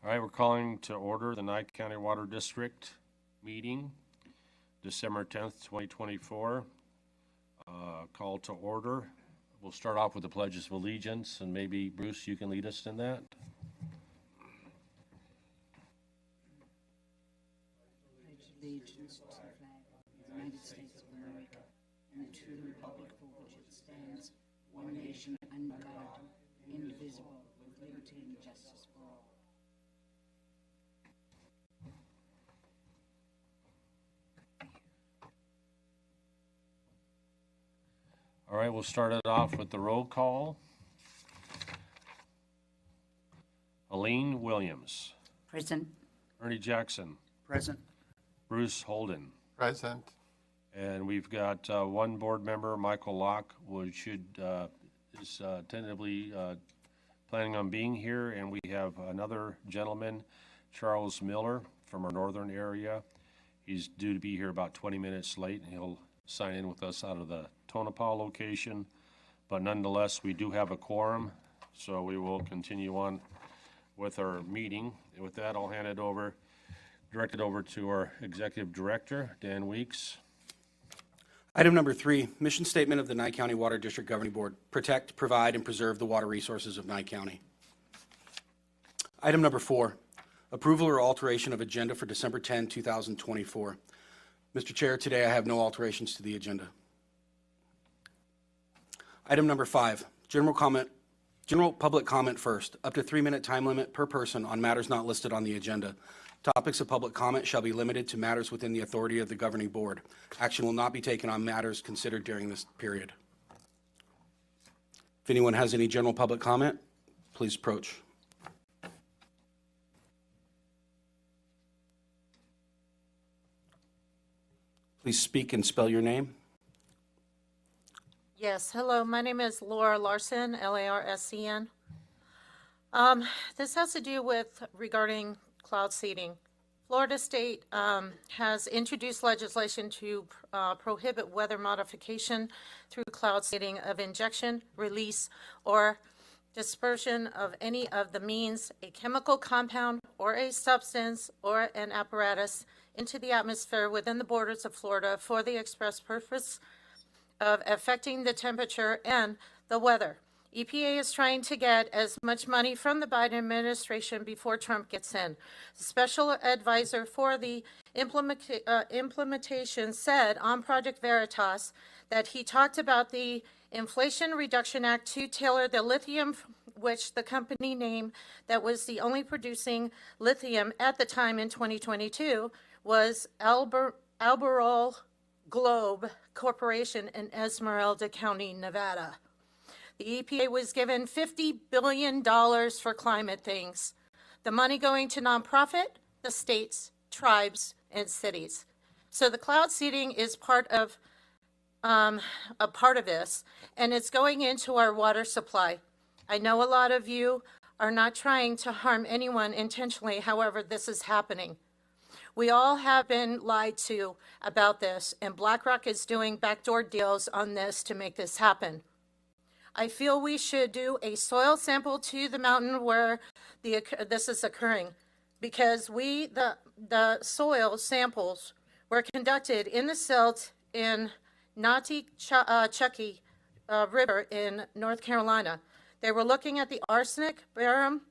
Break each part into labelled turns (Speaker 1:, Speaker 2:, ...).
Speaker 1: All right, we're calling to order the Nye County Water District meeting, December 10th, 2024. Call to order. We'll start off with the pledges of allegiance, and maybe, Bruce, you can lead us in that.
Speaker 2: Pledge allegiance to the flag of the United States of America and to the republic for which it stands, one nation under God, indivisible, with liberty and justice for all.
Speaker 1: All right, we'll start it off with the roll call. Aline Williams.
Speaker 2: Present.
Speaker 1: Ernie Jackson.
Speaker 2: Present.
Speaker 1: Bruce Holden.
Speaker 3: Present.
Speaker 1: And we've got one board member, Michael Locke, which is tentatively planning on being here. And we have another gentleman, Charles Miller, from our northern area. He's due to be here about 20 minutes late, and he'll sign in with us out of the Tonopah location. But nonetheless, we do have a quorum, so we will continue on with our meeting. And with that, I'll hand it over, direct it over to our Executive Director, Dan Weeks.
Speaker 4: Item number 3, mission statement of the Nye County Water District Governing Board: protect, provide, and preserve the water resources of Nye County. Item number 4, approval or alteration of agenda for December 10, 2024. Mr. Chair, today I have no alterations to the agenda. Item number 5, general public comment first. Up to 3-minute time limit per person on matters not listed on the agenda. Topics of public comment shall be limited to matters within the authority of the governing board. Action will not be taken on matters considered during this period. If anyone has any general public comment, please approach. Please speak and spell your name.
Speaker 5: Yes, hello, my name is Laura Larson, Larscn. This has to do with regarding cloud seeding. Florida State has introduced legislation to prohibit weather modification through cloud seeding of injection, release, or dispersion of any of the means, a chemical compound or a substance or an apparatus into the atmosphere within the borders of Florida for the express purpose of affecting the temperature and the weather. EPA is trying to get as much money from the Biden administration before Trump gets in. The special advisor for the implementation said on Project Veritas that he talked about the Inflation Reduction Act to tailor the lithium, which the company name that was the only producing lithium at the time in 2022 was Albemarle Globe Corporation in Esmeralda County, Nevada. The EPA was given $50 billion for climate things. The money going to nonprofit, the states, tribes, and cities. So the cloud seeding is part of a part of this, and it's going into our water supply. I know a lot of you are not trying to harm anyone intentionally, however, this is happening. We all have been lied to about this, and BlackRock is doing backdoor deals on this to make this happen. I feel we should do a soil sample to the mountain where this is occurring, because the soil samples were conducted in the silt in Notchie River in North Carolina. They were looking at the arsenic, barium,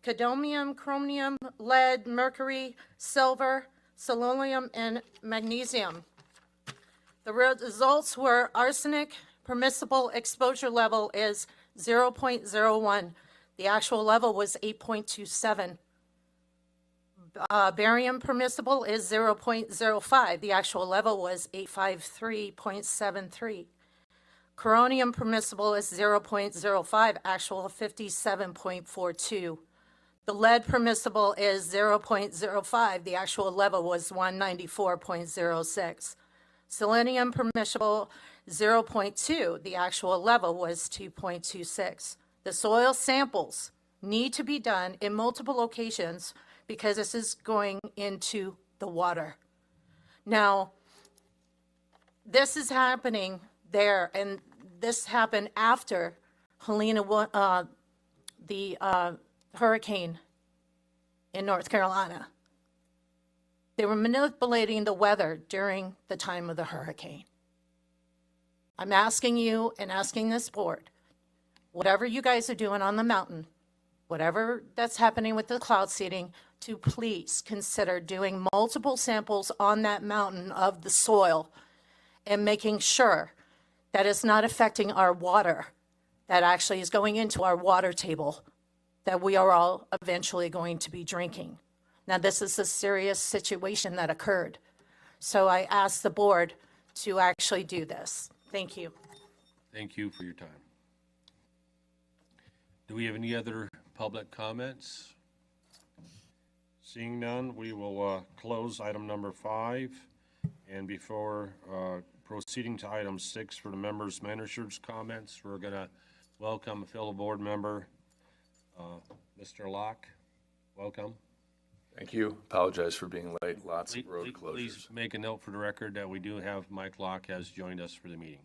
Speaker 5: cadmium, chromium, lead, mercury, silver, selenium, and magnesium. The results were arsenic permissible exposure level is 0.01. The actual level was 8.27. Barium permissible is 0.05. The actual level was 853.73. Coronium permissible is 0.05, actual 57.42. The lead permissible is 0.05. The actual level was 194.06. Selenium permissible 0.2. The actual level was 2.26. The soil samples need to be done in multiple locations because this is going into the water. Now, this is happening there, and this happened after Helena, the hurricane in North Carolina. They were manipulating the weather during the time of the hurricane. I'm asking you and asking this board, whatever you guys are doing on the mountain, whatever that's happening with the cloud seeding, to please consider doing multiple samples on that mountain of the soil and making sure that it's not affecting our water that actually is going into our water table that we are all eventually going to be drinking. Now, this is a serious situation that occurred. So I ask the board to actually do this. Thank you.
Speaker 1: Thank you for your time. Do we have any other public comments? Seeing none, we will close item number 5. And before proceeding to item 6 for the members' managers' comments, we're going to welcome a fellow board member, Mr. Locke. Welcome.
Speaker 3: Thank you. Apologize for being late. Lots of road closures.
Speaker 1: Please make a note for the record that we do have Mike Locke has joined us for the meeting.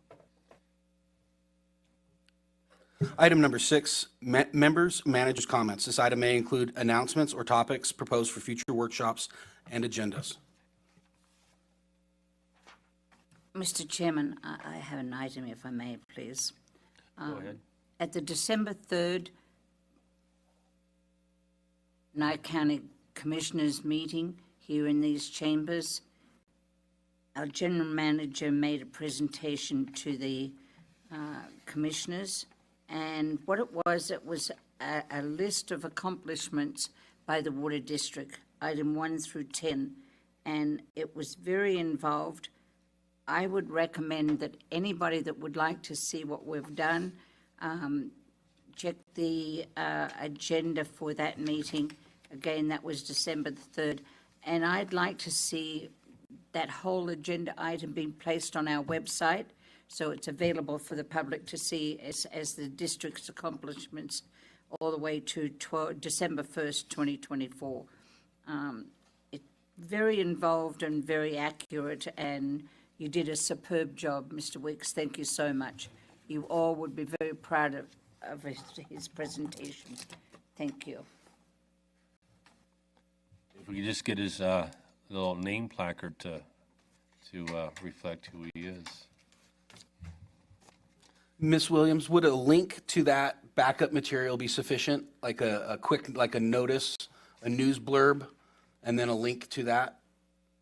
Speaker 4: Item number 6, members, managers' comments. This item may include announcements or topics proposed for future workshops and agendas.
Speaker 2: Mr. Chairman, I have an item, if I may, please.
Speaker 1: Go ahead.
Speaker 2: At the December 3rd Nye County Commissioners meeting here in these chambers, our general manager made a presentation to the commissioners, and what it was a list of accomplishments by the Water District, item 1 through 10, and it was very involved. I would recommend that anybody that would like to see what we've done, check the agenda for that meeting. Again, that was December the 3rd. And I'd like to see that whole agenda item being placed on our website so it's available for the public to see as the district's accomplishments all the way to December 1st, 2024. It's very involved and very accurate, and you did a superb job, Mr. Weeks. Thank you so much. You all would be very proud of his presentation. Thank you.
Speaker 1: If we could just get his little name placard to reflect who he is.
Speaker 4: Ms. Williams, would a link to that backup material be sufficient? Like a quick, like a notice, a news blurb, and then a link to that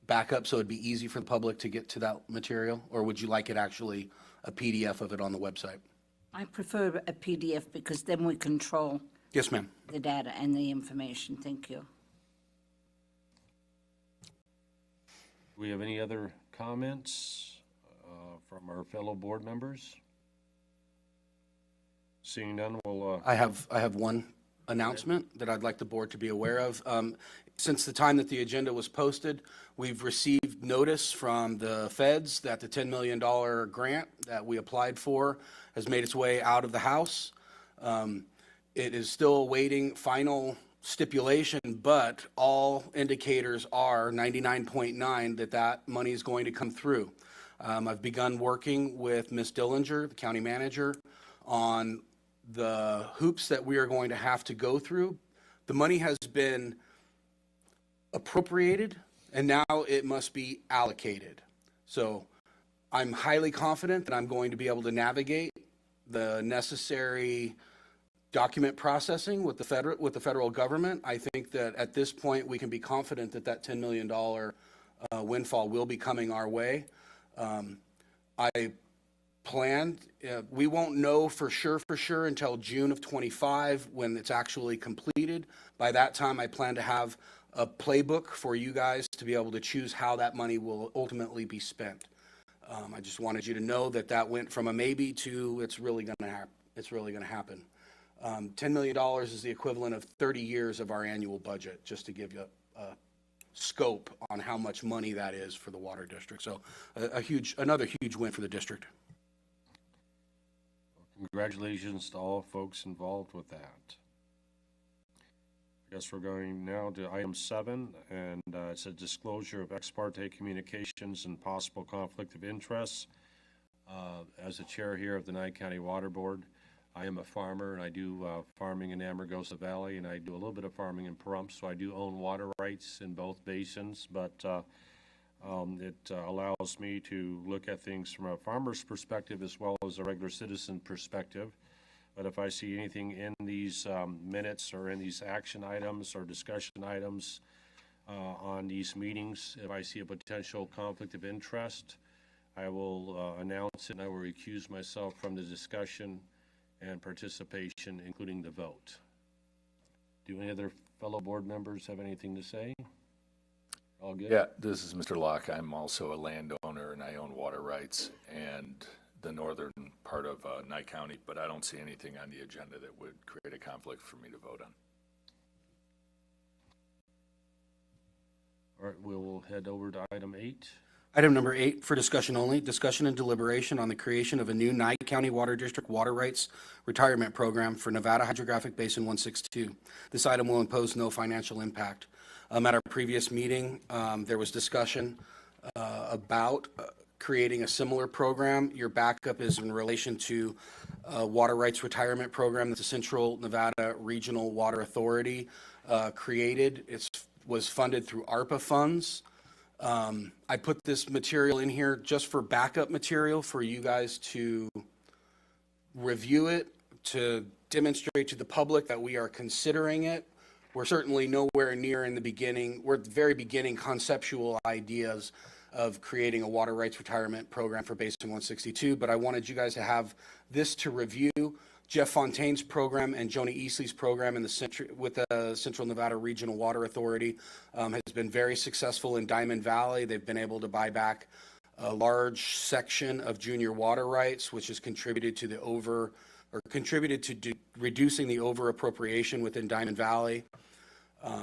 Speaker 4: backup so it'd be easy for the public to get to that material? Or would you like it actually a PDF of it on the website?
Speaker 2: I prefer a PDF because then we control
Speaker 4: Yes, ma'am.
Speaker 2: the data and the information. Thank you.
Speaker 1: Do we have any other comments from our fellow board members? Seeing none, we'll...
Speaker 4: I have one announcement that I'd like the board to be aware of. Since the time that the agenda was posted, we've received notice from the feds that the $10 million grant that we applied for has made its way out of the House. It is still awaiting final stipulation, but all indicators are 99.9 that money is going to come through. I've begun working with Ms. Dillinger, the county manager, on the hoops that we are going to have to go through. The money has been appropriated, and now it must be allocated. So I'm highly confident that I'm going to be able to navigate the necessary document processing with the federal government. I think that at this point we can be confident that that $10 million windfall will be coming our way. I planned, we won't know for sure until June of 25 when it's actually completed. By that time, I plan to have a playbook for you guys to be able to choose how that money will ultimately be spent. I just wanted you to know that that went from a maybe to it's really going to happen. $10 million is the equivalent of 30 years of our annual budget, just to give you a scope on how much money that is for the water district. So another huge win for the district.
Speaker 1: Congratulations to all folks involved with that. I guess we're going now to item 7, and it's a disclosure of ex parte communications and possible conflict of interest. As the chair here of the Nye County Water Board, I am a farmer, and I do farming in Amargosa Valley, and I do a little bit of farming in Pahrump, so I do own water rights in both basins, but it allows me to look at things from a farmer's perspective as well as a regular citizen perspective. But if I see anything in these minutes or in these action items or discussion items on these meetings, if I see a potential conflict of interest, I will announce it, and I will recuse myself from the discussion and participation, including the vote. Do any other fellow board members have anything to say? All good?
Speaker 3: Yeah, this is Mr. Locke. I'm also a landowner and I own water rights and the northern part of Nye County, but I don't see anything on the agenda that would create a conflict for me to vote on.
Speaker 1: All right, we will head over to item 8.
Speaker 4: Item number 8, for discussion only, discussion and deliberation on the creation of a new Nye County Water District water rights retirement program for Nevada Hydrographic Basin 162. This item will impose no financial impact. At our previous meeting, there was discussion about creating a similar program. Your backup is in relation to a water rights retirement program that the Central Nevada Regional Water Authority created. It was funded through ARPA funds. I put this material in here just for backup material for you guys to review it, to demonstrate to the public that we are considering it. We're certainly nowhere near in the beginning. We're at the very beginning conceptual ideas of creating a water rights retirement program for Basin 162, but I wanted you guys to have this to review. Jeff Fontaine's program and Joni Easley's program in with the Central Nevada Regional Water Authority has been very successful in Diamond Valley. They've been able to buy back a large section of junior water rights, which has contributed to reducing the over appropriation within Diamond Valley.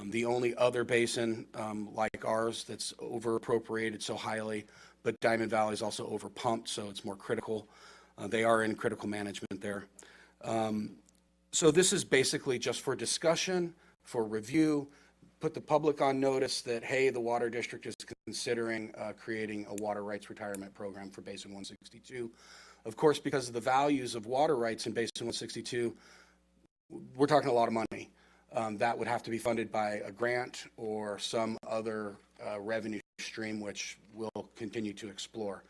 Speaker 4: The only other basin like ours that's over appropriated so highly, but Diamond Valley is also over pumped, so it's more critical. They are in critical management there. So this is basically just for discussion, for review, put the public on notice that, hey, the Water District is considering creating a water rights retirement program for Basin 162. Of course, because of the values of water rights in Basin 162, we're talking a lot of money. That would have to be funded by a grant or some other revenue stream, which we'll continue to explore.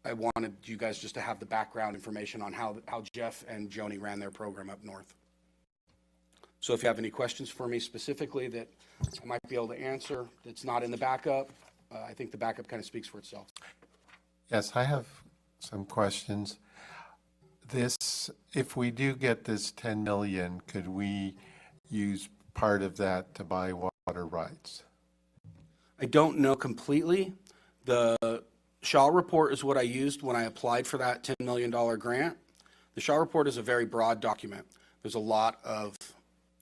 Speaker 4: I wanted you guys just to have the background information on how Jeff and Joni ran their program up north. So if you have any questions for me specifically that I might be able to answer that's not in the backup, I think the backup kind of speaks for itself.
Speaker 6: Yes, I have some questions. If we do get this 10 million, could we use part of that to buy water rights?
Speaker 4: I don't know completely. The Shaw report is what I used when I applied for that $10 million grant. The Shaw report is a very broad document. There's a lot of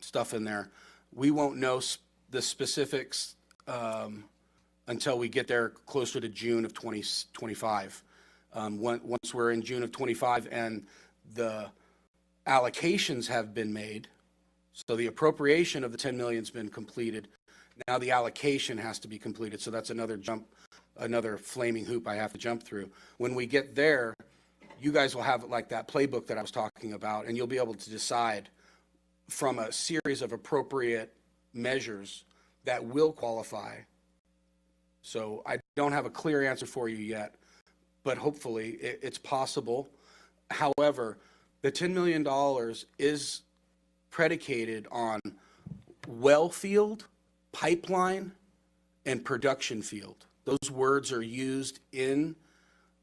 Speaker 4: stuff in there. We won't know the specifics until we get there closer to June of 2025. Once we're in June of 25 and the allocations have been made, so the appropriation of the 10 million has been completed. Now the allocation has to be completed. So that's another flaming hoop I have to jump through. When we get there, you guys will have like that playbook that I was talking about, and you'll be able to decide from a series of appropriate measures that will qualify. So I don't have a clear answer for you yet, but hopefully it's possible. However, the $10 million is predicated on well field, pipeline, and production field. Those words are used in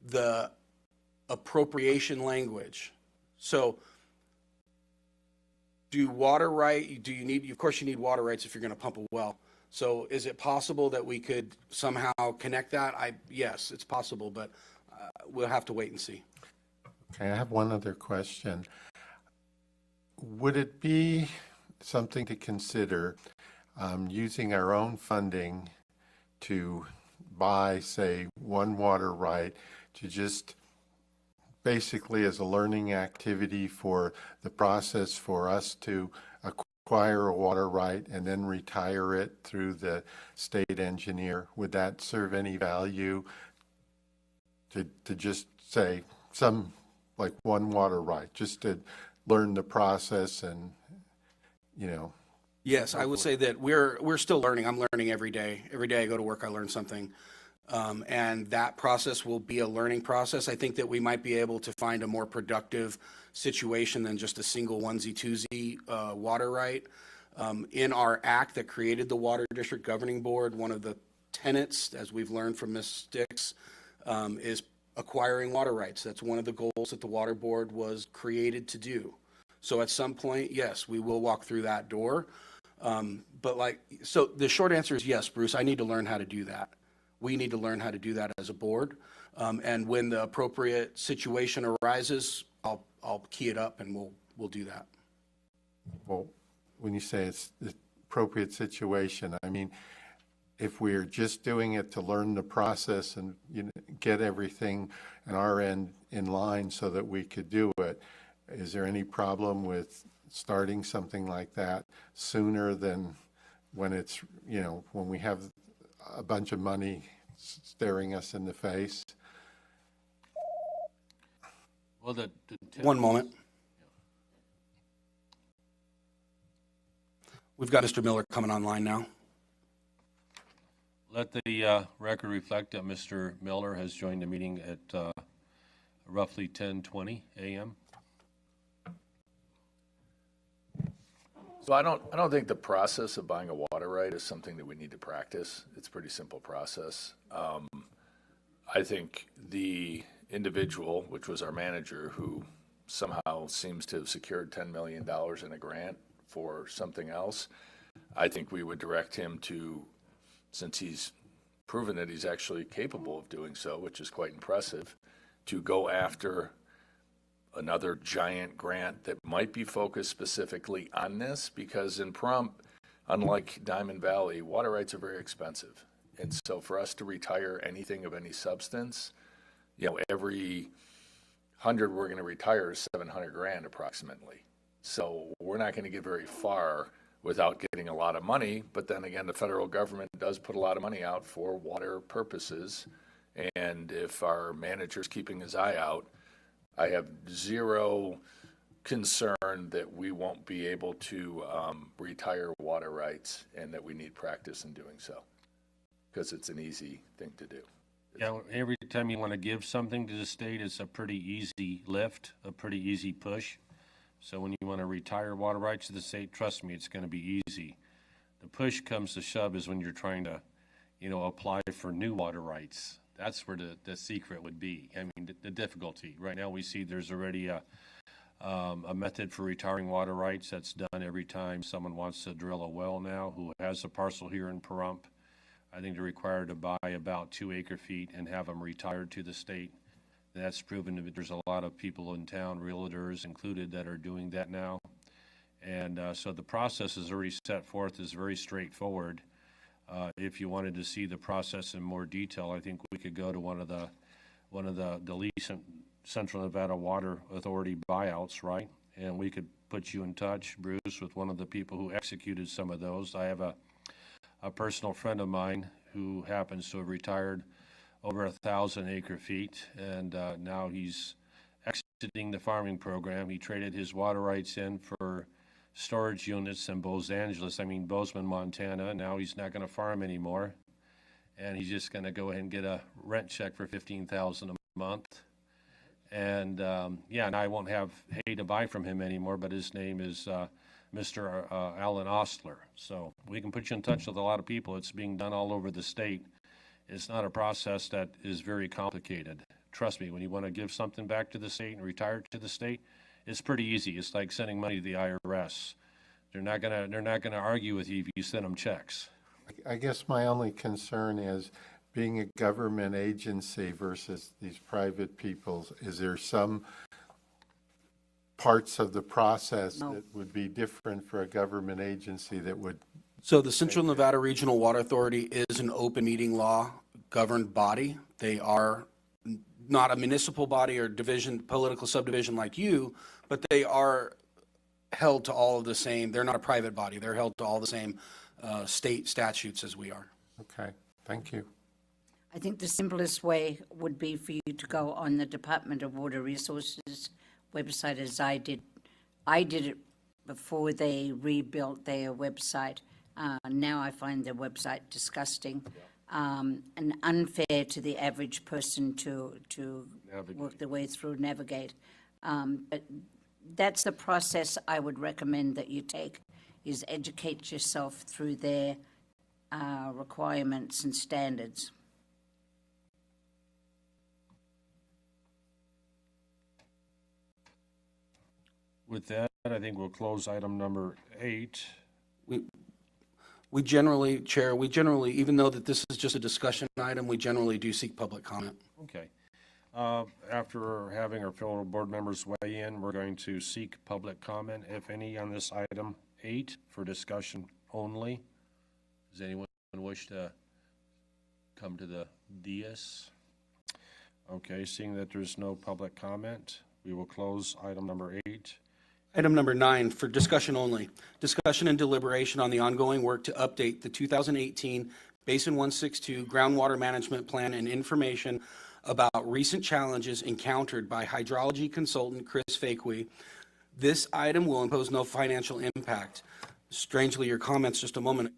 Speaker 4: the appropriation language. So of course you need water rights if you're going to pump a well. So is it possible that we could somehow connect that? Yes, it's possible, but we'll have to wait and see.
Speaker 6: Okay, I have one other question. Would it be something to consider using our own funding to buy, say, one water right to just basically as a learning activity for the process for us to acquire a water right and then retire it through the state engineer? Would that serve any value to just say some like one water right, just to learn the process and,
Speaker 4: Yes, I would say that we're still learning. I'm learning every day. Every day I go to work, I learn something. And that process will be a learning process. I think that we might be able to find a more productive situation than just a single onesie twosie water right. In our act that created the Water District Governing Board, one of the tenets, as we've learned from Ms. Sticks, is acquiring water rights. That's one of the goals that the Water Board was created to do. So at some point, yes, we will walk through that door. So the short answer is yes, Bruce, I need to learn how to do that. We need to learn how to do that as a board. And when the appropriate situation arises, I'll key it up and we'll do that.
Speaker 6: well, when you say it's the appropriate situation, I mean, if we're just doing it to learn the process and, get everything on our end in line so that we could do it, is there any problem with starting something like that sooner than when it's, when we have a bunch of money staring us in the face?
Speaker 1: Well,
Speaker 4: One moment. We've got Mr. Miller coming online now.
Speaker 1: let the record reflect that Mr. Miller has joined the meeting at roughly 10:20 a.m.
Speaker 3: So I don't think the process of buying a water right is something that we need to practice. It's a pretty simple process. I think the individual, which was our manager, who somehow seems to have secured $10 million in a grant for something else, I think we would direct him to, since he's proven that he's actually capable of doing so, which is quite impressive, to go after another giant grant that might be focused specifically on this, because in Pahrump, unlike Diamond Valley, water rights are very expensive. And so for us to retire anything of any substance, every 100 we're going to retire is 700 grand approximately. So we're not going to get very far without getting a lot of money. But then again, the federal government does put a lot of money out for water purposes. And if our manager's keeping his eye out, I have zero concern that we won't be able to retire water rights and that we need practice in doing so, because it's an easy thing to do.
Speaker 1: Yeah, every time you want to give something to the state, it's a pretty easy lift, a pretty easy push. So when you want to retire water rights to the state, trust me, it's going to be easy. The push comes to shove is when you're trying to, apply for new water rights. That's where the secret would be. I mean, the difficulty. Right now, we see there's already a method for retiring water rights that's done every time someone wants to drill a well now who has a parcel here in Pahrump. I think they're required to buy about 2 acre-feet and have them retired to the state. That's proven that there's a lot of people in town, realtors included, that are doing that now. And so the process is already set forth, is very straightforward. If you wanted to see the process in more detail, I think we could go to one of the recent Central Nevada Water Authority buyouts, right? And we could put you in touch, Bruce, with one of the people who executed some of those. I have a personal friend of mine who happens to have retired over 1,000 acre-feet, and now he's exiting the farming program. He traded his water rights in for storage units in Bozeman, Montana. Now he's not going to farm anymore, and he's just going to go ahead and get a rent check for $15,000 a month. And and I won't have hay to buy from him anymore, but his name is Mr. Alan Ostler. So we can put you in touch with a lot of people. It's being done all over the state. It's not a process that is very complicated. Trust me, when you want to give something back to the state and retire it to the state, it's pretty easy. It's like sending money to the IRS. They're not gonna argue with you if you send them checks.
Speaker 6: I guess my only concern is, being a government agency versus these private people, is there some parts of the process that would be different for a government agency that would?
Speaker 4: So the Central Nevada Regional Water Authority is an open meeting law governed body. They are not a municipal body or political subdivision like you, but they are held to all of the same. They're not a private body. They're held to all the same state statutes as we are.
Speaker 6: Okay, thank you.
Speaker 2: I think the simplest way would be for you to go on the Department of Water Resources website, as I did. I did it before they rebuilt their website. Now I find their website disgusting and unfair to the average person to work their way through, navigate. But that's the process I would recommend that you take, is educate yourself through their requirements and standards.
Speaker 1: With that, I think we'll close item number 8.
Speaker 4: We generally, Chair, even though that this is just a discussion item, we generally do seek public comment.
Speaker 1: Okay. After having our fellow board members weigh in, we're going to seek public comment, if any, on this item 8 for discussion only. Does anyone wish to come to the dais? Okay, seeing that there's no public comment, we will close item number 8.
Speaker 4: Item number 9, for discussion only. Discussion and deliberation on the ongoing work to update the 2018 Basin 162 Groundwater Management Plan and information about recent challenges encountered by hydrology consultant Chris Fakwe. This item will impose no financial impact. Strangely, your comments just a moment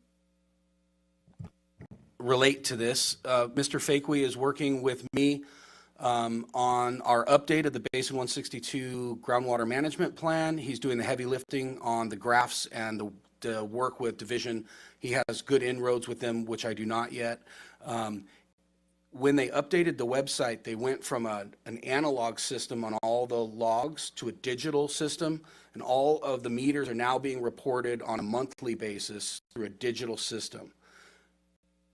Speaker 4: relate to this. Mr. Fakwe is working with me on our update of the Basin 162 Groundwater Management Plan. He's doing the heavy lifting on the graphs and the work with Division. He has good inroads with them, which I do not yet. When they updated the website, they went from an analog system on all the logs to a digital system, and all of the meters are now being reported on a monthly basis through a digital system.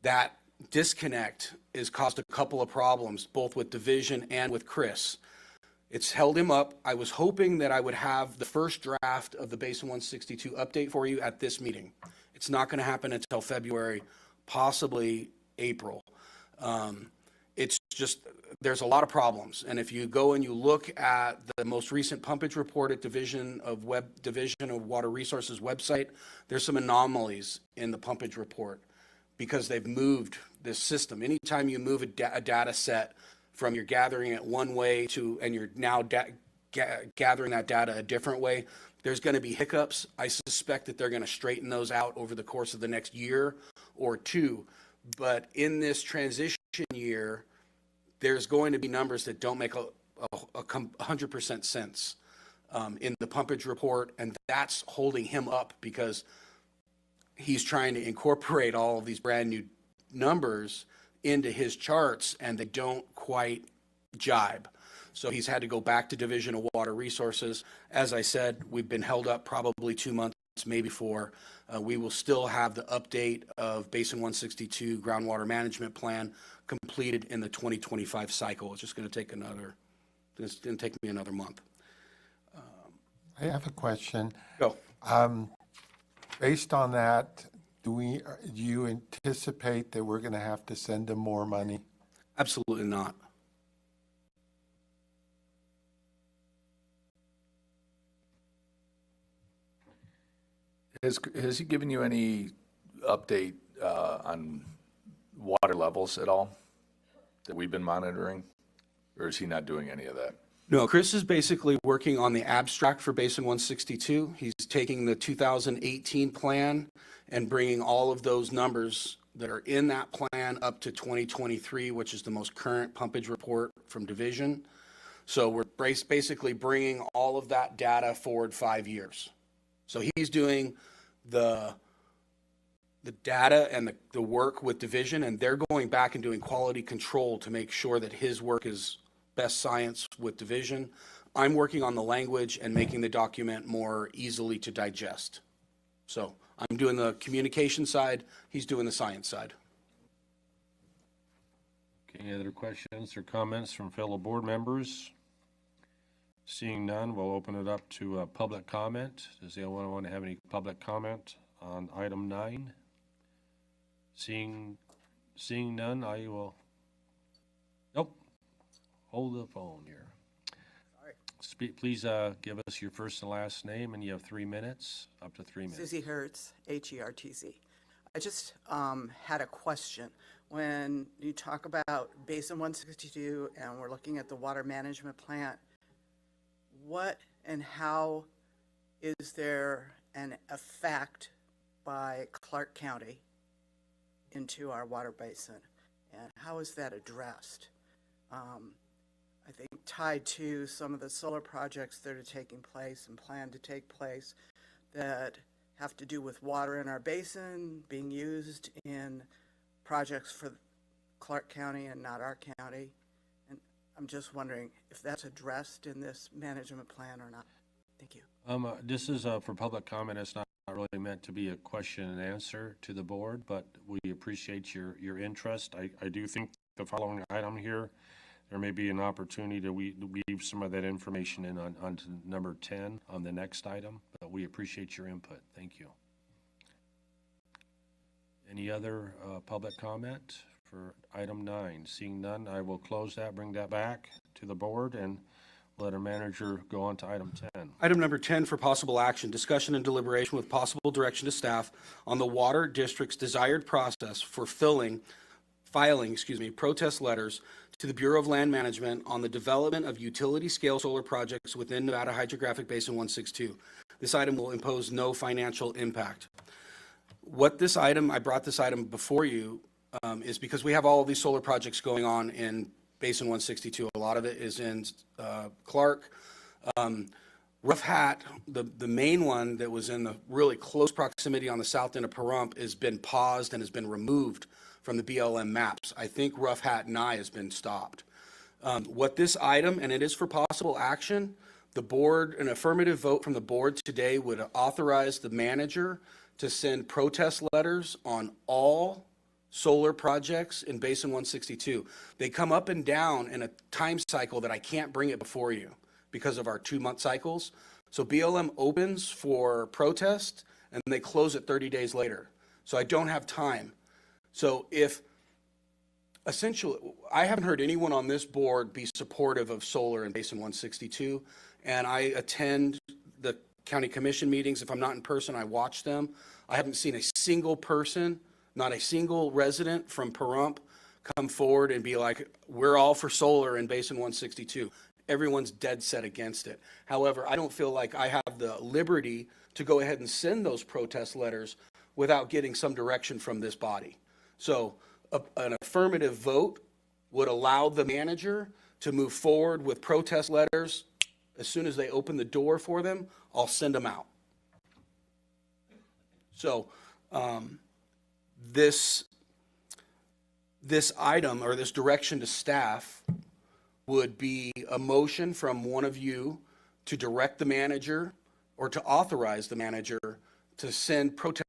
Speaker 4: That disconnect has caused a couple of problems, both with Division and with Chris. It's held him up. I was hoping that I would have the first draft of the Basin 162 update for you at this meeting. It's not going to happen until February, possibly April. It's just, there's a lot of problems. And if you go and you look at the most recent pumpage report at Division of Water Resources website, there's some anomalies in the pumpage report because they've moved this system. Anytime you move a data set from you're gathering it one way to, and you're now gathering that data a different way, there's going to be hiccups. I suspect that they're going to straighten those out over the course of the next year or two. But in this transition year, there's going to be numbers that don't make 100% sense in the pumpage report, and that's holding him up because he's trying to incorporate all of these brand new numbers into his charts, and they don't quite jibe. So he's had to go back to Division of Water Resources. As I said, we've been held up probably 2 months, maybe 4. We will still have the update of Basin 162 Groundwater Management Plan completed in the 2025 cycle. It's just going to take it's going to take me another month.
Speaker 6: I have a question.
Speaker 4: Go.
Speaker 6: Based on that, do you anticipate that we're going to have to send them more money?
Speaker 4: Absolutely not.
Speaker 3: Has he given you any update on water levels at all that we've been monitoring? Or is he not doing any of that?
Speaker 4: No, Chris is basically working on the abstract for Basin 162. He's taking the 2018 plan and bringing all of those numbers that are in that plan up to 2023, which is the most current pumpage report from Division. So we're basically bringing all of that data forward 5 years. So he's doing the data and the work with Division, and they're going back and doing quality control to make sure that his work is best science with Division. I'm working on the language and making the document more easily to digest. So I'm doing the communication side, he's doing the science side.
Speaker 1: Okay, any other questions or comments from fellow board members? Seeing none, we'll open it up to public comment. Does anyone want to have any public comment on item 9? Seeing none, I will. Nope. Hold the phone here. Please give us your first and last name, and you have 3 minutes, up to 3 minutes.
Speaker 7: Susie Hertz, Hertz. I just had a question. when you talk about Basin 162 and we're looking at the water management plant, what and how is there an effect by Clark County into our water basin? And how is that addressed? I think tied to some of the solar projects that are taking place and plan to take place that have to do with water in our basin being used in projects for Clark County and not our county. And I'm just wondering if that's addressed in this management plan or not. Thank you.
Speaker 1: This is for public comment. It's not really meant to be a question and answer to the board, but we appreciate your interest. I do think the following item here, there may be an opportunity to weave some of that information in onto number 10 on the next item, but we appreciate your input. Thank you. Any other public comment for item 9? Seeing none, I will close that, bring that back to the board, and let our manager go on to item 10.
Speaker 4: Item number 10 for possible action, discussion and deliberation with possible direction to staff on the Water District's desired process for filing, protest letters to the Bureau of Land Management on the development of utility-scale solar projects within Nevada Hydrographic Basin 162. This item will impose no financial impact. I brought this item before you, is because we have all of these solar projects going on in Basin 162. A lot of it is in Clark. Rough Hat, the main one that was in the really close proximity on the south end of Pahrump, has been paused and has been removed from the BLM maps. I think Rough Hat Nye has been stopped. What this item, and it is for possible action, the board, an affirmative vote from the board today would authorize the manager to send protest letters on all solar projects in Basin 162. They come up and down in a time cycle that I can't bring it before you because of our 2-month cycles. So BLM opens for protest and they close it 30 days later. So I don't have time. So if essentially, I haven't heard anyone on this board be supportive of solar in Basin 162, and I attend the county commission meetings. If I'm not in person, I watch them. I haven't seen a single person, not a single resident from Pahrump come forward and be like, we're all for solar in Basin 162. Everyone's dead set against it. However, I don't feel like I have the liberty to go ahead and send those protest letters without getting some direction from this body. So an affirmative vote would allow the manager to move forward with protest letters. As soon as they open the door for them, I'll send them out. So this item or this direction to staff would be a motion from one of you to direct the manager or to authorize the manager to send protest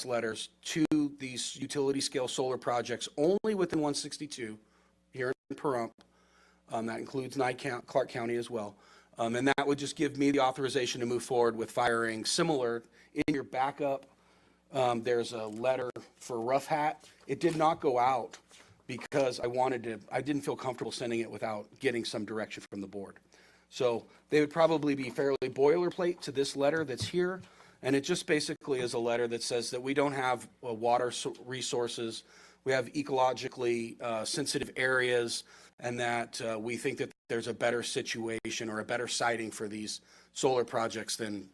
Speaker 4: letters to these utility scale solar projects only within 162 here in Pahrump. That includes Clark County as well. And that would just give me the authorization to move forward with firing similar. In your backup, there's a letter for Rough Hat. It did not go out because I didn't feel comfortable sending it without getting some direction from the board. So they would probably be fairly boilerplate to this letter that's here. And it just basically is a letter that says that we don't have water resources, we have ecologically sensitive areas, and that we think that there's a better situation or a better siting for these solar projects than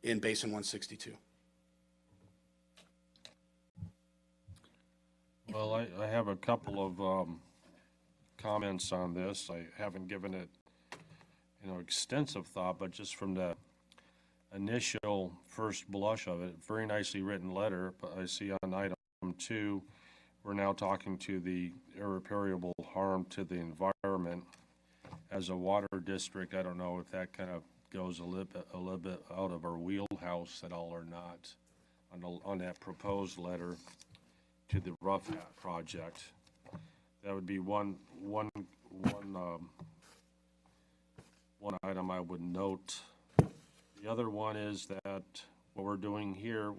Speaker 4: in Basin 162.
Speaker 1: Well, I have a couple of comments on this. I haven't given it, extensive thought, but just from the initial first blush of it, very nicely written letter, but I see on item 2, we're now talking to the irreparable harm to the environment. As a water district, I don't know if that kind of goes a little bit out of our wheelhouse at all or not on that proposed letter to the Rough Hat project. That would be one item I would note. The other one is that what we're doing here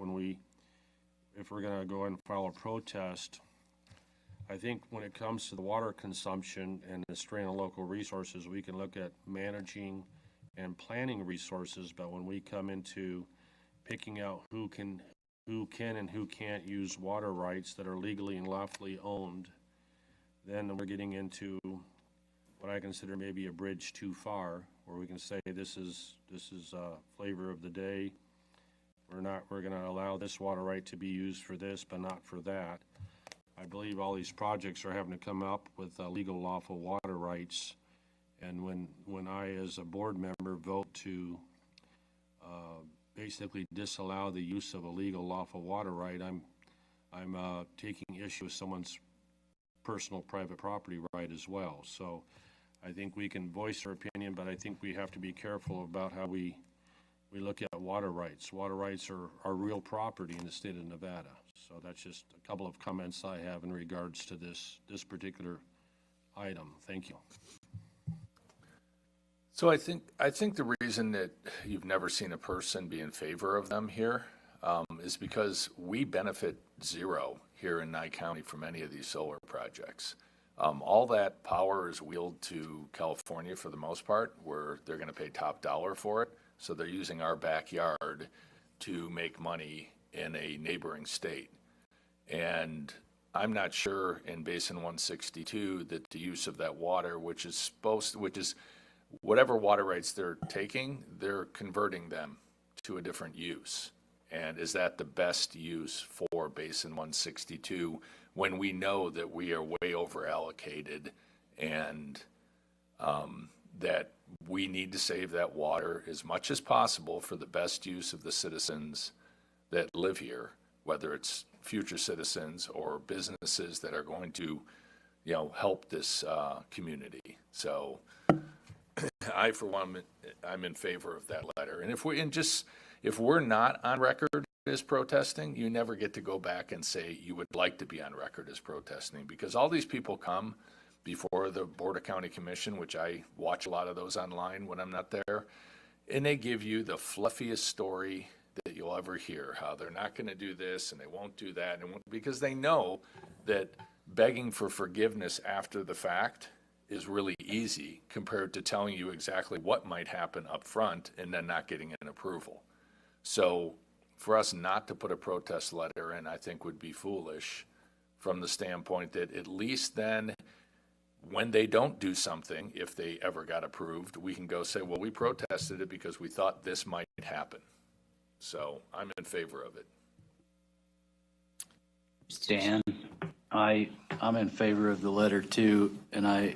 Speaker 1: if we're going to go and file a protest, I think when it comes to the water consumption and the strain on local resources, we can look at managing and planning resources, but when we come into picking out who can who can and who can't use water rights that are legally and lawfully owned, then we're getting into what I consider maybe a bridge too far, where we can say this is flavor of the day. We're gonna allow this water right to be used for this, but not for that. I believe all these projects are having to come up with legal lawful water rights. And when I, as a board member, vote to basically disallow the use of a legal lawful water right, I'm taking issue with someone's personal private property right as well. So I think we can voice our opinion, but I think we have to be careful about how we look at water rights. Water rights are real property in the state of Nevada. So that's just a couple of comments I have in regards to this particular item. Thank you.
Speaker 3: So I think the reason that you've never seen a person be in favor of them here is because we benefit zero here in Nye County from any of these solar projects. All that power is wheeled to California for the most part, where they're going to pay top dollar for it. So they're using our backyard to make money in a neighboring state. And I'm not sure in Basin 162 that the use of that water, which is whatever water rights they're taking, they're converting them to a different use. And is that the best use for Basin 162 when we know that we are way over allocated and that we need to save that water as much as possible for the best use of the citizens that live here, whether it's future citizens or businesses that are going to, help this community. So I, for one, I'm in favor of that letter. And if we're not on record as protesting, you never get to go back and say you would like to be on record as protesting, because all these people come before the Board of County Commission, which I watch a lot of those online when I'm not there, and they give you the fluffiest story that you'll ever hear, how they're not going to do this and they won't do that, because they know that begging for forgiveness after the fact is really easy compared to telling you exactly what might happen up front and then not getting an approval. So for us not to put a protest letter in, I think would be foolish from the standpoint that at least then when they don't do something, if they ever got approved, we can go say, well, we protested it because we thought this might happen. So I'm in favor of it.
Speaker 8: Dan, I'm in favor of the letter too, and I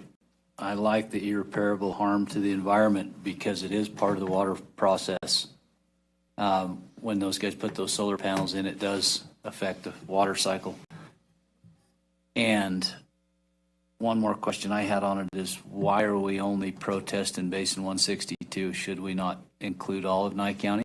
Speaker 8: like the irreparable harm to the environment because it is part of the water process. When those guys put those solar panels in, it does affect the water cycle. And one more question I had on it is, why are we only protesting Basin 162? Should we not include all of Nye County?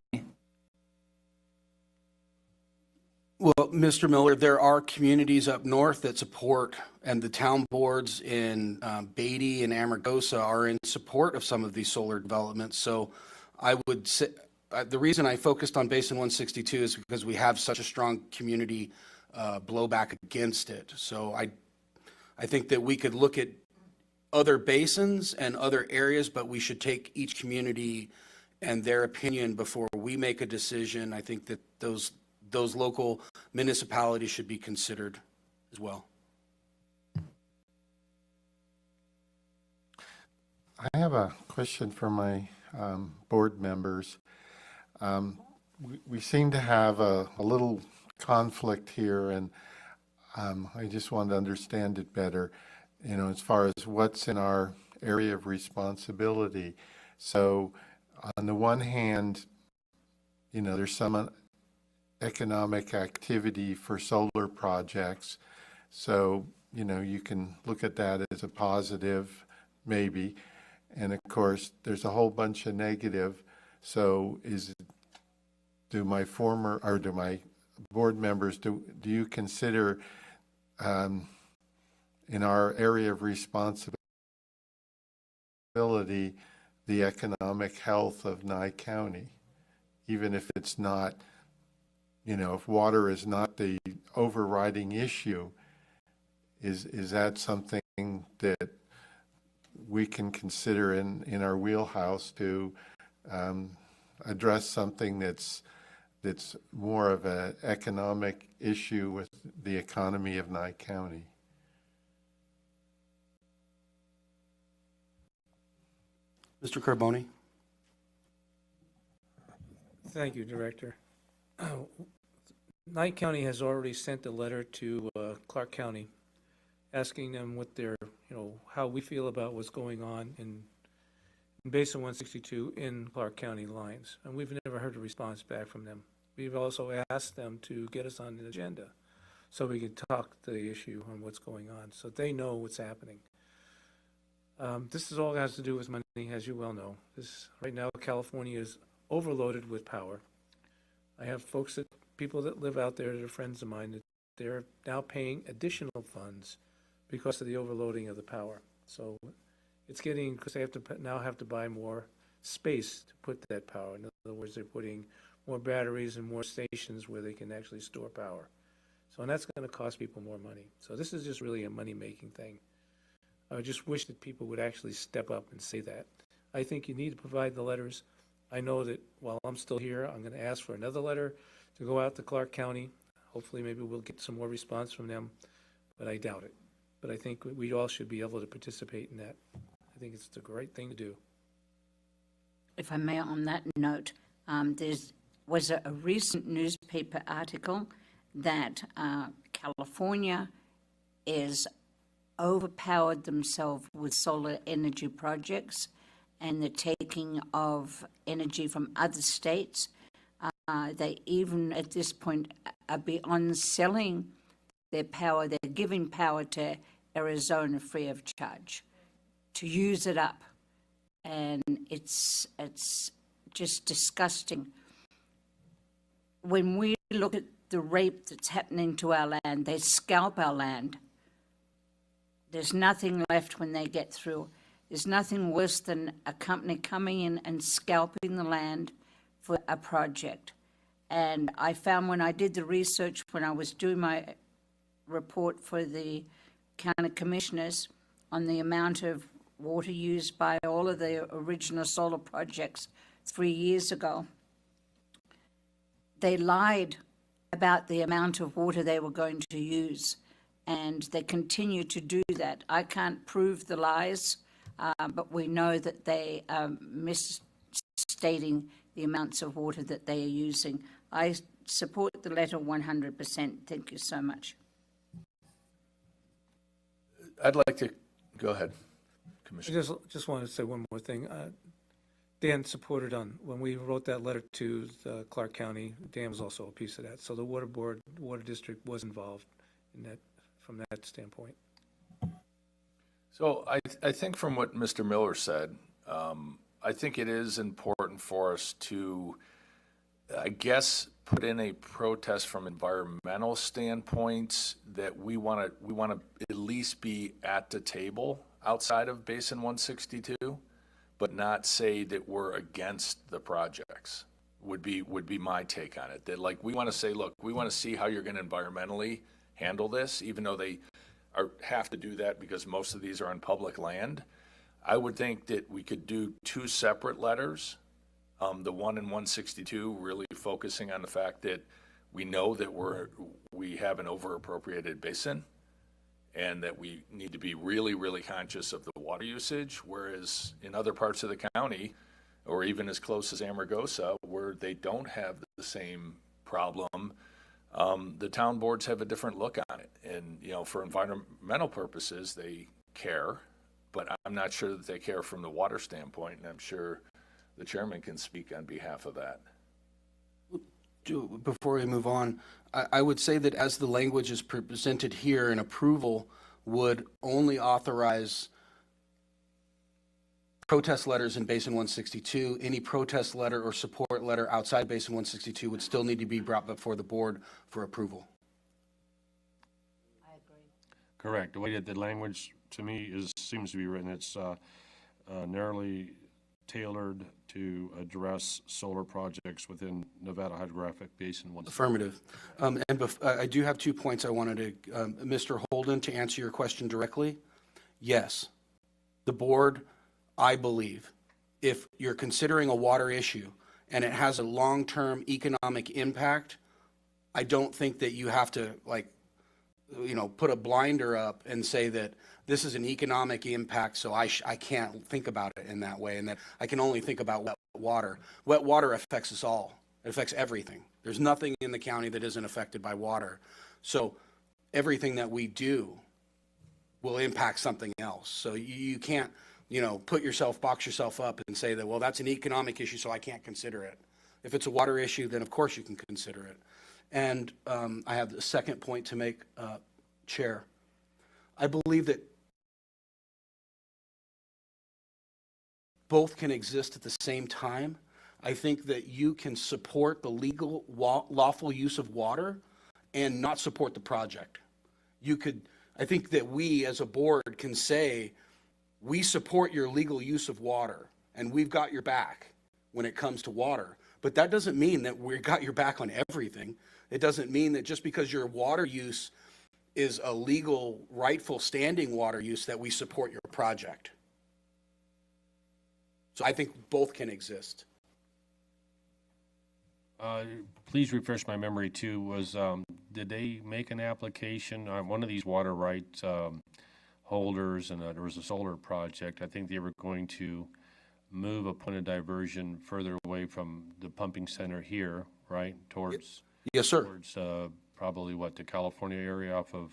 Speaker 4: Well, Mr. Miller, there are communities up north that support, and the town boards in Beatty and Amargosa are in support of some of these solar developments. So I would say, the reason I focused on Basin 162 is because we have such a strong community blowback against it. So I think that we could look at other basins and other areas, but we should take each community and their opinion before we make a decision. I think that those local municipalities should be considered as well.
Speaker 6: I have a question for my board members. We seem to have a little conflict here, and I just want to understand it better, as far as what's in our area of responsibility. So on the one hand, there's some economic activity for solar projects. So, you can look at that as a positive, maybe. And of course, there's a whole bunch of negative. So do my board members, do you consider in our area of responsibility the economic health of Nye County, even if it's not, if water is not the overriding issue? Is that something that we can consider in our wheelhouse to address something that's that's more of an economic issue with the economy of Nye County?
Speaker 4: Mr. Carboni?
Speaker 9: Thank you, Director. Nye County has already sent a letter to Clark County asking them what their, how we feel about what's going on in Basin 162 in Clark County lines. And we've never heard a response back from them. We've also asked them to get us on the agenda so we can talk the issue on what's going on, so they know what's happening. This is all has to do with money, as you well know. Right now, California is overloaded with power. I have people that live out there that are friends of mine, that they're now paying additional funds because of the overloading of the power. So it's getting, because they now have to buy more space to put that power. In other words, they're putting more batteries and more stations where they can actually store power. So, and that's going to cost people more money. So this is just really a money-making thing. I just wish that people would actually step up and say that. I think you need to provide the letters. I know that while I'm still here, I'm going to ask for another letter to go out to Clark County. Hopefully, maybe we'll get some more response from them, but I doubt it. But I think we all should be able to participate in that. I think it's the right thing to do.
Speaker 2: If I may, on that note, there was a recent newspaper article that California is overpowered themselves with solar energy projects and the taking of energy from other states. They even at this point are beyond selling their power. They're giving power to Arizona free of charge to use it up. And it's just disgusting. When we look at the rape that's happening to our land, they scalp our land. There's nothing left when they get through. There's nothing worse than a company coming in and scalping the land for a project. And I found when I did the research, when I was doing my report for the county commissioners on the amount of water used by all of the original solar projects 3 years ago, they lied about the amount of water they were going to use, and they continue to do that. I can't prove the lies, but we know that they are misstating the amounts of water that they are using. I support the letter 100%. Thank you so much.
Speaker 3: I'd like to, go ahead,
Speaker 9: I
Speaker 3: Commissioner.
Speaker 9: just wanted to say one more thing. Dan supported when we wrote that letter to Clark County, Dan was also a piece of that. So the water board, water district was involved in that, from that standpoint.
Speaker 3: So I think from what Mr. Miller said, I think it is important for us to, I guess, put in a protest from environmental standpoints that we want to at least be at the table outside of Basin 162, but not say that we're against the projects. Would be my take on it. That, like, we want to say, look, we want to see how you're going to environmentally handle this, even though they have to do that because most of these are on public land. I would think that we could do two separate letters. The one in 162 really focusing on the fact that we know that we have an over-appropriated basin and that we need to be really, really conscious of the water usage, whereas in other parts of the county, or even as close as Amargosa, where they don't have the same problem, the town boards have a different look on it. And, for environmental purposes, they care, but I'm not sure that they care from the water standpoint, and I'm sure the chairman can speak on behalf of that.
Speaker 4: Before we move on, I would say that as the language is presented here, an approval would only authorize protest letters in Basin 162. Any protest letter or support letter outside Basin 162 would still need to be brought before the board for approval.
Speaker 2: I agree.
Speaker 1: Correct. The way that the language, to me, seems to be written, it's narrowly tailored to address solar projects within Nevada Hydrographic Basin 162.
Speaker 4: Affirmative. I do have 2 points I wanted to, Mr. Holden, to answer your question directly. Yes, the board, I believe, if you're considering a water issue and it has a long-term economic impact, I don't think that you have to put a blinder up and say that this is an economic impact, so I can't think about it in that way, and that I can only think about wet water. Wet water affects us all. It affects everything. There's nothing in the county that isn't affected by water. So everything that we do will impact something else. So you can't, box yourself up and say that, well, that's an economic issue, so I can't consider it. If it's a water issue, then of course you can consider it. And I have a second point to make, Chair. I believe that both can exist at the same time. I think that you can support the legal, lawful use of water and not support the project. I think that we as a board can say, we support your legal use of water and we've got your back when it comes to water. But that doesn't mean that we've got your back on everything. It doesn't mean that just because your water use is a legal, rightful standing water use that we support your project. So I think both can exist.
Speaker 1: Please refresh my memory too, did they make an application on one of these water rights holders, and there was a solar project? I think they were going to move a point of diversion further away from the pumping center here, right? Towards,
Speaker 4: yes, sir.
Speaker 1: Towards probably the California area off of.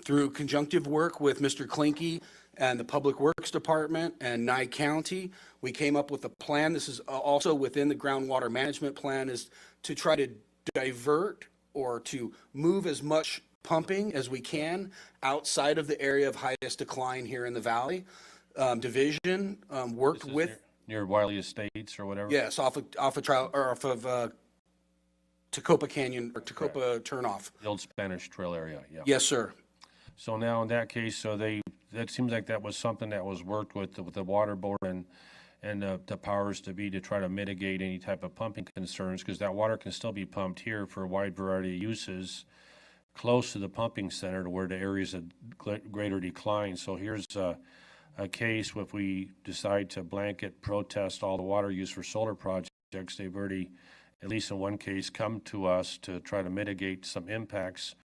Speaker 4: Through conjunctive work with Mr. Klinke and the Public Works Department and Nye County, we came up with a plan. This is also within the groundwater management plan, is to try to divert or to move as much pumping as we can outside of the area of highest decline here in the valley. Division worked with
Speaker 1: near Wiley Estates or whatever.
Speaker 4: Yes, off of Tacopa Canyon or Tacopa turnoff.
Speaker 1: The old Spanish Trail area. Yeah.
Speaker 4: Yes, sir.
Speaker 1: So now in that case, that seems like that was something that was worked with the water board and the powers to be to try to mitigate any type of pumping concerns, because that water can still be pumped here for a wide variety of uses close to the pumping center to where the areas of greater decline. So here's a case if we decide to blanket protest all the water use for solar projects. They've already, at least in one case, come to us to try to mitigate some impacts,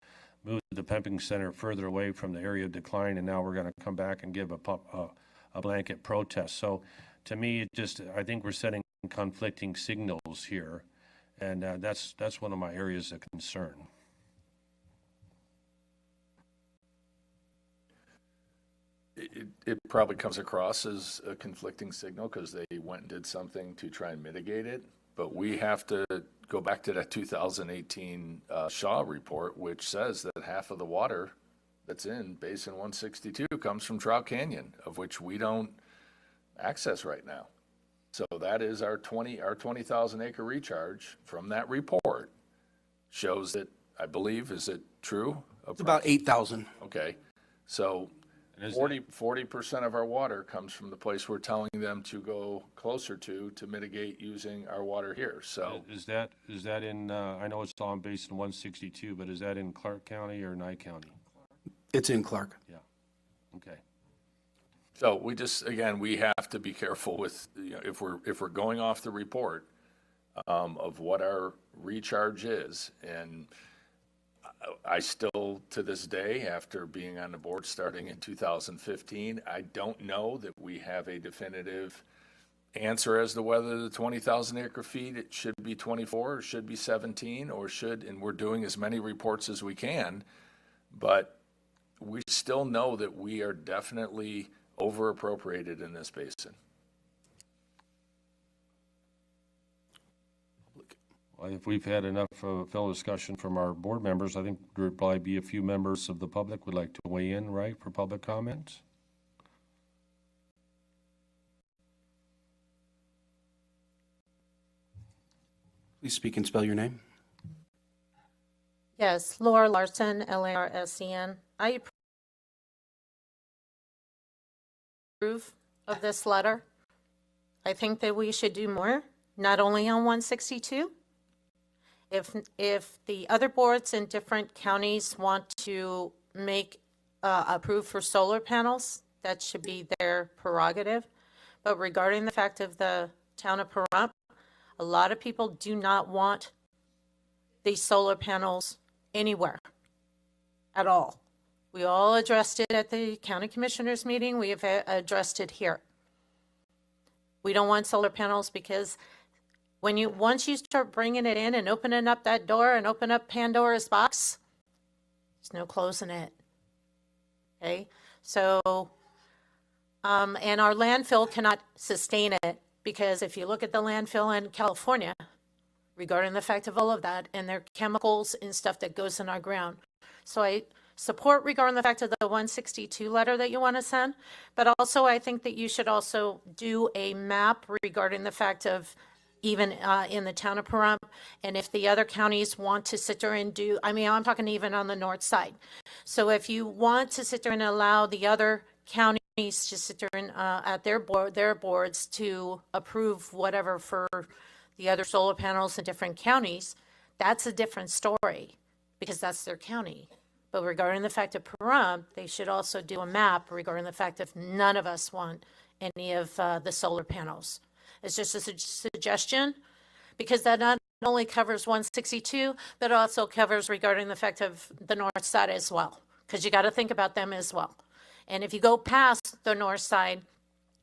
Speaker 1: move the pumping center further away from the area of decline, and now we're going to come back and give a blanket protest. So to me, I think we're setting conflicting signals here, and that's one of my areas of concern.
Speaker 3: It probably comes across as a conflicting signal because they went and did something to try and mitigate it. But we have to go back to that 2018 Shaw report, which says that half of the water that's in Basin 162 comes from Trout Canyon, of which we don't access right now. So that is our 20,000 acre recharge from that report shows that, I believe, is it true?
Speaker 4: It's about 8,000.
Speaker 3: Okay. So 40% of our water comes from the place we're telling them to go closer to mitigate using our water here. So
Speaker 1: is that in, I know it's on Basin 162, but is that in Clark County or Nye County?
Speaker 4: It's in Clark.
Speaker 1: Yeah. Okay.
Speaker 3: So we have to be careful with, if we're going off the report of what our recharge is. And I still, to this day, after being on the board starting in 2015, I don't know that we have a definitive answer as to whether the 20,000 acre feet, it should be 24 or should be 17 and we're doing as many reports as we can, but we still know that we are definitely over appropriated in this basin.
Speaker 1: If we've had enough fellow discussion from our board members, I think there would probably be a few members of the public would like to weigh in, right, for public comments?
Speaker 4: Please speak and spell your name.
Speaker 5: Yes, Laura Larson, Larsen. I approve of this letter. I think that we should do more, not only on 162. If the other boards in different counties want to make approve for solar panels, that should be their prerogative. But regarding the fact of the town of Pahrump, A lot of people do not want these solar panels anywhere at all. We all addressed it at the county commissioners meeting. We have addressed it here. We don't want solar panels because once you start bringing it in and opening up that door and open up Pandora's box, there's no closing it. Okay, so, and our landfill cannot sustain it, because if you look at the landfill in California, regarding the fact of all of that, and their chemicals and stuff that goes in our ground. So I support regarding the fact of the 162 letter that you want to send, but also I think that you should also do a map regarding the fact of even in the town of Pahrump, and if the other counties want to sit there and do, I mean, I'm talking even on the north side. So if you want to sit there and allow the other counties to sit there and at their boards to approve whatever for the other solar panels in different counties, that's a different story, because that's their county. But regarding the fact of Pahrump, they should also do a map regarding the fact that none of us want any of the solar panels. It's just a suggestion, because that not only covers 162, but also covers regarding the fact of the north side as well, because you got to think about them as well. And if you go past the north side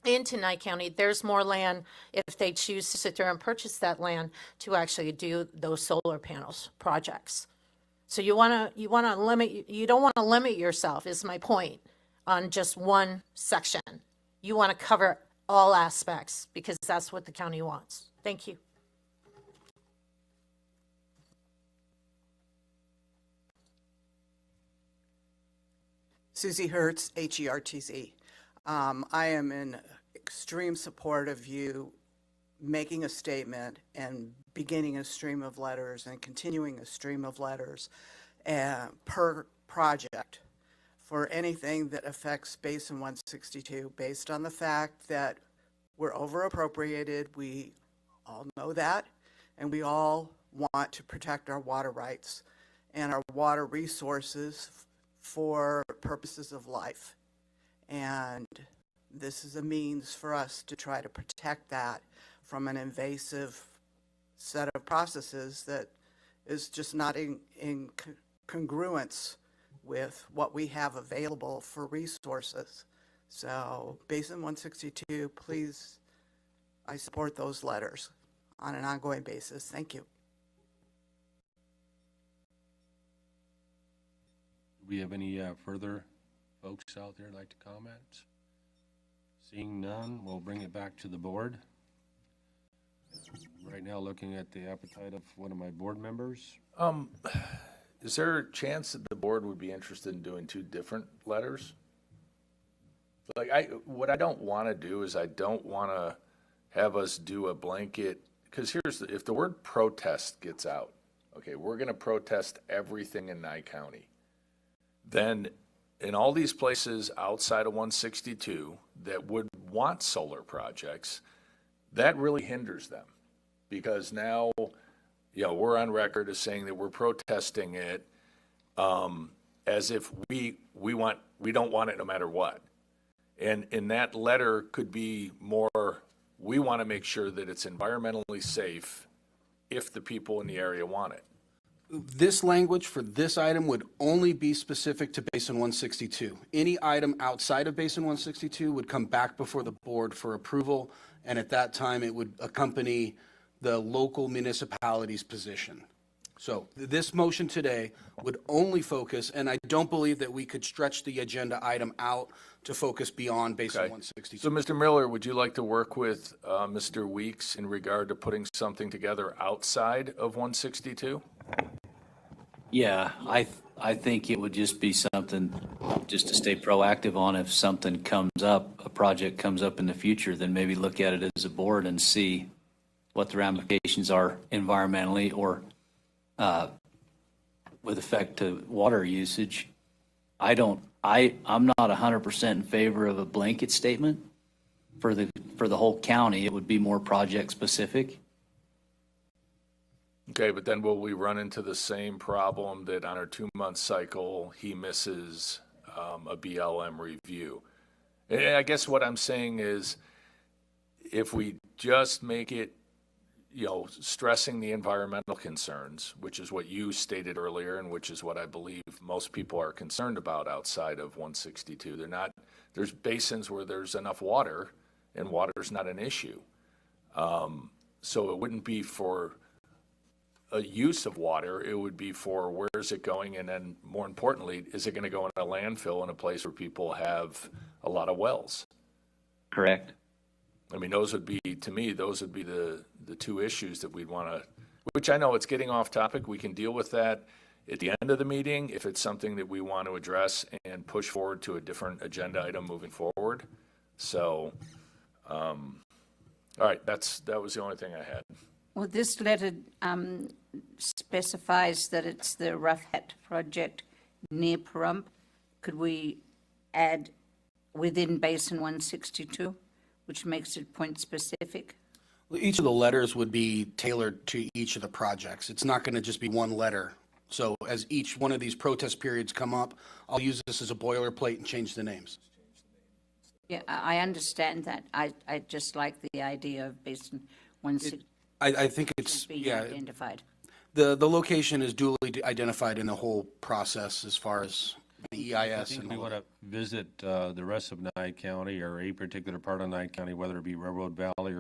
Speaker 5: into Nye County, there's more land if they choose to sit there and purchase that land to actually do those solar panels projects. So you want to limit, you don't want to limit yourself, is my point, on just one section. You want to cover all aspects, because that's what the county wants. Thank you.
Speaker 7: Susie Hertz, Hertz. I am in extreme support of you making a statement and beginning a stream of letters and continuing a stream of letters per project for anything that affects Basin 162, based on the fact that we're over appropriated. We all know that, and we all want to protect our water rights and our water resources for purposes of life. And this is a means for us to try to protect that from an invasive set of processes that is just not in congruence with what we have available for resources. So Basin 162, please, I support those letters on an ongoing basis. Thank you.
Speaker 1: Do we have any further folks out there like to comment? Seeing none, we'll bring it back to the board. Right now, looking at the appetite of one of my board members.
Speaker 3: Is there a chance that the board would be interested in doing two different letters? Like, what I don't want to do is I don't want to have us do a blanket, because if the word protest gets out, okay, we're going to protest everything in Nye County. Then in all these places outside of 162 that would want solar projects, that really hinders them, because now, we're on record as saying that we're protesting it as if we don't want it no matter what. And that letter could be more, we want to make sure that it's environmentally safe if the people in the area want it.
Speaker 4: This language for this item would only be specific to Basin 162. Any item outside of Basin 162 would come back before the board for approval, and at that time, it would accompany the local municipality's position. So this motion today would only focus, and I don't believe that we could stretch the agenda item out to focus beyond Basin
Speaker 3: Okay.
Speaker 4: 162.
Speaker 3: So, Mr. Miller, would you like to work with Mr. Weeks in regard to putting something together outside of 162?
Speaker 8: Yeah, I think it would just be something just to stay proactive on. If something comes up, a project comes up in the future, then maybe look at it as a board and see what the ramifications are environmentally or with effect to water usage. I'm not 100% in favor of a blanket statement for the whole county. It would be more project specific.
Speaker 3: Okay, but then will we run into the same problem that on our 2-month cycle, he misses a BLM review? And I guess what I'm saying is, if we just make it, stressing the environmental concerns, which is what you stated earlier, and which is what I believe most people are concerned about outside of 162. There's basins where there's enough water, and water's not an issue. So it wouldn't be for a use of water, it would be for where is it going, and then more importantly, is it going to go in a landfill in a place where people have a lot of wells?
Speaker 8: Correct.
Speaker 3: I mean, those would be, to me, those would be the two issues that we'd want to, which I know it's getting off topic. We can deal with that at the end of the meeting if it's something that we want to address and push forward to a different agenda item moving forward. So, all right, that was the only thing I had.
Speaker 2: Well, this letter specifies that it's the Rough Hat project near Pahrump. Could we add within Basin 162, which makes it point specific?
Speaker 4: Each of the letters would be tailored to each of the projects. It's not going to just be one letter. So as each one of these protest periods come up, I'll use this as a boilerplate and change the names.
Speaker 2: Yeah, I understand that. I just like the idea of Basin 162
Speaker 4: I think it's,
Speaker 2: being
Speaker 4: yeah,
Speaker 2: identified.
Speaker 4: the location is duly identified in the whole process as far as the
Speaker 1: I
Speaker 4: EIS
Speaker 1: think
Speaker 4: and
Speaker 1: we
Speaker 4: all
Speaker 1: want
Speaker 4: that.
Speaker 1: to visit the rest of Nye County or a particular part of Nye County, whether it be Railroad Valley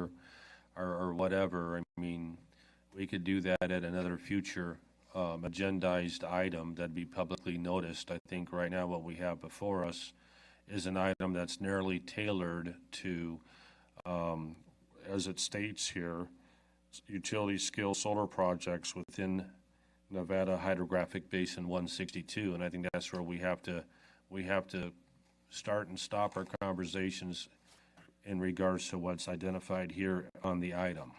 Speaker 1: or whatever. I mean, we could do that at another future agendized item that'd be publicly noticed. I think right now what we have before us is an item that's narrowly tailored to, as it states here, utility scale solar projects within Nevada Hydrographic Basin 162, and I think that's where we have to start and stop our conversations in regards to what's identified here on the item.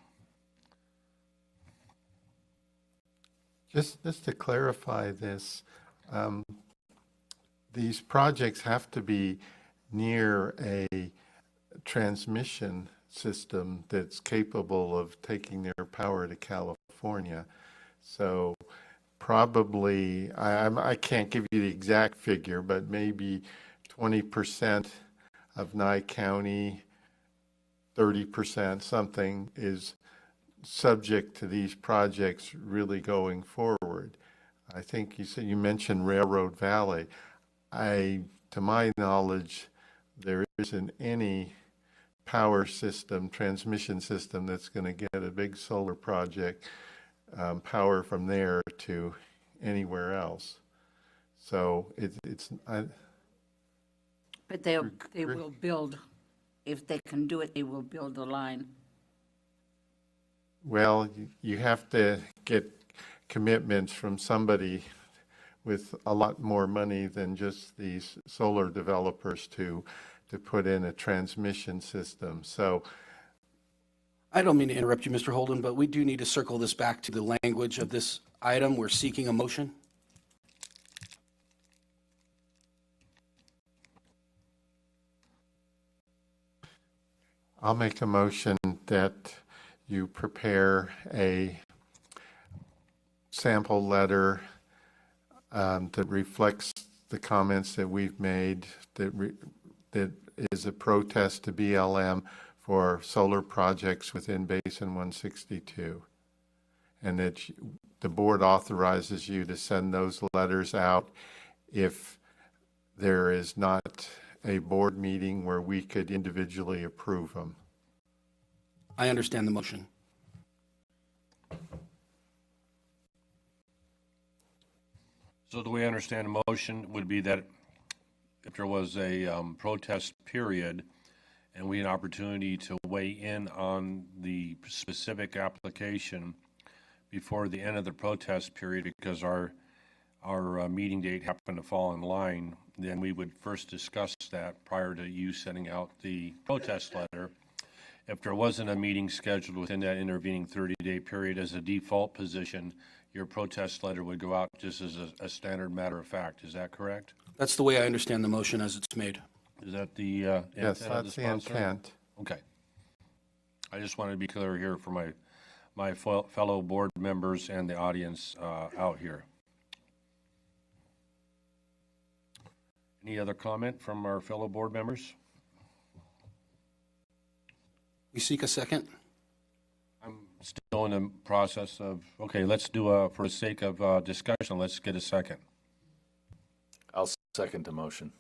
Speaker 6: Just to clarify this, these projects have to be near a transmission system that's capable of taking their power to California. So probably, I can't give you the exact figure, but maybe 20% of Nye County, 30% something is subject to these projects really going forward. I think you mentioned Railroad Valley. To my knowledge, there isn't any power system, transmission system that's going to get a big solar project power from there to anywhere else. So
Speaker 2: But they will build, if they can do it, they will build the line.
Speaker 6: well, you have to get commitments from somebody with a lot more money than just these solar developers to put in a transmission system. So
Speaker 4: I don't mean to interrupt you, Mr. Holden, but we do need to circle this back to the language of this item. We're seeking a motion.
Speaker 6: I'll make a motion that you prepare a sample letter that reflects the comments that we've made, that is a protest to BLM for solar projects within Basin 162. And that the board authorizes you to send those letters out if there is not a board meeting where we could individually approve them.
Speaker 4: I understand the motion.
Speaker 1: So the way I understand the motion would be that if there was a protest period and we had an opportunity to weigh in on the specific application before the end of the protest period, because our meeting date happened to fall in line, then we would first discuss that prior to you sending out the protest letter. If there wasn't a meeting scheduled within that intervening 30-day period, as a default position, your protest letter would go out just as a standard matter of fact. Is that correct?
Speaker 4: That's the way I understand the motion as it's made.
Speaker 1: Is that the
Speaker 6: Yes,
Speaker 1: intent of the
Speaker 6: that's the
Speaker 1: sponsor?
Speaker 6: intent.
Speaker 1: Okay. I just wanted to be clear here for my fellow board members and the audience out here. Any other comment from our fellow board members?
Speaker 4: We seek a second.
Speaker 1: still in the process of, okay, let's do for the sake of discussion, let's get a second.
Speaker 3: I'll second the motion.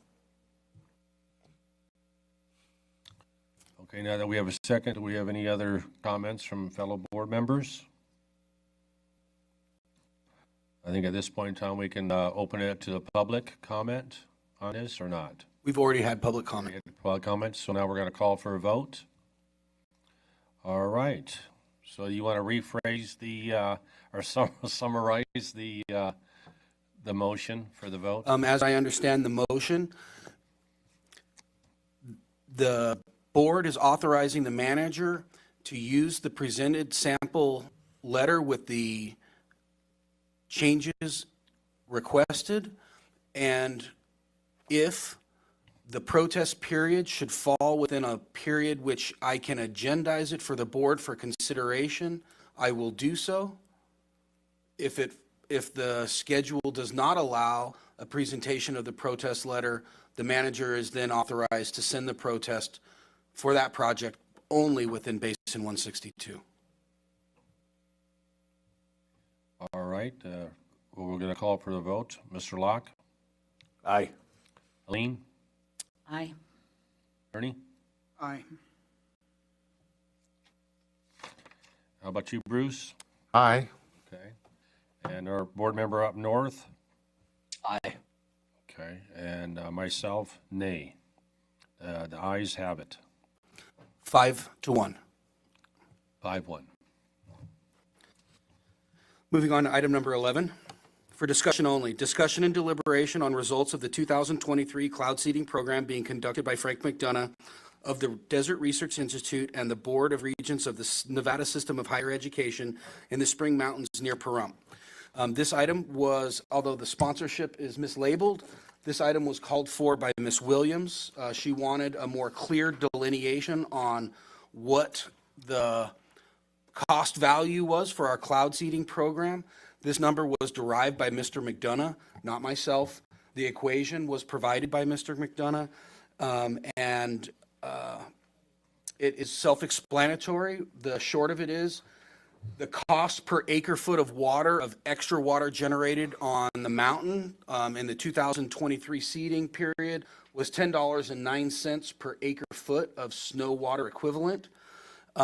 Speaker 1: Okay, now that we have a second, do we have any other comments from fellow board members? I think at this point in time, we can open it to the public comment on this or not.
Speaker 4: We've already had public comment.
Speaker 1: Public comments, so now we're going to call for a vote. All right, so you want to rephrase the, or summarize the motion for the vote?
Speaker 4: As I understand the motion, the board is authorizing the manager to use the presented sample letter with the changes requested, and if the protest period should fall within a period which I can agendize it for the board for consideration, I will do so. If the schedule does not allow a presentation of the protest letter, the manager is then authorized to send the protest for that project only within Basin 162.
Speaker 1: All right, well, we're going to call for the vote. Mr. Locke?
Speaker 3: Aye.
Speaker 1: Aline?
Speaker 2: Aye.
Speaker 1: Ernie?
Speaker 4: Aye.
Speaker 1: How about you, Bruce?
Speaker 6: Aye.
Speaker 1: Okay. And our board member up north?
Speaker 8: Aye.
Speaker 1: Okay. And myself, nay. The ayes have it.
Speaker 4: 5-1.
Speaker 1: 5-1.
Speaker 4: Moving on to item number 11. For discussion only, discussion and deliberation on results of the 2023 cloud seeding program being conducted by Frank McDonough of the Desert Research Institute and the Board of Regents of the Nevada System of Higher Education in the Spring Mountains near Pahrump. This item was, although the sponsorship is mislabeled, this item was called for by Ms. Williams. She wanted a more clear delineation on what the cost value was for our cloud seeding program. This number was derived by Mr. McDonough, not myself. The equation was provided by Mr. McDonough, and it is self-explanatory. The short of it is the cost per acre foot of water, of extra water generated on the mountain in the 2023 seeding period was $10.09 per acre foot of snow water equivalent.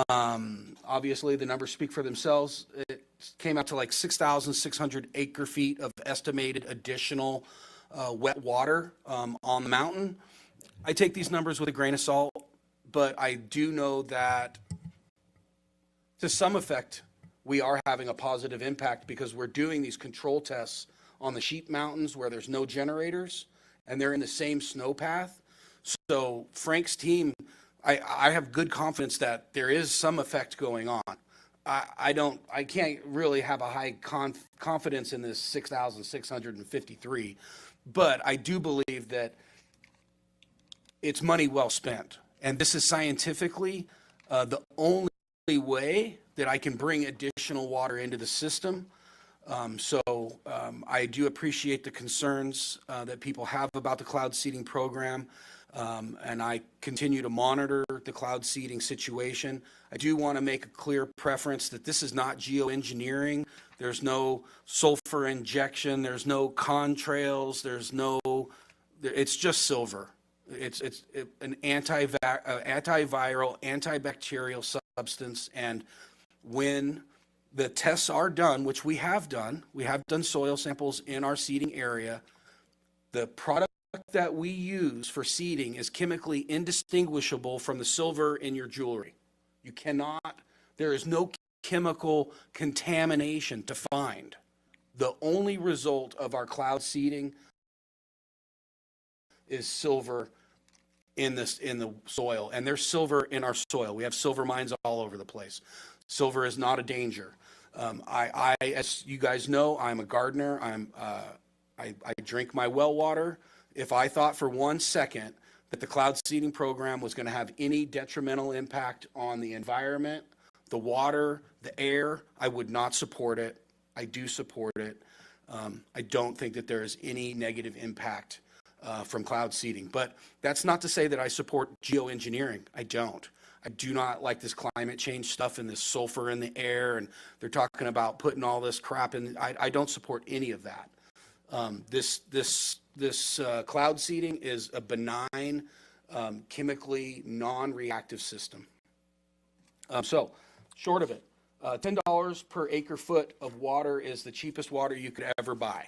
Speaker 4: Obviously, the numbers speak for themselves. It came out to like 6,600 acre feet of estimated additional wet water on the mountain. I take these numbers with a grain of salt, but I do know that to some effect, we are having a positive impact because we're doing these control tests on the sheep mountains where there's no generators and they're in the same snow path. So Frank's team, I have good confidence that there is some effect going on. I can't really have a high confidence in this 6,653, but I do believe that it's money well spent. And this is scientifically the only way that I can bring additional water into the system. I do appreciate the concerns that people have about the cloud seeding program. And I continue to monitor the cloud seeding situation. I do want to make a clear preference that this is not geoengineering. There's no sulfur injection. There's no contrails. It's just silver. It's an antiviral, antibacterial substance. And when the tests are done, which we have done soil samples in our seeding area, the product that we use for seeding is chemically indistinguishable from the silver in your jewelry. There is no chemical contamination to find. The only result of our cloud seeding is silver in the soil, and there's silver in our soil. We have silver mines all over the place. Silver is not a danger. As you guys know, I'm a gardener. I drink my well water. If I thought for 1 second that the cloud seeding program was going to have any detrimental impact on the environment, the water, the air, I would not support it. I do support it. I don't think that there is any negative impact from cloud seeding. But that's not to say that I support geoengineering. I don't. I do not like this climate change stuff and this sulfur in the air, and they're talking about putting all this crap in. I don't support any of that. This cloud seeding is a benign, chemically non-reactive system. So, short of it, $10 per acre foot of water is the cheapest water you could ever buy.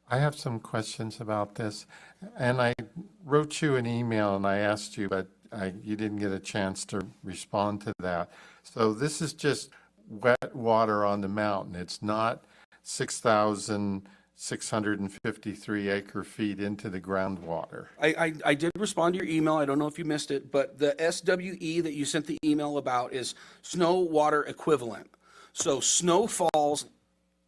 Speaker 6: I have some questions about this, and I wrote you an email and I asked you, but you didn't get a chance to respond to that. So this is just wet water on the mountain. It's not 6,653 acre feet into the groundwater.
Speaker 4: I did respond to your email. I don't know if you missed it, but the SWE that you sent the email about is snow water equivalent. So snow falls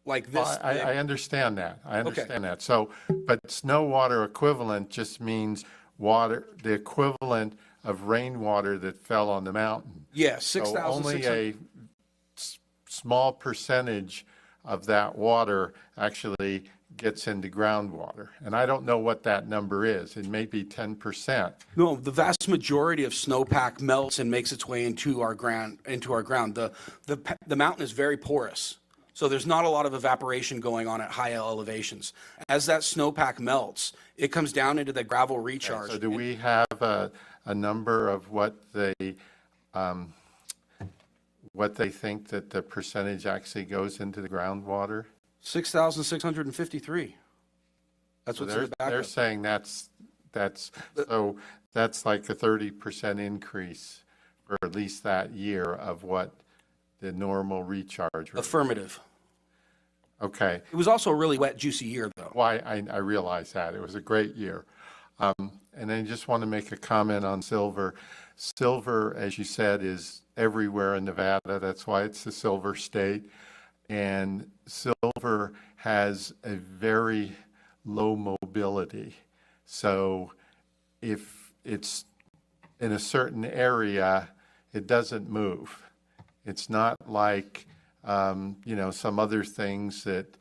Speaker 4: like this.
Speaker 6: I understand that. I understand that. So, but snow water equivalent just means water, the equivalent of rainwater that fell on the mountain.
Speaker 4: Yes,
Speaker 6: So
Speaker 4: 6,600.
Speaker 6: only a small percentage of that water actually gets into groundwater. And I don't know what that number is. It may be 10%.
Speaker 4: No, the vast majority of snowpack melts and makes its way into our ground. The mountain is very porous. So there's not a lot of evaporation going on at high elevations. As that snowpack melts, it comes down into the gravel recharge.
Speaker 6: So do we have a number of what they think that the percentage actually goes into the groundwater?
Speaker 4: 6,653. That's
Speaker 6: So
Speaker 4: what's in the
Speaker 6: they're
Speaker 4: backup.
Speaker 6: saying that's like a 30% increase for at least that year of what the normal recharge rate.
Speaker 4: Affirmative.
Speaker 6: Okay.
Speaker 4: It was also a really wet, juicy year, though.
Speaker 6: Why, I realize that. It was a great year. And I just want to make a comment on silver. Silver, as you said, is everywhere in Nevada. That's why it's the silver state. And silver has a very low mobility. So if it's in a certain area, it doesn't move. It's not like, some other things that,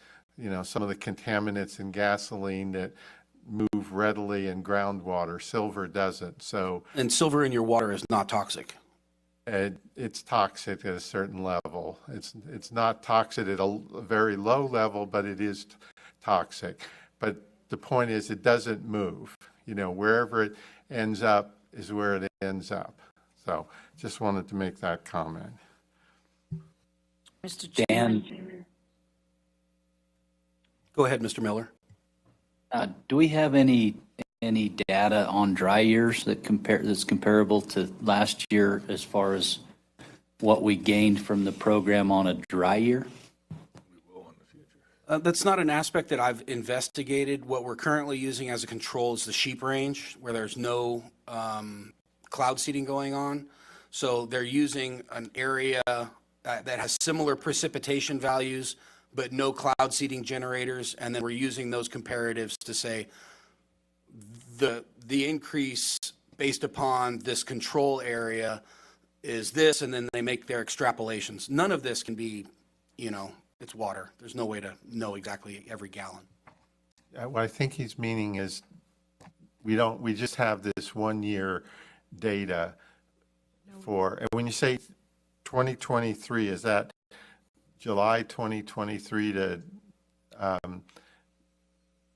Speaker 6: some of the contaminants in gasoline that move readily in groundwater. Silver doesn't. So
Speaker 4: And silver in your water is not toxic.
Speaker 6: it's toxic at a certain level. It's not toxic at a very low level, but it is toxic. But the point is, it doesn't move. Wherever it ends up is where it ends up. So just wanted to make that comment.
Speaker 2: Mr. Chairman.
Speaker 8: Dan,
Speaker 4: Go ahead, Mr. Miller.
Speaker 8: do we have any data on dry years that's comparable to last year as far as what we gained from the program on a dry year?
Speaker 4: That's not an aspect that I've investigated. What we're currently using as a control is the sheep range, where there's no cloud seeding going on. So they're using an area that has similar precipitation values, but no cloud seeding generators. And then we're using those comparatives to say the increase based upon this control area is this, and then they make their extrapolations. None of this can be, it's water. There's no way to know exactly every gallon.
Speaker 6: What I think he's meaning is we just have this 1 year data and when you say 2023, is that July 2023 to,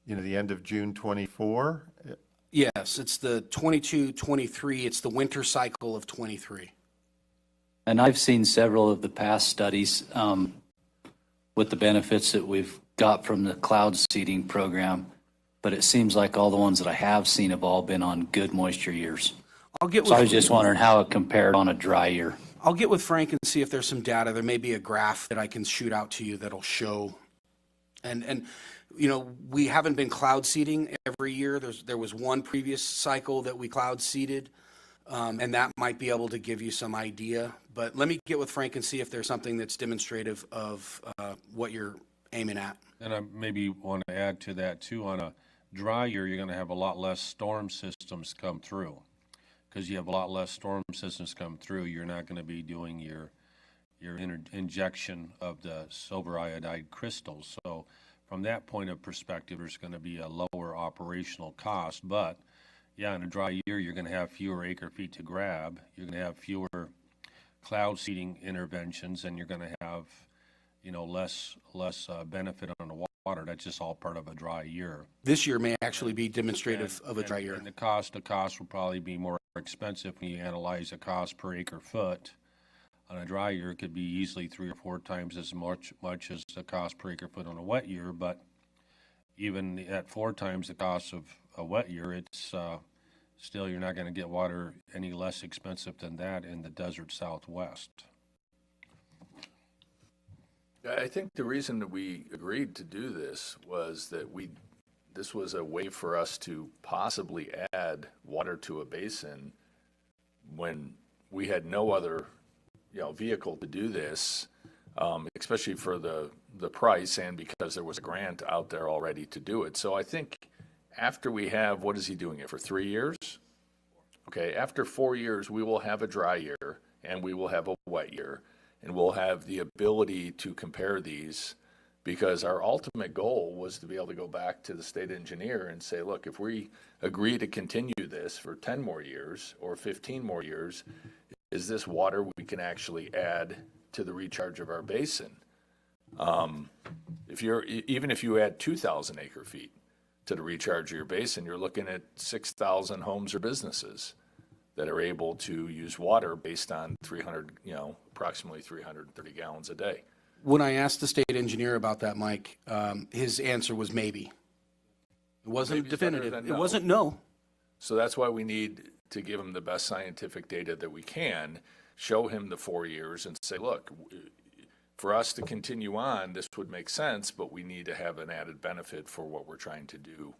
Speaker 6: the end of June 24?
Speaker 4: Yes, it's the 22-23. It's the winter cycle of 23.
Speaker 8: And I've seen several of the past studies with the benefits that we've got from the cloud seeding program, but it seems like all the ones that I have seen have all been on good moisture years.
Speaker 4: I'll get
Speaker 8: So I
Speaker 4: with
Speaker 8: was just wondering how it compared on a dry year.
Speaker 4: I'll get with Frank and see if there's some data. There may be a graph that I can shoot out to you that'll show. And we haven't been cloud seeding every year. There was one previous cycle that we cloud seeded, and that might be able to give you some idea. But let me get with Frank and see if there's something that's demonstrative of what you're aiming at.
Speaker 1: And I maybe want to add to that too, on a dry year, you're going to have a lot less storm systems come through. Because you have a lot less storm systems come through, you're not going to be doing your injection of the silver iodide crystals. So from that point of perspective, there's going to be a lower operational cost, but yeah, in a dry year, you're going to have fewer acre feet to grab. You're going to have fewer cloud seeding interventions, and you're going to have, less benefit on the water. That's just all part of a dry year.
Speaker 4: This year may actually be demonstrative of a dry year.
Speaker 1: And the cost will probably be more expensive when you analyze the cost per acre foot. On a dry year, it could be easily 3 or 4 times as much as the cost per acre foot on a wet year, but even at 4 times the cost of a wet year, it's still, you're not going to get water any less expensive than that in the desert Southwest.
Speaker 3: I think the reason that we agreed to do this was that this was a way for us to possibly add water to a basin when we had no other, vehicle to do this, especially for the price and because there was a grant out there already to do it. So I think after we have, what is he doing it for, 3 years? Okay, after 4 years, we will have a dry year and we will have a wet year. And we'll have the ability to compare these, because our ultimate goal was to be able to go back to the state engineer and say, look, if we agree to continue this for 10 more years or 15 more years, is this water we can actually add to the recharge of our basin? Even if you add 2,000 acre feet to the recharge of your basin, you're looking at 6,000 homes or businesses that are able to use water based on approximately 330 gallons a day.
Speaker 4: When I asked the state engineer about that, Mike, his answer was maybe. It wasn't
Speaker 3: Maybe's better
Speaker 4: definitive.
Speaker 3: than
Speaker 4: It
Speaker 3: no.
Speaker 4: wasn't no.
Speaker 3: So that's why we need to give him the best scientific data that we can, show him the 4 years and say, look, for us to continue on, this would make sense, but we need to have an added benefit for what we're trying to do.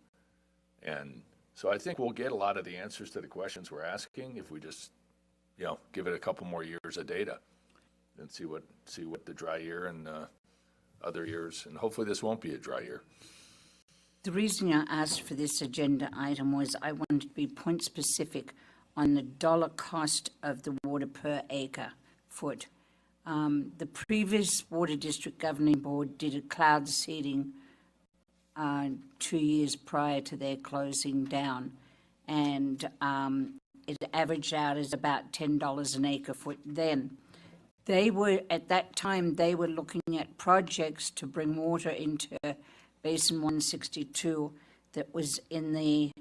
Speaker 3: And so I think we'll get a lot of the answers to the questions we're asking if we just, give it a couple more years of data and see what the dry year and other years, and hopefully this won't be a dry year.
Speaker 2: The reason I asked for this agenda item was I wanted to be point specific on the dollar cost of the water per acre foot. The previous Water District Governing Board did a cloud seeding 2 years prior to their closing down, and it averaged out as about $10 an acre foot then. At that time, they were looking at projects to bring water into Basin 162 that was in the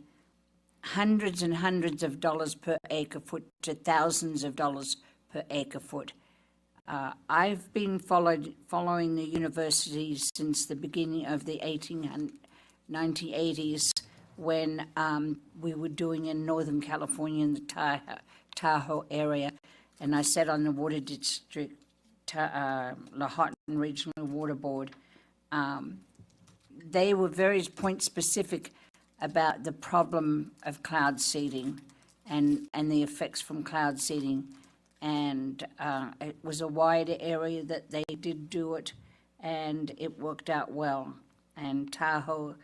Speaker 2: hundreds and hundreds of dollars per acre foot to thousands of dollars per acre foot. I've been following the university since the beginning of the 1980s when we were doing in Northern California in the Tahoe area. And I sat on the Water District, Lahontan Regional Water Board. They were very point specific about the problem of cloud seeding and the effects from cloud seeding. And it was a wide area that they did do it, and it worked out well. And Tahoe,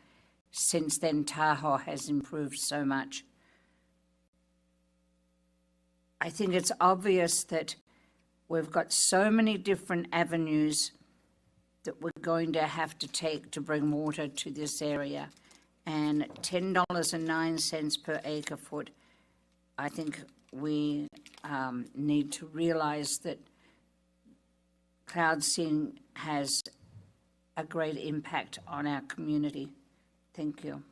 Speaker 2: since then, Tahoe has improved so much. I think it's obvious that we've got so many different avenues that we're going to have to take to bring water to this area. And $10.09 per acre foot, I think we need to realize that cloud seeding has a great impact on our community. Thank you.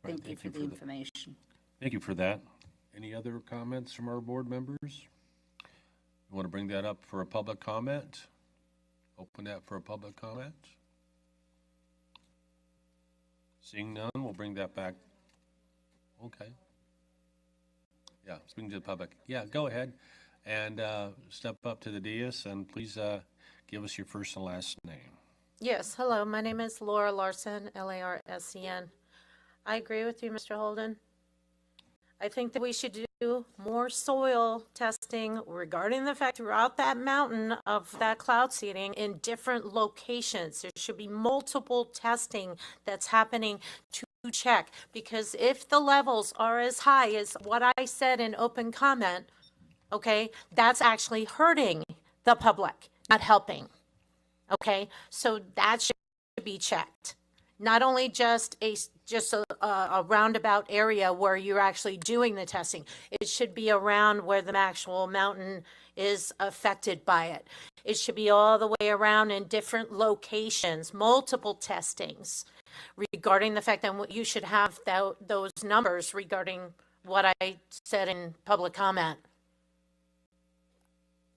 Speaker 2: Thank you for the information.
Speaker 1: Thank you for that. Any other comments from our board members? You want to bring that up for a public comment? Open that for a public comment? Seeing none, we'll bring that back. Okay. Yeah, speaking to the public. Yeah, go ahead and step up to the dais and please give us your first and last name.
Speaker 5: Yes, hello, my name is Laura Larson, Larsen. I agree with you, Mr. Holden. I think that we should do more soil testing regarding the fact throughout that mountain of that cloud seeding in different locations. There should be multiple testing that's happening to check, because if the levels are as high as what I said in open comment, okay, that's actually hurting the public, not helping. Okay, so that should be checked. not only just a roundabout area where you're actually doing the testing. It should be around where the actual mountain is affected by it. It should be all the way around in different locations, multiple testings regarding the fact that you should have those numbers regarding what I said in public comment.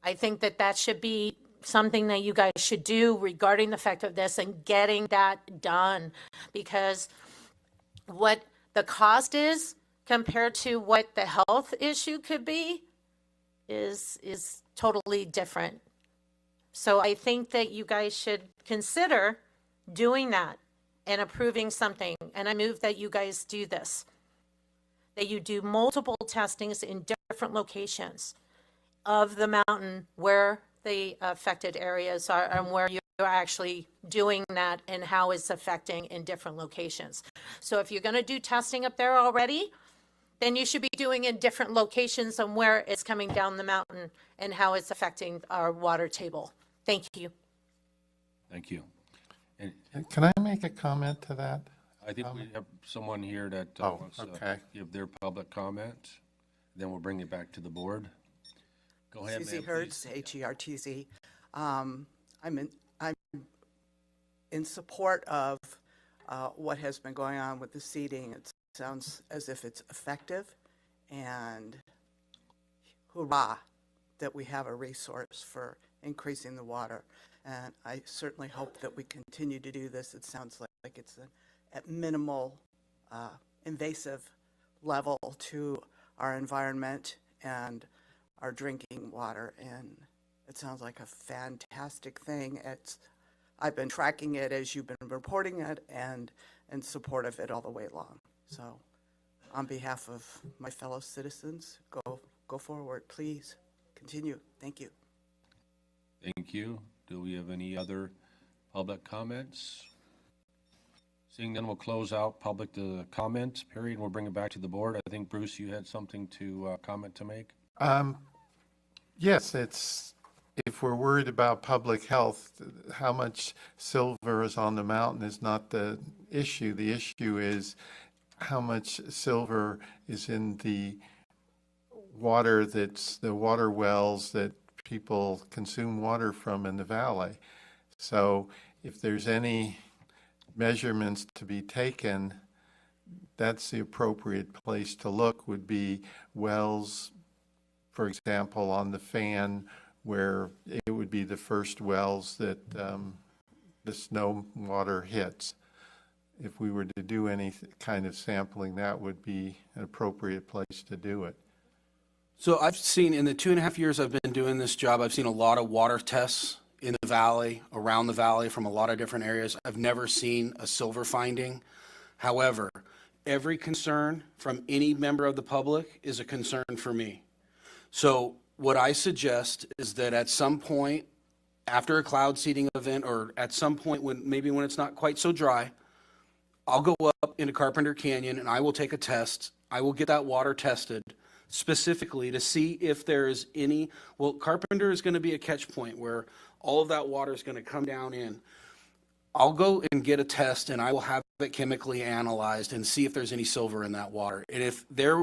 Speaker 5: I think that should be something that you guys should do regarding the fact of this and getting that done, because what the cost is compared to what the health issue could be is totally different. So I think that you guys should consider doing that and approving something. And I move that you guys do this, that you do multiple testings in different locations of the mountain where the affected areas are and where you're actually doing that and how it's affecting in different locations. So if you're going to do testing up there already, then you should be doing in different locations and where it's coming down the mountain and how it's affecting our water table. Thank you.
Speaker 1: Thank you. And
Speaker 6: Can I make a comment to that?
Speaker 1: I think we have someone here that
Speaker 6: Oh,
Speaker 1: wants to
Speaker 6: okay.
Speaker 1: give their public comment. Then we'll bring it back to the board. Go ahead,
Speaker 7: Susie
Speaker 1: ma'am,
Speaker 7: Hertz, HERTZ. I'm in support of what has been going on with the seeding. It sounds as if it's effective, and hurrah that we have a resource for increasing the water. And I certainly hope that we continue to do this. It sounds like it's at minimal invasive level to our environment and our drinking water, and it sounds like a fantastic thing. I've been tracking it as you've been reporting it, and in support of it all the way along. So on behalf of my fellow citizens, go forward, please continue. Thank you.
Speaker 1: Thank you. Do we have any other public comments? Seeing none, we'll close out public comment period, and we'll bring it back to the board. I think, Bruce, you had something to comment to make?
Speaker 6: Yes, if we're worried about public health, how much silver is on the mountain is not the issue. The issue is how much silver is in the water that's the water wells that people consume water from in the valley. So if there's any measurements to be taken, that's the appropriate place to look, would be wells, for example, on the Fan, where it would be the first wells that the snow water hits. If we were to do any kind of sampling, that would be an appropriate place to do it.
Speaker 4: So I've seen, in the 2.5 years I've been doing this job, I've seen a lot of water tests in the valley, around the valley, from a lot of different areas. I've never seen a silver finding. However, every concern from any member of the public is a concern for me. So what I suggest is that at some point, after a cloud seeding event, or at some point when it's not quite so dry, I'll go up into Carpenter Canyon and I will take a test. I will get that water tested specifically to see if there is any, well, Carpenter is going to be a catch point where all of that water is going to come down in. I'll go and get a test and I will have it chemically analyzed and see if there's any silver in that water. And if there's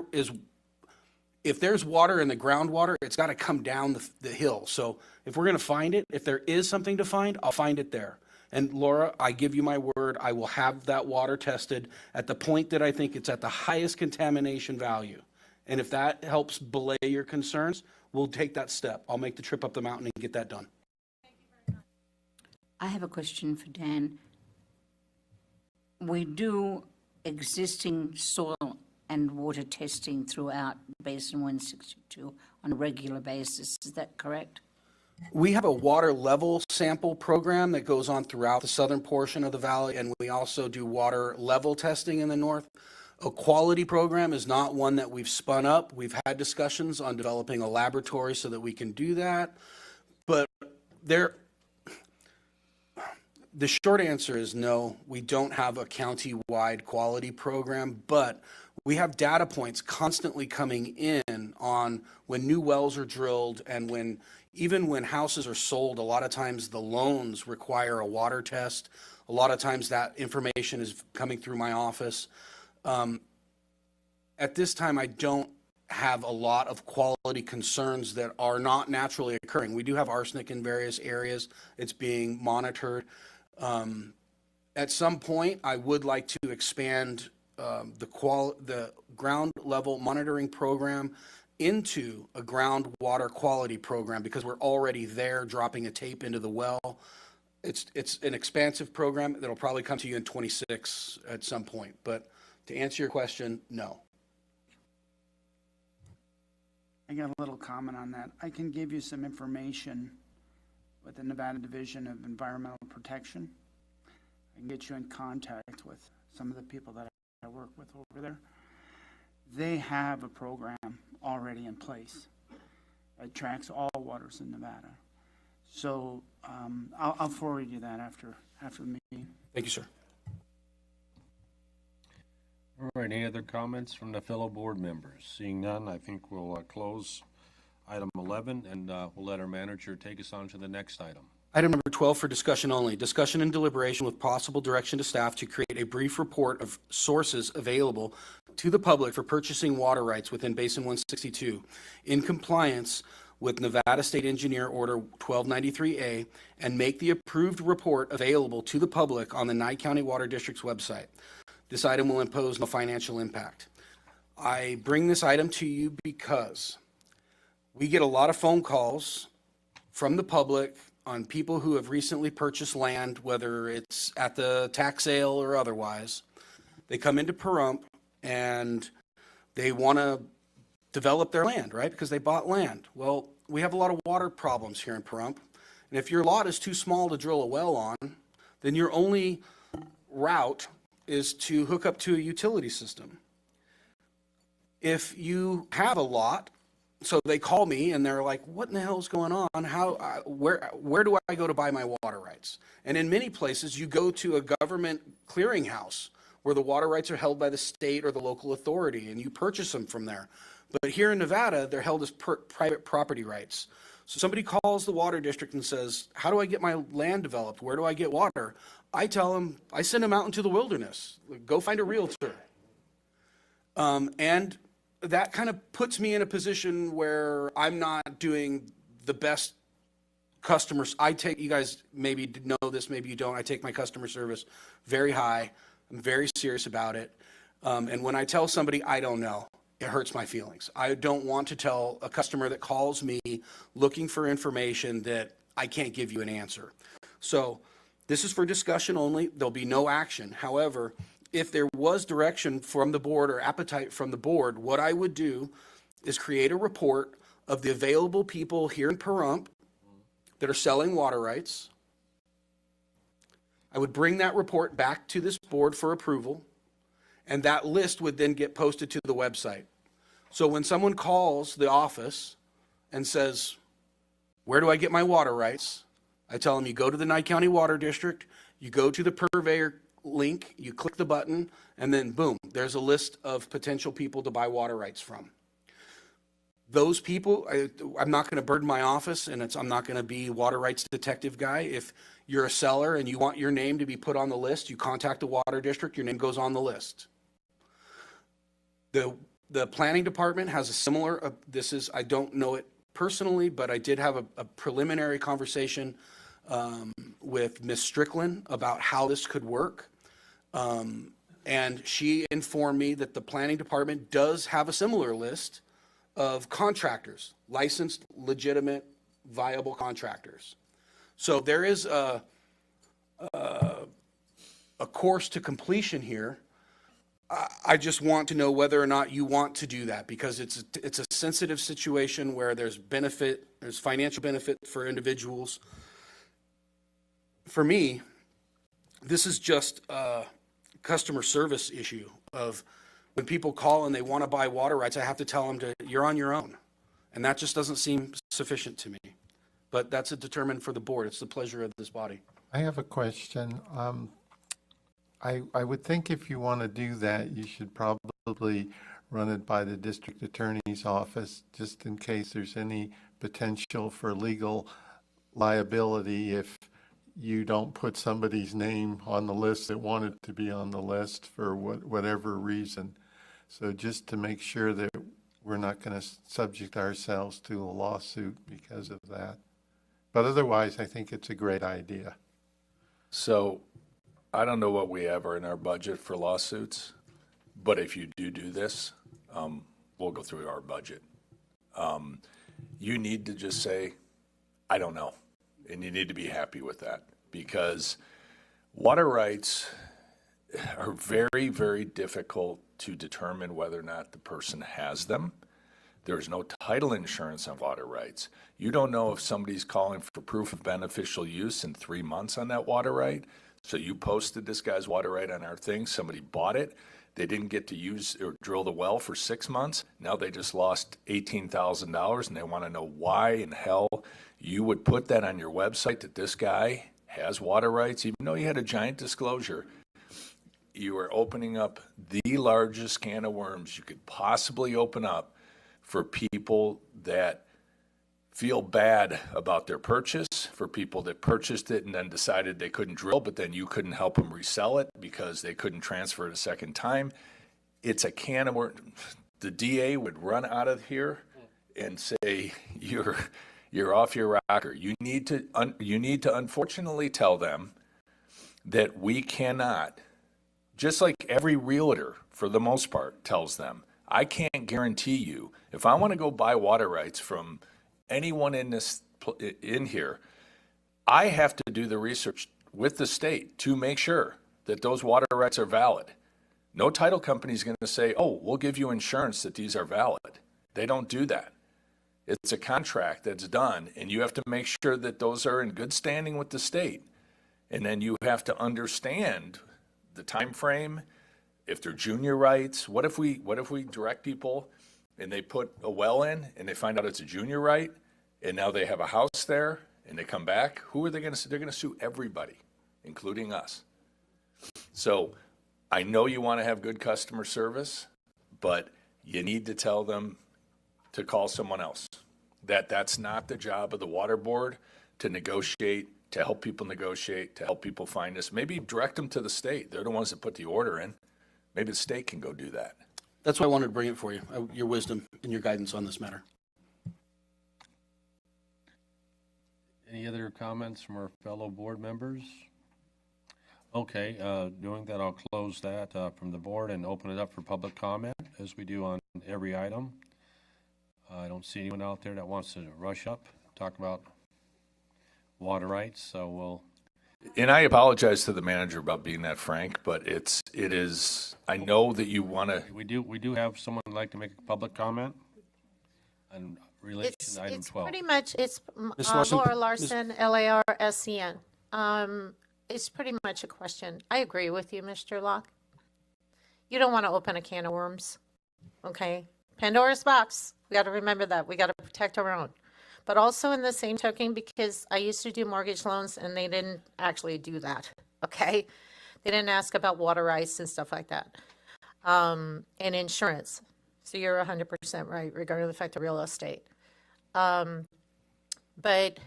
Speaker 4: water in the groundwater, it's got to come down the hill. So if we're going to find it, if there is something to find, I'll find it there. And Laura, I give you my word, I will have that water tested at the point that I think it's at the highest contamination value. And if that helps belay your concerns, we'll take that step. I'll make the trip up the mountain and get that done.
Speaker 2: I have a question for Dan. We do existing soil and water testing throughout Basin 162 on a regular basis. Is that correct?
Speaker 4: We have a water level sample program that goes on throughout the southern portion of the valley, and we also do water level testing in the north. A quality program is not one that we've spun up. We've had discussions on developing a laboratory so that we can do that. But the short answer is no, we don't have a county-wide quality program, but we have data points constantly coming in on when new wells are drilled, and even when houses are sold, a lot of times the loans require a water test. A lot of times that information is coming through my office. At this time, I don't have a lot of quality concerns that are not naturally occurring. We do have arsenic in various areas. It's being monitored. At some point, I would like to expand the ground level monitoring program into a groundwater quality program, because we're already there dropping a tape into the well. It's an expansive program that'll probably come to you in 26 at some point. But to answer your question, no.
Speaker 10: I got a little comment on that. I can give you some information with the Nevada Division of Environmental Protection. I can get you in contact with some of the people that I work with over there. They have a program already in place. It tracks all waters in Nevada. So I'll forward you that after the meeting.
Speaker 4: Thank you, sir.
Speaker 1: All right, any other comments from the fellow board members? Seeing none, I think we'll close item 11, and we'll let our manager take us on to the next item.
Speaker 4: Item number 12 for discussion only. Discussion and deliberation with possible direction to staff to create a brief report of sources available to the public for purchasing water rights within Basin 162 in compliance with Nevada State Engineer Order 1293A, and make the approved report available to the public on the Nye County Water District's website. This item will impose no financial impact. I bring this item to you because we get a lot of phone calls from the public on people who have recently purchased land, whether it's at the tax sale or otherwise. They come into Pahrump and they want to develop their land, right? Because they bought land. Well, we have a lot of water problems here in Pahrump. And if your lot is too small to drill a well on, then your only route is to hook up to a utility system. If you have a lot, so they call me and they're like, what in the hell is going on? Where do I go to buy my water rights? And in many places, you go to a government clearinghouse where the water rights are held by the state or the local authority, and you purchase them from there. But here in Nevada, they're held as private property rights. So somebody calls the water district and says, how do I get my land developed? Where do I get water? I tell them, I send them out into the wilderness. Go find a realtor. And that kind of puts me in a position where I'm not doing the best customers. You guys maybe know this, maybe you don't. I take my customer service very high. I'm very serious about it. And when I tell somebody I don't know, it hurts my feelings. I don't want to tell a customer that calls me looking for information that I can't give you an answer. So this is for discussion only. There'll be no action. However, if there was direction from the board or appetite from the board, what I would do is create a report of the available people here in Pahrump that are selling water rights. I would bring that report back to this board for approval, and that list would then get posted to the website. So when someone calls the office and says, where do I get my water rights? I tell them, you go to the Nye County Water District, you go to the purveyor link, you click the button, and then boom, there's a list of potential people to buy water rights from. Those people, I'm not going to burden my office, and I'm not going to be water rights detective guy. If you're a seller and you want your name to be put on the list, you contact the water district, your name goes on the list. The planning department has a similar, I don't know it personally, but I did have a preliminary conversation with Ms. Strickland about how this could work. And she informed me that the planning department does have a similar list of contractors, licensed, legitimate, viable contractors. So there is a course to completion here. I just want to know whether or not you want to do that, because it's a sensitive situation where there's financial benefit for individuals. For me, this is just a customer service issue of when people call and they want to buy water rights, I have to tell them you're on your own. And that just doesn't seem sufficient to me. But that's determined for the board. It's the pleasure of this body.
Speaker 6: I have a question. I would think if you want to do that, you should probably run it by the district attorney's office, just in case there's any potential for legal liability if you don't put somebody's name on the list that wanted to be on the list for whatever reason. So just to make sure that we're not going to subject ourselves to a lawsuit because of that. But otherwise, I think it's a great idea.
Speaker 3: So I don't know what we have in our budget for lawsuits, but if you do this, we'll go through our budget. You need to just say, I don't know. And you need to be happy with that, because water rights are very, very difficult to determine whether or not the person has them. There is no title insurance on water rights. You don't know if somebody's calling for proof of beneficial use in 3 months on that water right. So you posted this guy's water right on our thing. Somebody bought it. They didn't get to use or drill the well for 6 months. Now they just lost $18,000, and they want to know why in hell you would put that on your website that this guy has water rights, even though you had a giant disclosure. You are opening up the largest can of worms you could possibly open up for people that feel bad about their purchase, for people that purchased it and then decided they couldn't drill, but then you couldn't help them resell it because they couldn't transfer it a second time. It's a can of worms. The DA would run out of here and say, you're off your rocker. You need to unfortunately tell them that we cannot, just like every realtor for the most part tells them, I can't guarantee you, if I want to go buy water rights from anyone in here, I have to do the research with the state to make sure that those water rights are valid. No title company is going to say, oh, we'll give you insurance that these are valid. They don't do that. It's a contract that's done, and you have to make sure that those are in good standing with the state. And then you have to understand the time frame, if they're junior rights. What if we direct people and they put a well in and they find out it's a junior right, and now they have a house there and they come back? Who are they going to sue? They're going to sue everybody, including us. So I know you want to have good customer service, but you need to tell them to call someone else. That's not the job of the water board, to negotiate, to help people negotiate, to help people find us. Maybe direct them to the state. They're the ones that put the order in. Maybe the state can go do that.
Speaker 4: That's why I wanted to bring it for you, your wisdom and your guidance on this matter.
Speaker 1: Any other comments from our fellow board members? Okay, doing that, I'll close that from the board and open it up for public comment, as we do on every item. I don't see anyone out there that wants to rush up, talk about water rights, so we'll...
Speaker 3: And I apologize to the manager about being that frank, but it is, I know that you want to...
Speaker 1: We do have someone who'd like to make a public comment on relation to item 12.
Speaker 5: Pretty much, it's
Speaker 4: Ms. Larson,
Speaker 5: Laura Larson, L-A-R-S-E-N. It's pretty much a question. I agree with you, Mr. Locke. You don't want to open a can of worms, okay? Pandora's box. We got to remember that. We got to protect our own. But also in the same token, because I used to do mortgage loans and they didn't actually do that, okay? They didn't ask about water rights and stuff like that. And insurance. So you're 100% right regarding the fact of real estate. But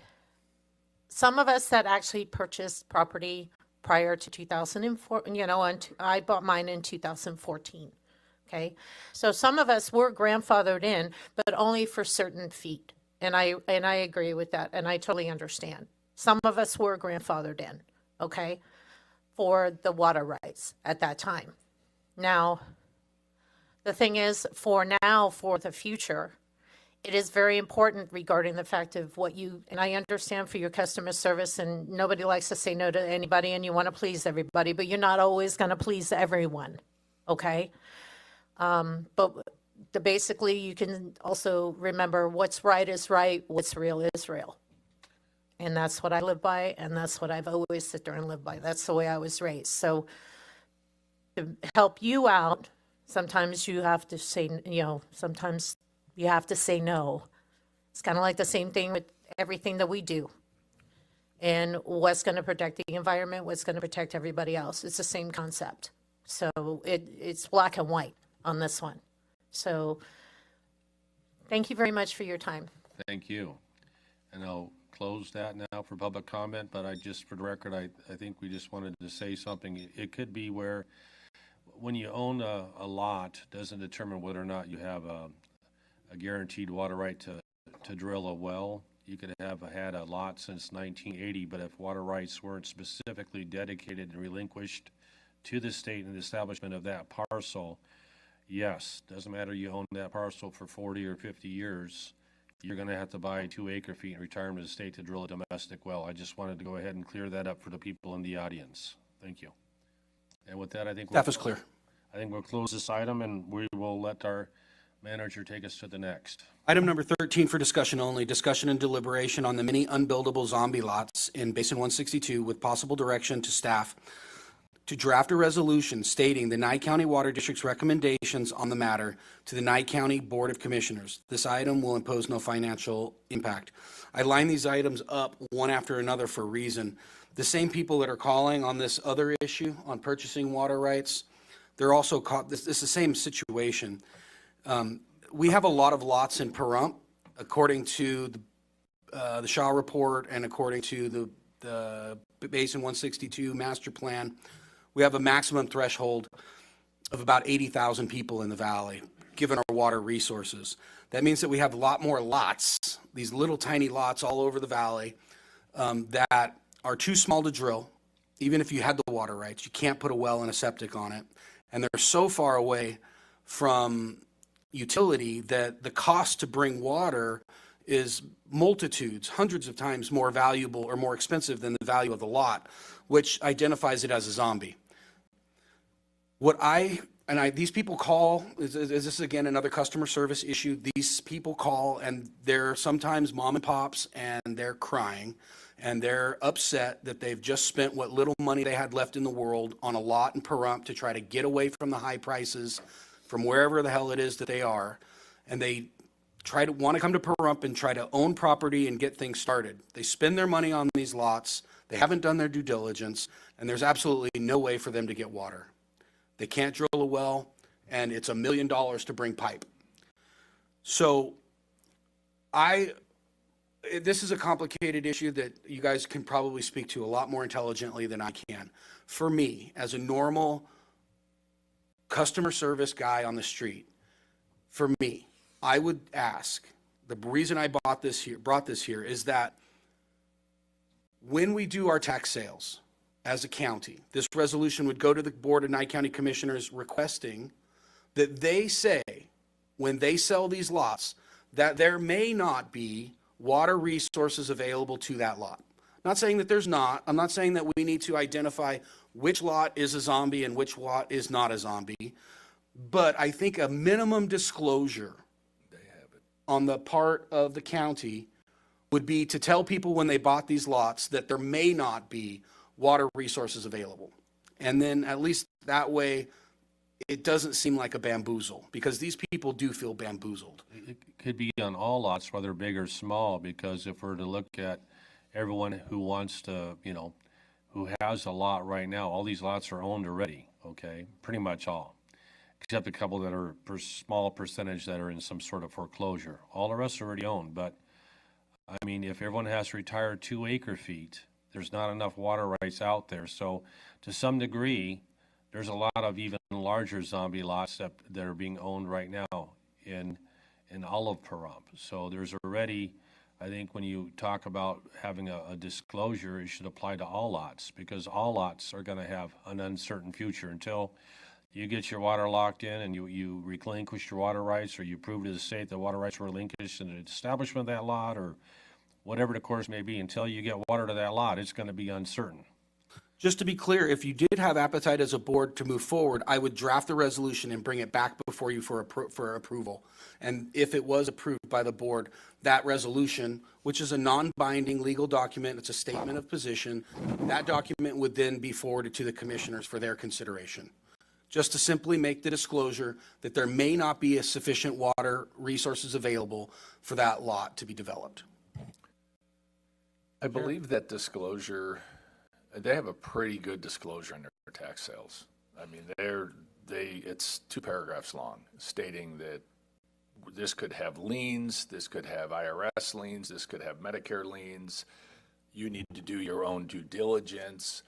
Speaker 5: some of us that actually purchased property prior to 2004, I bought mine in 2014. Okay, so some of us were grandfathered in, but only for certain feet, and I agree with that, and I totally understand. Some of us were grandfathered in, okay, for the water rights at that time. Now, the thing is, for the future, it is very important regarding the fact of what you, and I understand for your customer service, and nobody likes to say no to anybody, and you want to please everybody, but you're not always going to please everyone, okay? But basically, you can also remember what's right is right, what's real is real. And that's what I live by, and that's what I've always sit there and lived by. That's the way I was raised. So to help you out, sometimes you have to say, sometimes you have to say no. It's kind of like the same thing with everything that we do. And what's going to protect the environment, what's going to protect everybody else. It's the same concept. So it's black and white on this one. So thank you very much for your time.
Speaker 1: Thank you. And I'll close that now for public comment, but I just, for the record, I think we just wanted to say something. It could be where, when you own a lot, doesn't determine whether or not you have a guaranteed water right to drill a well. You could have had a lot since 1980, but if water rights weren't specifically dedicated and relinquished to the state and the establishment of that parcel, yes, doesn't matter you own that parcel for 40 or 50 years, you're going to have to buy 2 acre-feet and return to the state to drill a domestic well. I just wanted to go ahead and clear that up for the people in the audience. Thank you. And with that, I think
Speaker 4: Staff is clear.
Speaker 1: I think we'll close this item, and we will let our manager take us to the next.
Speaker 4: Item number 13 for discussion only, discussion and deliberation on the many unbuildable zombie lots in Basin 162 with possible direction to staff to draft a resolution stating the Nye County Water District's recommendations on the matter to the Nye County Board of Commissioners. This item will impose no financial impact. I line these items up one after another for a reason. The same people that are calling on this other issue on purchasing water rights, they're also caught, this is the same situation. We have a lot of lots in Pahrump, according to the Shaw Report and according to the Basin 162 master plan. We have a maximum threshold of about 80,000 people in the valley, given our water resources. That means that we have a lot more lots, these little tiny lots all over the valley, that are too small to drill. Even if you had the water rights, you can't put a well and a septic on it. And they're so far away from utility that the cost to bring water is multitudes, hundreds of times more valuable or more expensive than the value of the lot, which identifies it as a zombie. These people call, is this again another customer service issue? These people call and they're sometimes mom and pops and they're crying and they're upset that they've just spent what little money they had left in the world on a lot in Pahrump to try to get away from the high prices from wherever the hell it is that they are. And they want to come to Pahrump and try to own property and get things started. They spend their money on these lots. They haven't done their due diligence, and there's absolutely no way for them to get water. They can't drill a well, and it's $1 million to bring pipe. So this is a complicated issue that you guys can probably speak to a lot more intelligently than I can. For me, as a normal customer service guy on the street, for me, I would ask, the reason I brought this here is that when we do our tax sales as a county, this resolution would go to the Board of Nye County Commissioners requesting that they say, when they sell these lots, that there may not be water resources available to that lot. I'm not saying that there's not. I'm not saying that we need to identify which lot is a zombie and which lot is not a zombie. But I think a minimum disclosure on the part of the county would be to tell people when they bought these lots that there may not be water resources available. And then at least that way, it doesn't seem like a bamboozle, because these people do feel bamboozled.
Speaker 1: It could be on all lots, whether big or small, because if we're to look at everyone who wants to, who has a lot right now, all these lots are owned already, okay? Pretty much all, except a couple that are small percentage that are in some sort of foreclosure. All the rest are already owned, but I mean, if everyone has to retire 2 acre-feet, there's not enough water rights out there. So to some degree, there's a lot of even larger zombie lots that are being owned right now in all of Pahrump. So there's already, I think when you talk about having a disclosure, it should apply to all lots, because all lots are going to have an uncertain future until you get your water locked in and you relinquish your water rights, or you prove to the state that water rights were relinquished in the establishment of that lot, or whatever the course may be. Until you get water to that lot, it's going to be uncertain.
Speaker 4: Just to be clear, if you did have appetite as a board to move forward, I would draft the resolution and bring it back before you for approval. And if it was approved by the board, that resolution, which is a non-binding legal document, it's a statement of position, that document would then be forwarded to the commissioners for their consideration. Just to simply make the disclosure that there may not be a sufficient water resources available for that lot to be developed.
Speaker 3: I believe that disclosure, they have a pretty good disclosure in their tax sales. I mean, it's 2 paragraphs long, stating that this could have liens, this could have IRS liens, this could have Medicare liens. You need to do your own due diligence.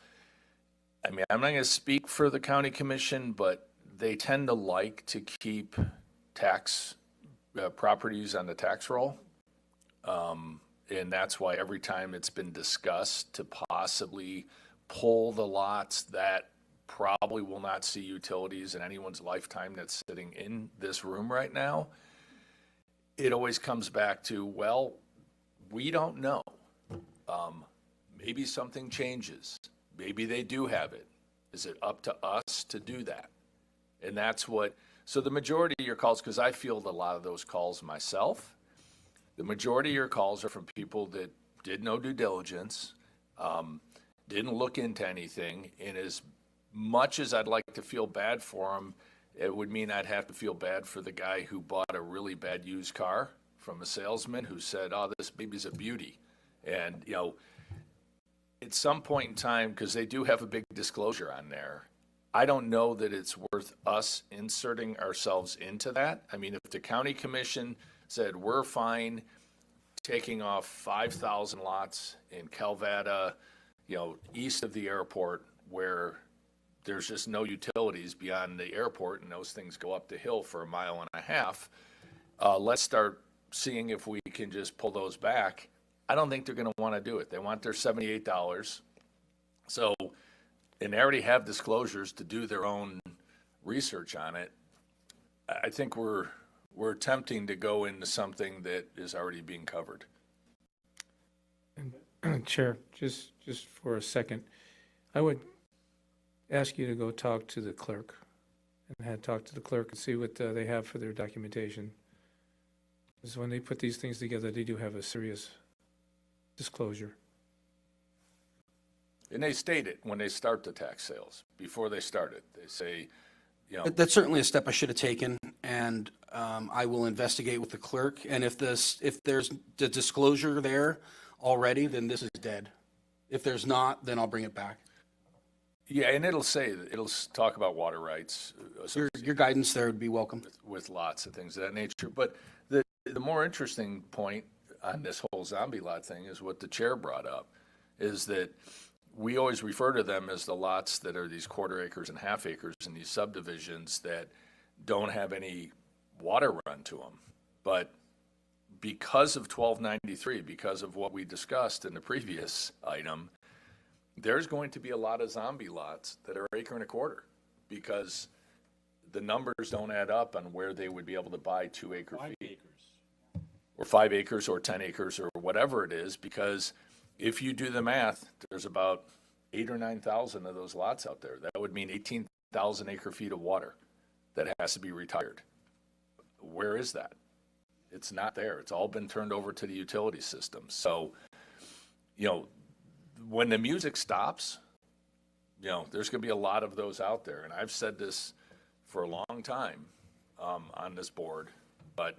Speaker 3: I mean, I'm not going to speak for the county commission, but they tend to like to keep tax properties on the tax roll. And that's why every time it's been discussed to possibly pull the lots that probably will not see utilities in anyone's lifetime that's sitting in this room right now, it always comes back to, well, we don't know. Maybe something changes. Maybe they do have it. Is it up to us to do that? And that's what, so the majority of your calls, because I field a lot of those calls myself, the majority of your calls are from people that did no due diligence, didn't look into anything, and as much as I'd like to feel bad for them, it would mean I'd have to feel bad for the guy who bought a really bad used car from a salesman who said, oh, this baby's a beauty. And, you know, at some point in time, because they do have a big disclosure on there, I don't know that it's worth us inserting ourselves into that. I mean, if the county commission said, we're fine taking off 5,000 lots in Calvada, you know, east of the airport where there's just no utilities beyond the airport and those things go up the hill for 1.5 miles, let's start seeing if we can just pull those back. I don't think they're going to want to do it. They want their $78. So, and they already have disclosures to do their own research on it. I think we're attempting to go into something that is already being covered.
Speaker 9: Chair, just for a second, I would ask you to go talk to the clerk and talk to the clerk and see what they have for their documentation. Because when they put these things together, they do have a serious disclosure.
Speaker 3: And they state it when they start the tax sales. Before they start it, they say, you know.
Speaker 4: That's certainly a step I should have taken, and I will investigate with the clerk. And if there's the disclosure there already, then this is dead. If there's not, then I'll bring it back.
Speaker 3: Yeah, and it'll talk about water rights.
Speaker 4: Your guidance there would be welcome.
Speaker 3: With lots of things of that nature. But the more interesting point on this whole zombie lot thing is what the chair brought up, is that we always refer to them as the lots that are these quarter acres and half acres in these subdivisions that don't have any water run to them. But because of 1293, because of what we discussed in the previous item, there's going to be a lot of zombie lots that are acre and a quarter because the numbers don't add up on where they would be able to buy 2 acre feet. Or 5 acres or 10 acres or whatever it is, because if you do the math, there's about 8,000 or 9,000 of those lots out there. That would mean 18,000 acre feet of water that has to be retired. Where is that? It's not there. It's all been turned over to the utility system. So, you know, when the music stops, you know, there's going to be a lot of those out there. And I've said this for a long time on this board, but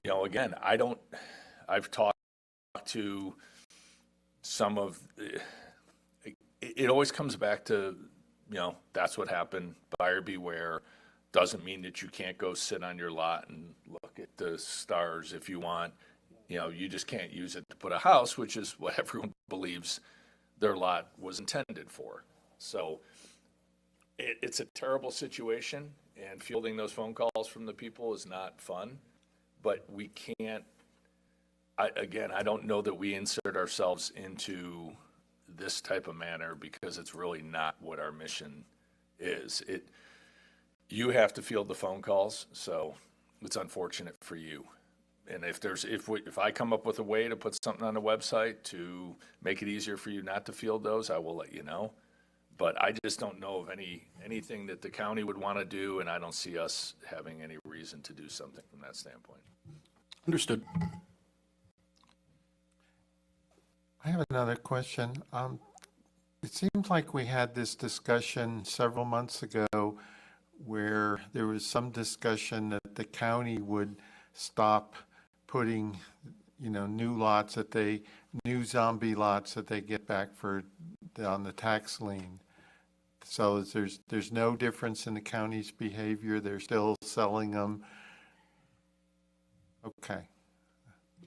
Speaker 3: you know, again, I've talked to some of, it always comes back to, you know, that's what happened, buyer beware. Doesn't mean that you can't go sit on your lot and look at the stars if you want. You know, you just can't use it to put a house, which is what everyone believes their lot was intended for. So it's a terrible situation, and fielding those phone calls from the people is not fun. But we can't, I don't know that we insert ourselves into this type of manner because it's really not what our mission is. You have to field the phone calls, so it's unfortunate for you. And if I come up with a way to put something on the website to make it easier for you not to field those, I will let you know. But I just don't know of anything that the county would want to do, and I don't see us having any reason to do something from that standpoint.
Speaker 4: Understood.
Speaker 6: I have another question. It seems like we had this discussion several months ago where there was some discussion that the county would stop putting, you know, new zombie lots that they get back on the tax lien. So there's no difference in the county's behavior. They're still selling them. Okay.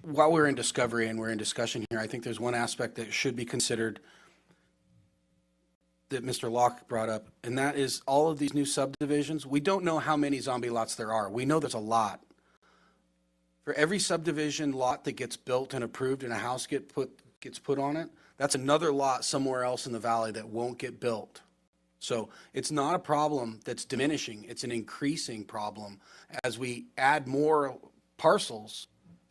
Speaker 4: While we're in discovery and we're in discussion here, I think there's one aspect that should be considered that Mr. Locke brought up, and that is all of these new subdivisions. We don't know how many zombie lots there are. We know there's a lot. For every subdivision lot that gets built and approved and a house gets put on it, that's another lot somewhere else in the valley that won't get built. So it's not a problem that's diminishing. It's an increasing problem. As we add more parcels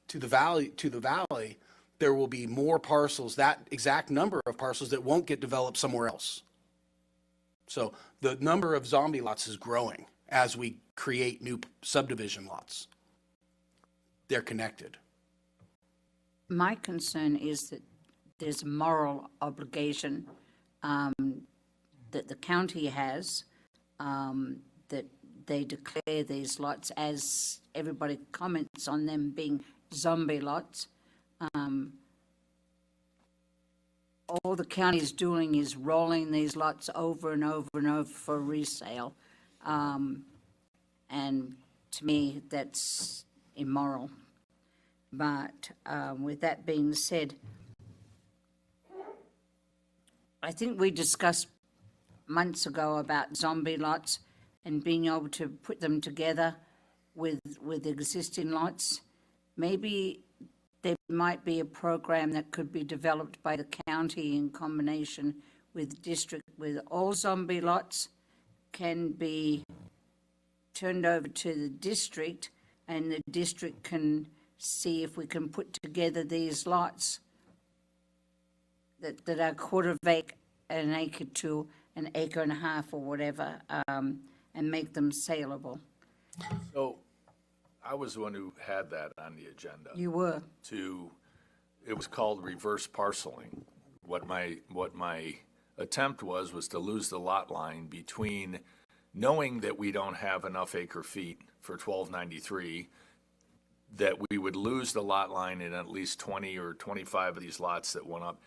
Speaker 4: to the valley, there will be more parcels, that exact number of parcels that won't get developed somewhere else. So the number of zombie lots is growing as we create new subdivision lots. They're connected.
Speaker 2: My concern is that there's a moral obligation that the county has, that they declare these lots, as everybody comments on them being zombie lots. All the county is doing is rolling these lots over and over and over for resale. And to me, that's immoral. But with that being said, I think we discussed months ago about zombie lots and being able to put them together with existing lots. Maybe there might be a program that could be developed by the county in combination with district, with all zombie lots can be turned over to the district, and the district can see if we can put together these lots that are an acre to an acre and a half or whatever, and make them saleable.
Speaker 3: So I was the one who had that on the agenda.
Speaker 2: You were.
Speaker 3: It was called reverse parceling. What my attempt was to lose the lot line between knowing that we don't have enough acre feet for 1293, that we would lose the lot line in at least 20 or 25 of these lots that went up.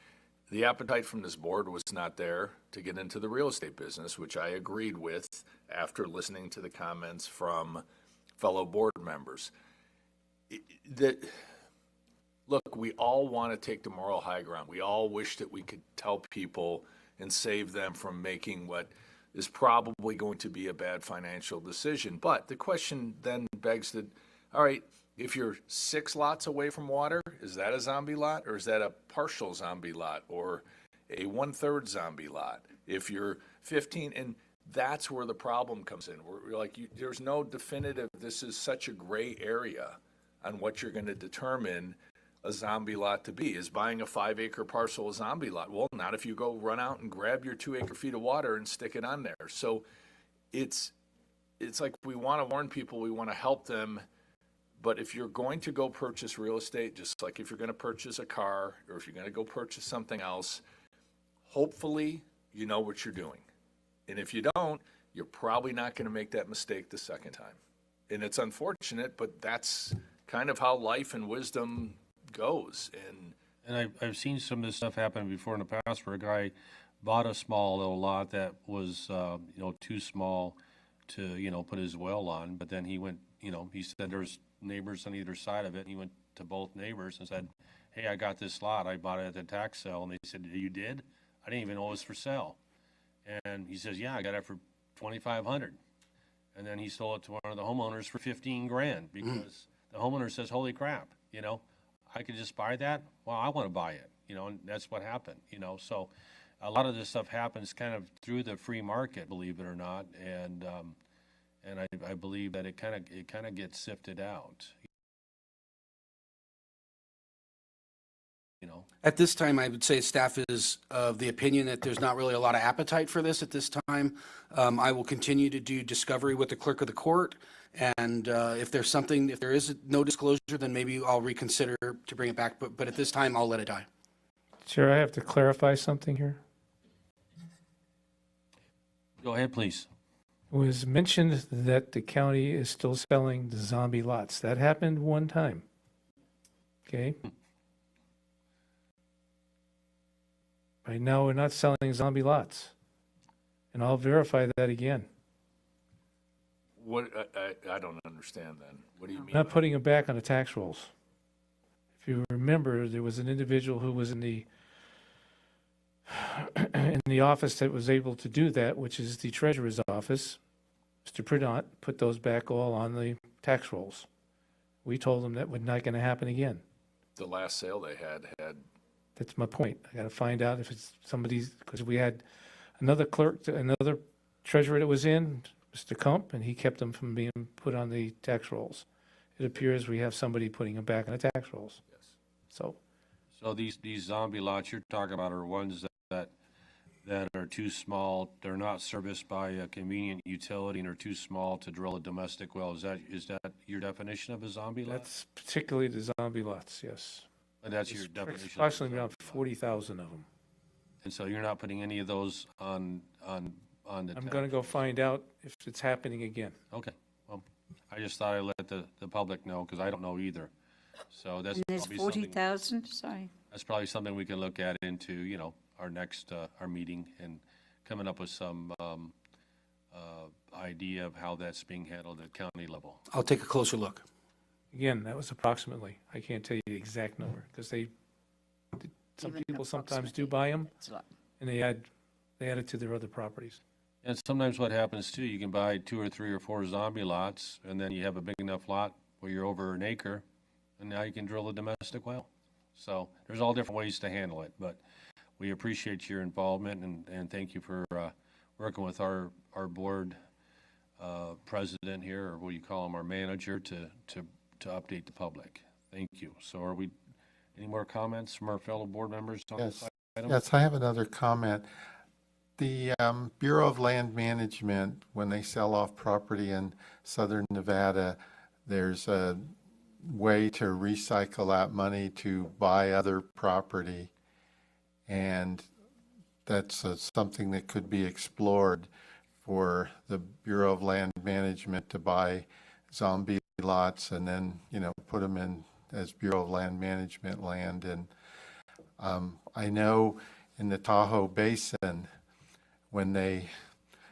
Speaker 3: The appetite from this board was not there to get into the real estate business, which I agreed with after listening to the comments from fellow board members. Look, we all want to take the moral high ground. We all wish that we could tell people and save them from making what is probably going to be a bad financial decision. But the question then begs that, all right, if you're 6 lots away from water, is that a zombie lot, or is that a partial zombie lot, or a 1/3 zombie lot? If you're 15, and that's where the problem comes in. We're like, there's no definitive, this is such a gray area on what you're going to determine a zombie lot to be. Is buying a 5-acre parcel a zombie lot? Well, not if you go run out and grab your 2 acre feet of water and stick it on there. So it's like we want to warn people, we want to help them. But if you're going to go purchase real estate, just like if you're going to purchase a car or if you're going to go purchase something else, hopefully you know what you're doing. And if you don't, you're probably not going to make that mistake the second time. And it's unfortunate, but that's kind of how life and wisdom goes.
Speaker 1: And I've seen some of this stuff happen before in the past where a guy bought a small little lot that was, too small to, put his well on, but then he went, he said there's neighbors on either side of it, and he went to both neighbors and said, hey, I got this lot, I bought it at the tax sale, and they said, you did? I didn't even know it was for sale. And he says, yeah, I got it for $2,500. And then he sold it to one of the homeowners for $15,000 because the homeowner says, holy crap, I could just buy that? Well, I want to buy it, and that's what happened, So a lot of this stuff happens kind of through the free market, believe it or not, and I believe that it kind of gets sifted out.
Speaker 4: At this time, I would say staff is of the opinion that there's not really a lot of appetite for this at this time. I will continue to do discovery with the clerk of the court, and if there is no disclosure, then maybe I'll reconsider to bring it back, but at this time, I'll let it die.
Speaker 9: Chair, I have to clarify something here.
Speaker 1: Go ahead, please.
Speaker 9: It was mentioned that the county is still selling the zombie lots. That happened one time. Okay? Right now, we're not selling zombie lots. And I'll verify that again.
Speaker 3: What, I don't understand then. What do you mean?
Speaker 9: Not putting them back on the tax rolls. If you remember, there was an individual who was in the office that was able to do that, which is the treasurer's office. Mr. Pridont put those back all on the tax rolls. We told them that was not going to happen again.
Speaker 3: The last sale they had,
Speaker 9: That's my point. I got to find out if it's somebody's, because we had another clerk, another treasurer that was in, Mr. Kump, and he kept them from being put on the tax rolls. It appears we have somebody putting them back on the tax rolls.
Speaker 3: yes.
Speaker 9: So,
Speaker 1: So these zombie lots you're talking about are ones that are too small, they're not serviced by a convenient utility and are too small to drill a domestic well. Is that your definition of a zombie lot?
Speaker 9: that's particularly the zombie lots, yes.
Speaker 1: And that's your
Speaker 9: It's
Speaker 1: definition? of a
Speaker 9: approximately around
Speaker 1: zombie lot.
Speaker 9: 40,000 of them.
Speaker 1: And so you're not putting any of those on the.
Speaker 9: I'm going to go find out if it's happening again.
Speaker 1: Okay, well, I just thought I'd let the public know, because I don't know either. So that's
Speaker 2: And there's
Speaker 1: probably something,
Speaker 2: 40,000, sorry.
Speaker 1: that's probably something we can look at into, our next, our meeting, and coming up with some idea of how that's being handled at county level.
Speaker 4: I'll take a closer look.
Speaker 9: Again, that was approximately. I can't tell you the exact number, because some
Speaker 2: Even
Speaker 9: people sometimes do
Speaker 2: approximately.
Speaker 9: buy them,
Speaker 2: It's a lot.
Speaker 9: and they add it to their other properties.
Speaker 1: And sometimes what happens too, you can buy 2 or 3 or 4 zombie lots, and then you have a big enough lot where you're over an acre, and now you can drill a domestic well. So there's all different ways to handle it, but we appreciate your involvement, and thank you for working with our board president here, or what do you call him, our manager, to update the public. Thank you. So are we, any more comments from our fellow board members on this
Speaker 6: Yes.
Speaker 1: item?
Speaker 6: Yes, I have another comment. The Bureau of Land Management, when they sell off property in southern Nevada, there's a way to recycle that money to buy other property. And that's something that could be explored for the Bureau of Land Management to buy zombie lots and then, put them in as Bureau of Land Management land. And I know in the Tahoe Basin, when they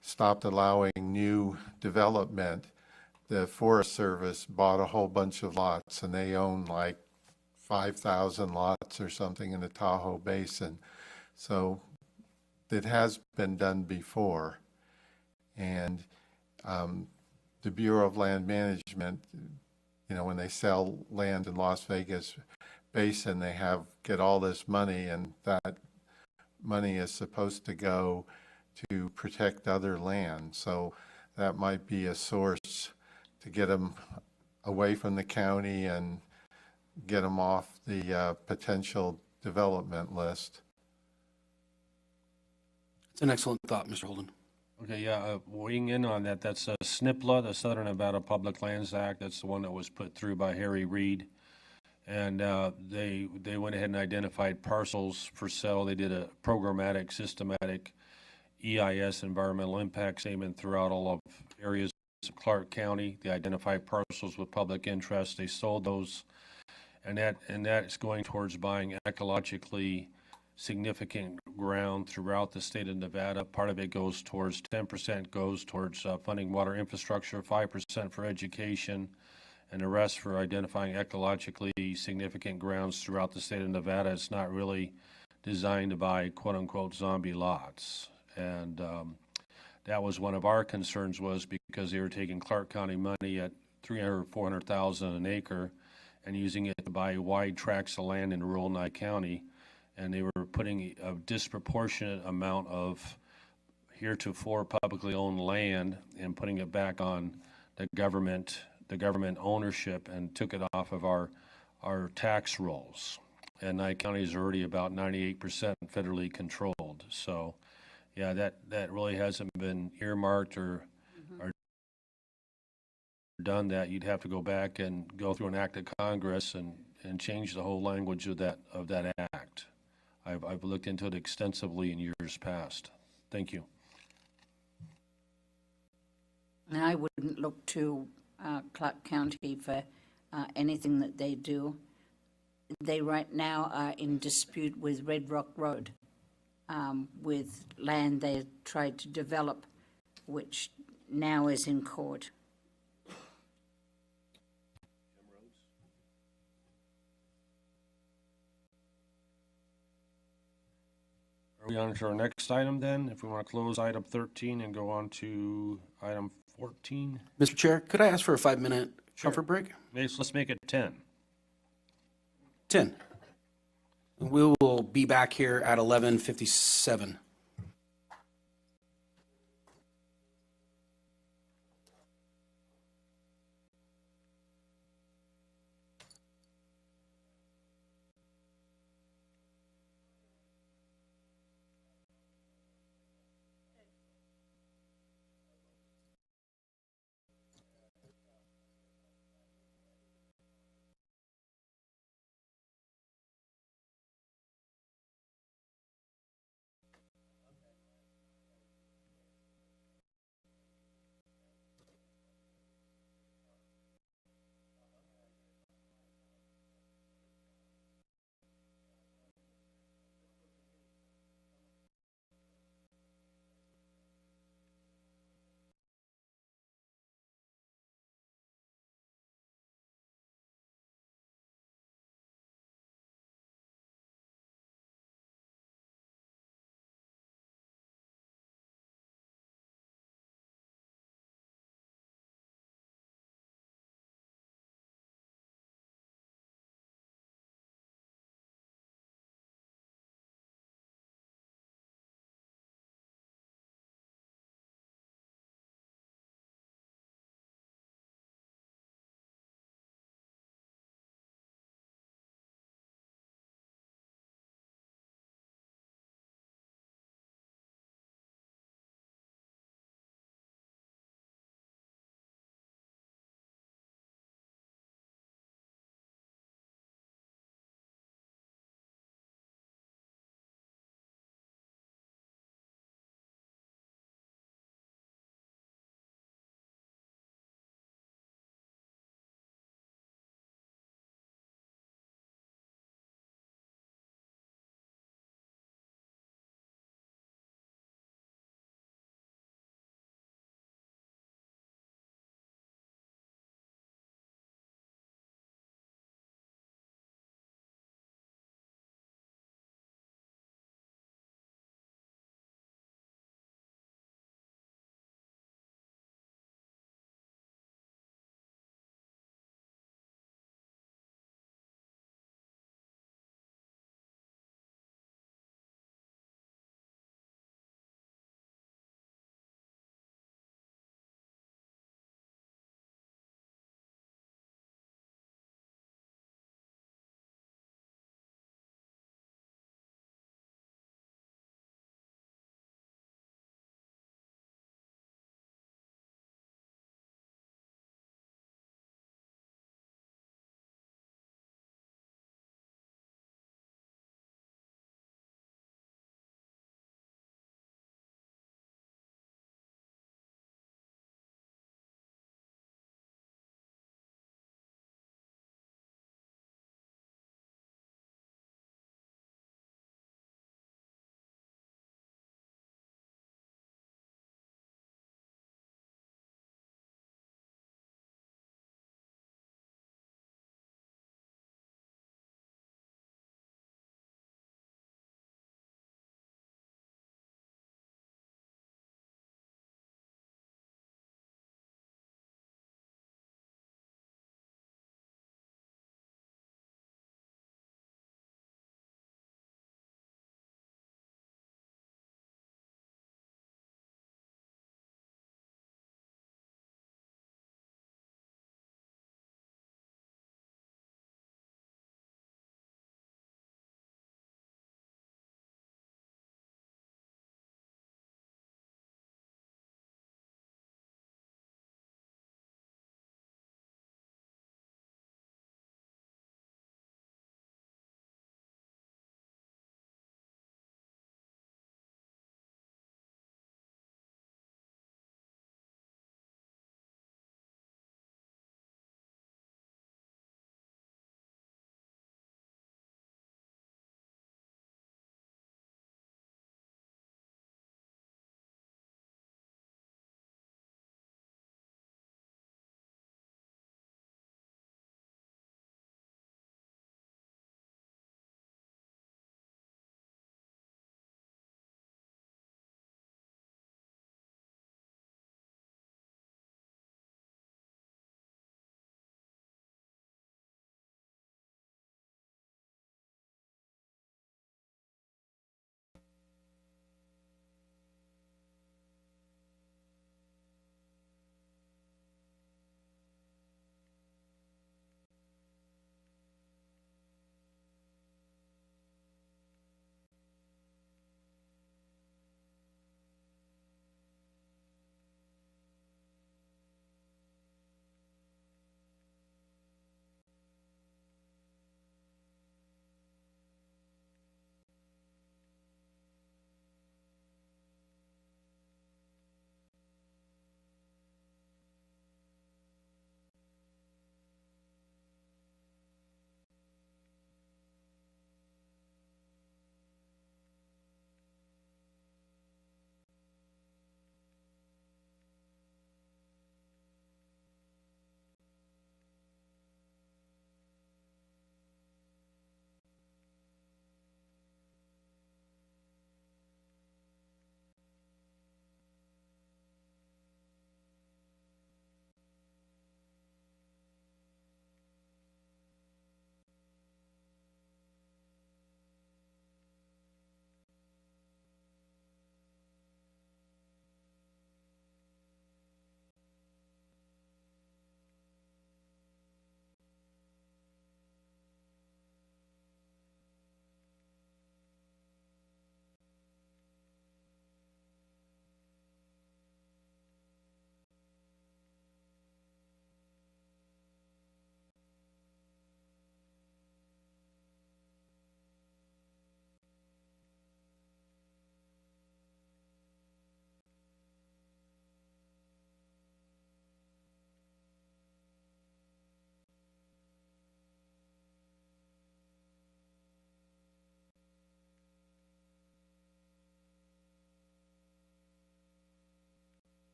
Speaker 6: stopped allowing new development, the Forest Service bought a whole bunch of lots, and they own like 5,000 lots or something in the Tahoe Basin. So it has been done before. And the Bureau of Land Management, when they sell land in Las Vegas Basin, they get all this money, and that money is supposed to go to protect other land. So that might be a source to get them away from the county and get them off the potential development list.
Speaker 4: It's an excellent thought, Mr. Holden.
Speaker 1: Okay, yeah, weighing in on that, that's SNPLA, the Southern Nevada Public Lands Act. That's the one that was put through by Harry Reid. And they went ahead and identified parcels for sale. They did a programmatic, systematic EIS, environmental impact statement, throughout all of areas of Clark County. They identified parcels with public interest. They sold those, and that's going towards buying ecologically significant ground throughout the state of Nevada. Part of it goes towards, 10% goes towards funding water infrastructure, 5% for education, and the rest for identifying ecologically significant grounds throughout the state of Nevada. It's not really designed to buy quote-unquote zombie lots. And that was one of our concerns, was because they were taking Clark County money at $300,000 or $400,000 an acre and using it to buy wide tracts of land in rural Nye County. And they were putting a disproportionate amount of heretofore publicly owned land and putting it back on the government ownership, and took it off of our tax rolls. And Nye County is already about 98% federally controlled. So, yeah, that really hasn't been earmarked or done that. You'd have to go back and go through an act of Congress and change the whole language of that act. I've looked into it extensively in years past. Thank you.
Speaker 2: And I wouldn't look to Clark County for anything that they do. They right now are in dispute with Red Rock Road, with land they tried to develop, which now is in court.
Speaker 1: Are we on to our next item then? If we want to close item 13 and go on to item 14?
Speaker 4: Mr. Chair, could I ask for a 5-minute comfort break?
Speaker 1: Let's make it 10.
Speaker 4: 10. We will be back here at 11:57.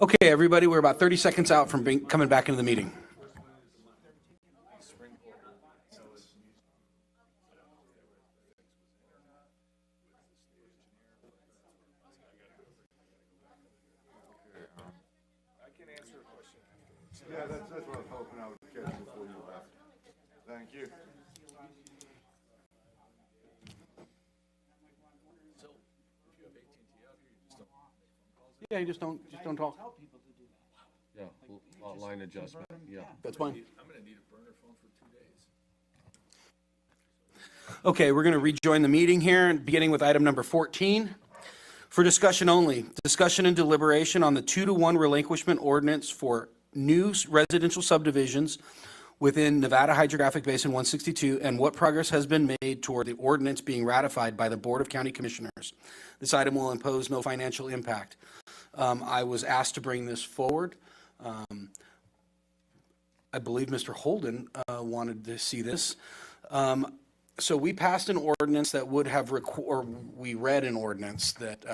Speaker 4: Okay, everybody, we're about 30 seconds out from coming back into the meeting.
Speaker 11: Yeah, that's what I was hoping I would catch before you left. Thank you.
Speaker 4: Yeah, you just don't talk.
Speaker 1: Yeah, line adjustment, yeah.
Speaker 4: That's fine. Okay, we're going to rejoin the meeting here, beginning with item number 14. For discussion only, discussion and deliberation on the 2-to-1 relinquishment ordinance for new residential subdivisions within Nevada Hydrographic Basin 162 and what progress has been made toward the ordinance being ratified by the Board of County Commissioners. This item will impose no financial impact. I was asked to bring this forward. I believe Mr. Holden wanted to see this. So we passed an ordinance that would have, or we read an ordinance that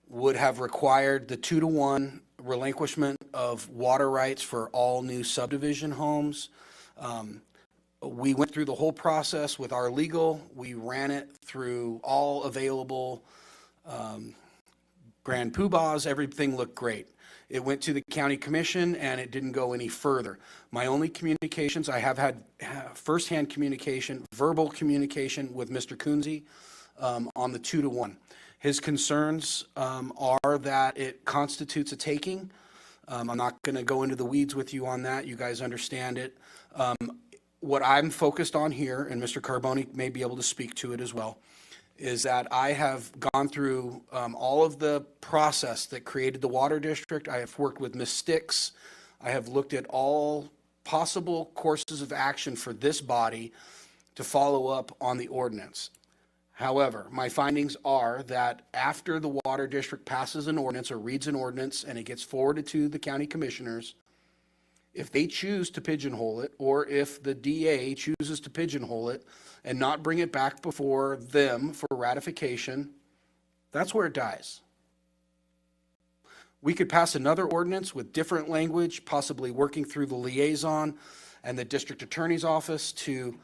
Speaker 4: would have required the 2-to-1 relinquishment of water rights for all new subdivision homes. We went through the whole process with our legal. We ran it through all available grand poobahs. Everything looked great. It went to the county commission and it didn't go any further. My only communications, I have had firsthand communication, verbal communication with Mr. Coonsey on the 2-to-1. His concerns are that it constitutes a taking. I'm not going to go into the weeds with you on that. You guys understand it. What I'm focused on here, and Mr. Carboni may be able to speak to it as well, is that I have gone through all of the process that created the water district. I have worked with Ms. Sticks. I have looked at all possible courses of action for this body to follow up on the ordinance. However, my findings are that after the water district passes an ordinance or reads an ordinance and it gets forwarded to the county commissioners, if they choose to pigeonhole it, or if the DA chooses to pigeonhole it and not bring it back before them for ratification, that's where it dies. We could pass another ordinance with different language, possibly working through the liaison and the district attorney's office to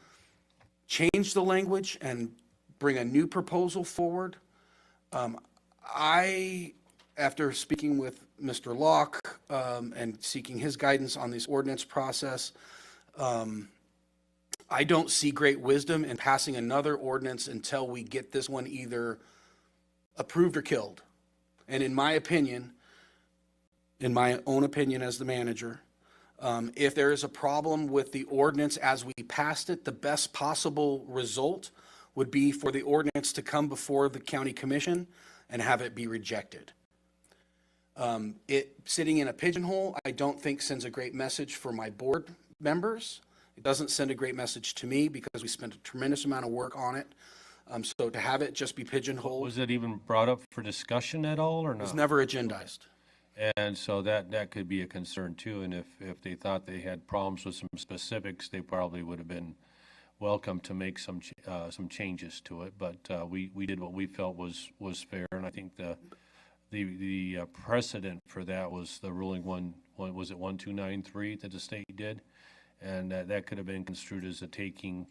Speaker 4: change the language and bring a new proposal forward. After speaking with Mr. Locke and seeking his guidance on this ordinance process, I don't see great wisdom in passing another ordinance until we get this one either approved or killed. And in my opinion, in my own opinion as the manager, if there is a problem with the ordinance as we passed it, the best possible result would be for the ordinance to come before the county commission and have it be rejected. It sitting in a pigeonhole, I don't think sends a great message for my board members. It doesn't send a great message to me because we spent a tremendous amount of work on it. So to have it just be pigeonholed
Speaker 1: Was it even brought up for discussion at all, or
Speaker 4: was
Speaker 1: not?
Speaker 4: never agendized.
Speaker 1: And so that could be a concern too, and if they thought they had problems with some specifics, they probably would have been welcome to make some changes to it, but we did what we felt was fair, and I think the precedent for that was the ruling was it 1293 that the state did, and that could have been construed as a taking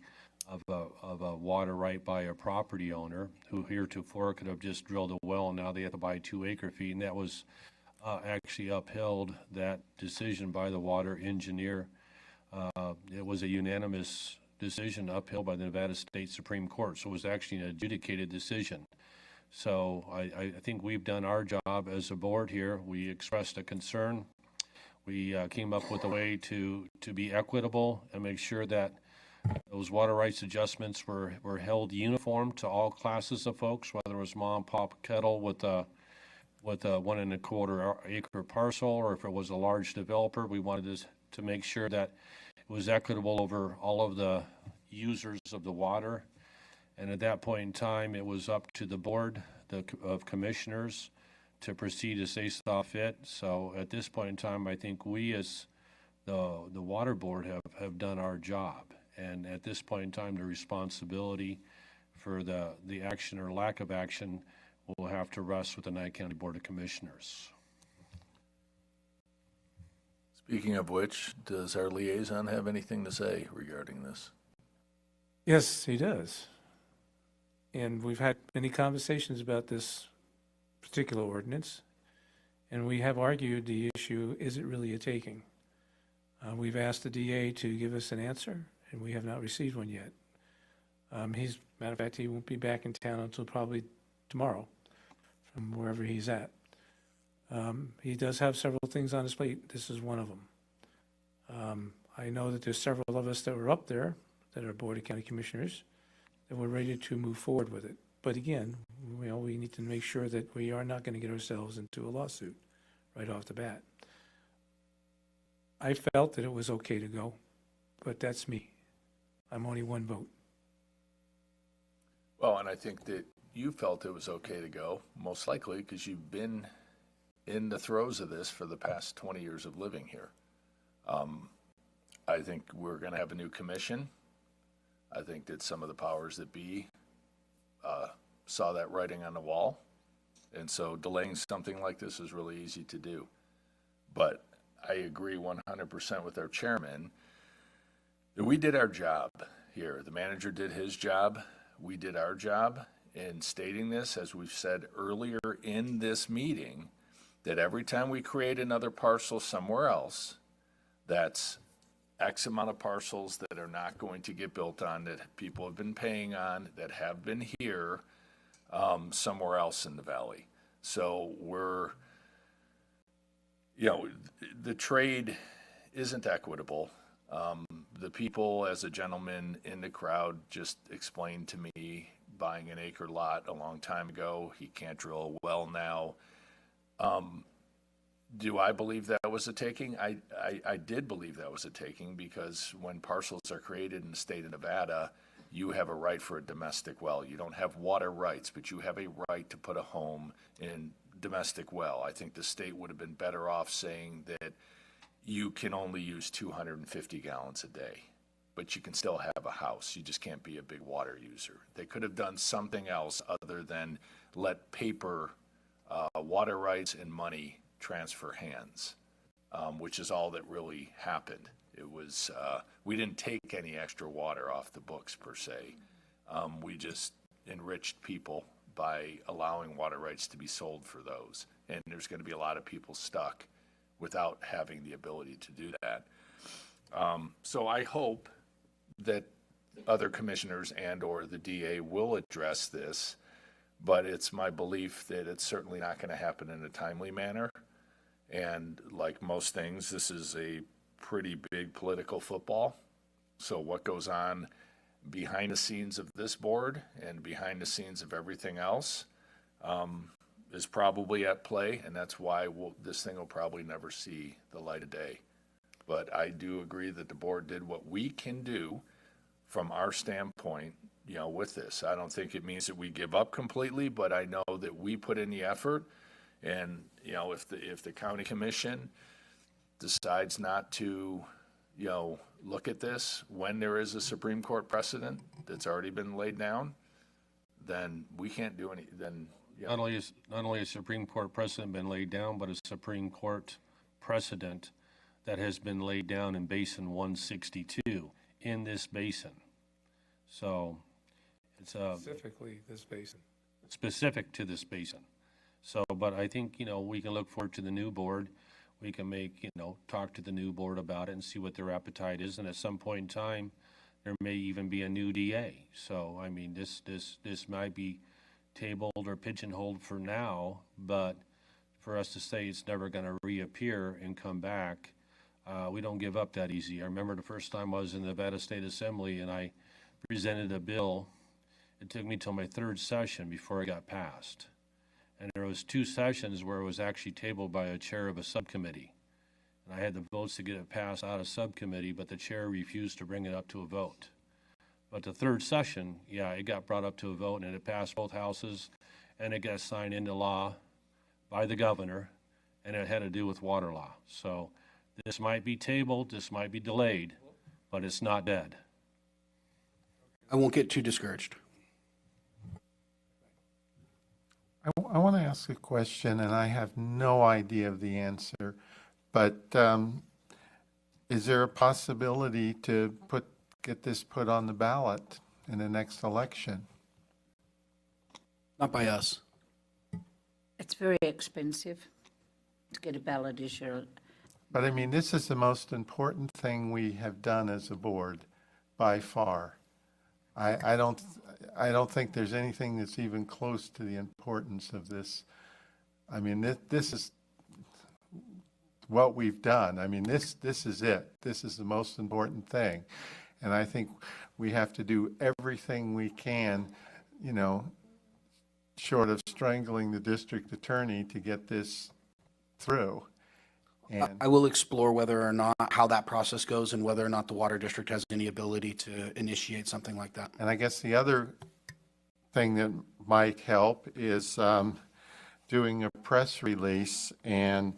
Speaker 1: of a water right by a property owner who heretofore could have just drilled a well, and now they have to buy 2 acre-feet, and that was actually upheld, that decision by the water engineer. It was a unanimous decision upheld by the Nevada State Supreme Court, so it was actually an adjudicated decision. So I think we've done our job as a board here. We expressed a concern. We came up with a way to be equitable and make sure that those water rights adjustments were held uniform to all classes of folks, whether it was mom, pop, kettle with a 1 1/4 acre parcel, or if it was a large developer. We wanted to make sure that it was equitable over all of the users of the water. And at that point in time, it was up to the board of commissioners to proceed as they saw fit. So at this point in time, I think we as the water board have done our job. And at this point in time, the responsibility for the action or lack of action will have to rest with the Nye County Board of Commissioners.
Speaker 3: Speaking of which, does our liaison have anything to say regarding this?
Speaker 9: Yes, he does. And we've had many conversations about this particular ordinance, and we have argued the issue, is it really a taking? We've asked the DA to give us an answer, and we have not received one yet. Matter of fact, he won't be back in town until probably tomorrow from wherever he's at. He does have several things on his plate. This is one of them. I know that there's several of us that were up there that are Board of County Commissioners that were ready to move forward with it. But again, we need to make sure that we are not going to get ourselves into a lawsuit right off the bat. I felt that it was okay to go, but that's me. I'm only one vote.
Speaker 3: Well, and I think that you felt it was okay to go, most likely because you've been in the throes of this for the past 20 years of living here. I think we're going to have a new commission. I think that some of the powers that be saw that writing on the wall. And so delaying something like this is really easy to do. But I agree 100% with our chairman that we did our job here. The manager did his job. We did our job in stating this, as we've said earlier in this meeting, that every time we create another parcel somewhere else, that's X amount of parcels that are not going to get built on, that people have been paying on, that have been here somewhere else in the valley. So the trade isn't equitable. The people, as a gentleman in the crowd just explained to me, buying an acre lot a long time ago, he can't drill a well now. Do I believe that was a taking? I did believe that was a taking, because when parcels are created in the state of Nevada, you have a right for a domestic well. You don't have water rights, but you have a right to put a home in domestic well. I think the state would have been better off saying that you can only use 250 gallons a day, but you can still have a house. You just can't be a big water user. They could have done something else other than let paper, water rights and money transfer hands, which is all that really happened. It was, we didn't take any extra water off the books per se. We just enriched people by allowing water rights to be sold for those. And there's going to be a lot of people stuck without having the ability to do that. So I hope that other commissioners and or the DA will address this, but it's my belief that it's certainly not going to happen in a timely manner. And like most things, this is a pretty big political football. So what goes on behind the scenes of this board and behind the scenes of everything else is probably at play, and that's why this thing will probably never see the light of day. But I do agree that the board did what we can do from our standpoint, with this. I don't think it means that we give up completely, but I know that we put in the effort. And, if the county commission decides not to, look at this when there is a Supreme Court precedent that's already been laid down, then we can't do any, then,
Speaker 1: Not only a Supreme Court precedent been laid down, but a Supreme Court precedent that has been laid down in Basin 162 in this basin. So it's
Speaker 9: Specifically this basin.
Speaker 1: specific to this basin. So, but I think, we can look forward to the new board. We can talk to the new board about it and see what their appetite is. And at some point in time, there may even be a new DA. So, I mean, this might be tabled or pigeonholed for now, but for us to say it's never going to reappear and come back, we don't give up that easy. I remember the first time I was in the Nevada State Assembly and I presented a bill. It took me till my third session before it got passed. And there was 2 sessions where it was actually tabled by a chair of a subcommittee. And I had the votes to get it passed out of subcommittee, but the chair refused to bring it up to a vote. But the third session, it got brought up to a vote, and it passed both houses, and it got signed into law by the governor, and it had to do with water law. So this might be tabled, this might be delayed, but it's not dead.
Speaker 4: I won't get too discouraged.
Speaker 6: I want to ask a question, and I have no idea of the answer, but is there a possibility to get this put on the ballot in the next election?
Speaker 4: Not by us.
Speaker 2: It's very expensive to get a ballot issue.
Speaker 6: But I mean, this is the most important thing we have done as a board by far. I don't think there's anything that's even close to the importance of this. I mean, this is what we've done. I mean, this is it. This is the most important thing. And I think we have to do everything we can, you know, short of strangling the district attorney to get this through. And
Speaker 4: I will explore whether or not, how that process goes and whether or not the water district has any ability to initiate something like that.
Speaker 6: I guess the other thing that might help is doing a press release and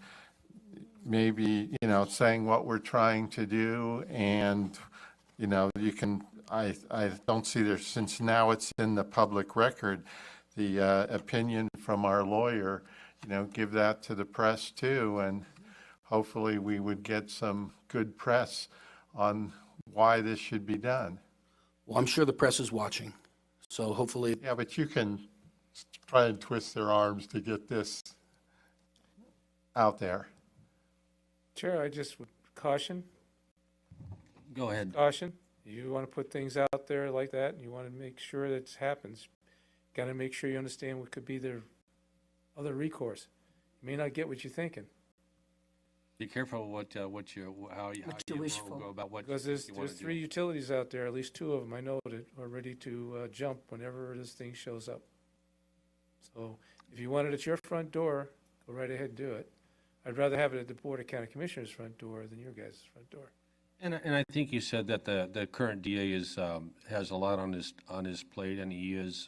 Speaker 6: maybe, you know, saying what we're trying to do. And, you know, you can, I don't see there, since now it's in the public record, the opinion from our lawyer, you know, give that to the press too. And hopefully we would get some good press on why this should be done.
Speaker 4: Well, I'm sure the press is watching, so hopefully,
Speaker 6: Yeah, but you can try and twist their arms to get this out there.
Speaker 9: Chair, I just would caution,
Speaker 1: Go ahead.
Speaker 9: you want to put things out there like that, and you want to make sure that it happens, got to make sure you understand what could be their other recourse. You may not get what you're thinking,
Speaker 1: Be careful how you
Speaker 2: wish
Speaker 1: will
Speaker 2: for.
Speaker 1: go about what
Speaker 9: because
Speaker 1: you
Speaker 9: there's
Speaker 1: want to do.
Speaker 9: 3 utilities out there, at least 2 of them I know that are ready to jump whenever this thing shows up. So if you want it at your front door, go right ahead and do it. I'd rather have it at the Board of County Commissioners' front door than your guys' front door.
Speaker 1: And I think you said that the current DA has a lot on his plate, and he is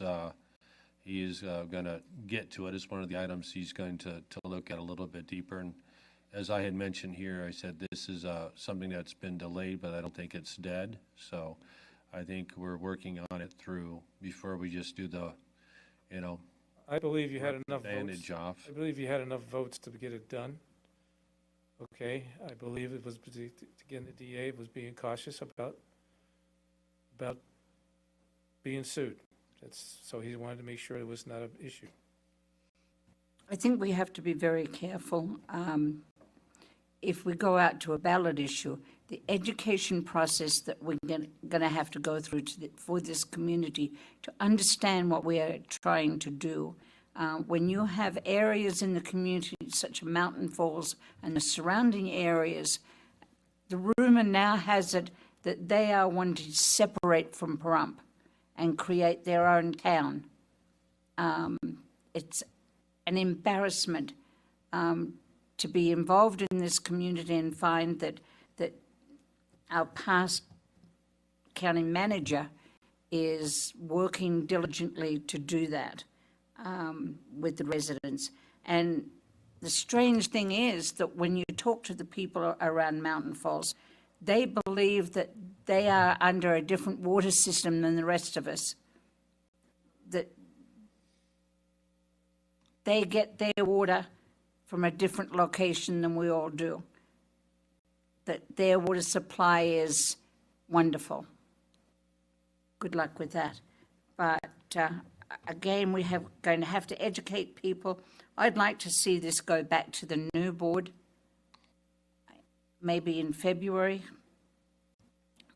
Speaker 1: going to get to it. It's one of the items he's going to look at a little bit deeper. And as I had mentioned here, I said this is something that's been delayed, but I don't think it's dead. So I think we're working on it through before we just do the, you know,
Speaker 9: I believe you had enough votes.
Speaker 1: bandage off.
Speaker 9: I believe you had enough votes to get it done. Okay, I believe it was, again, the DA was being cautious about being sued. So he wanted to make sure it was not an issue.
Speaker 2: I think we have to be very careful. If we go out to a ballot issue, the education process that we're going to have to go through for this community to understand what we are trying to do. When you have areas in the community such as Mountain Falls and the surrounding areas, the rumor now has it that they are wanting to separate from Pahrump and create their own town. It's an embarrassment to be involved in this community and find that our past county manager is working diligently to do that with the residents. And the strange thing is that when you talk to the people around Mountain Falls, they believe that they are under a different water system than the rest of us. That they get their water from a different location than we all do. That their water supply is wonderful. Good luck with that. But again, we have going to have to educate people. I'd like to see this go back to the new board, maybe in February.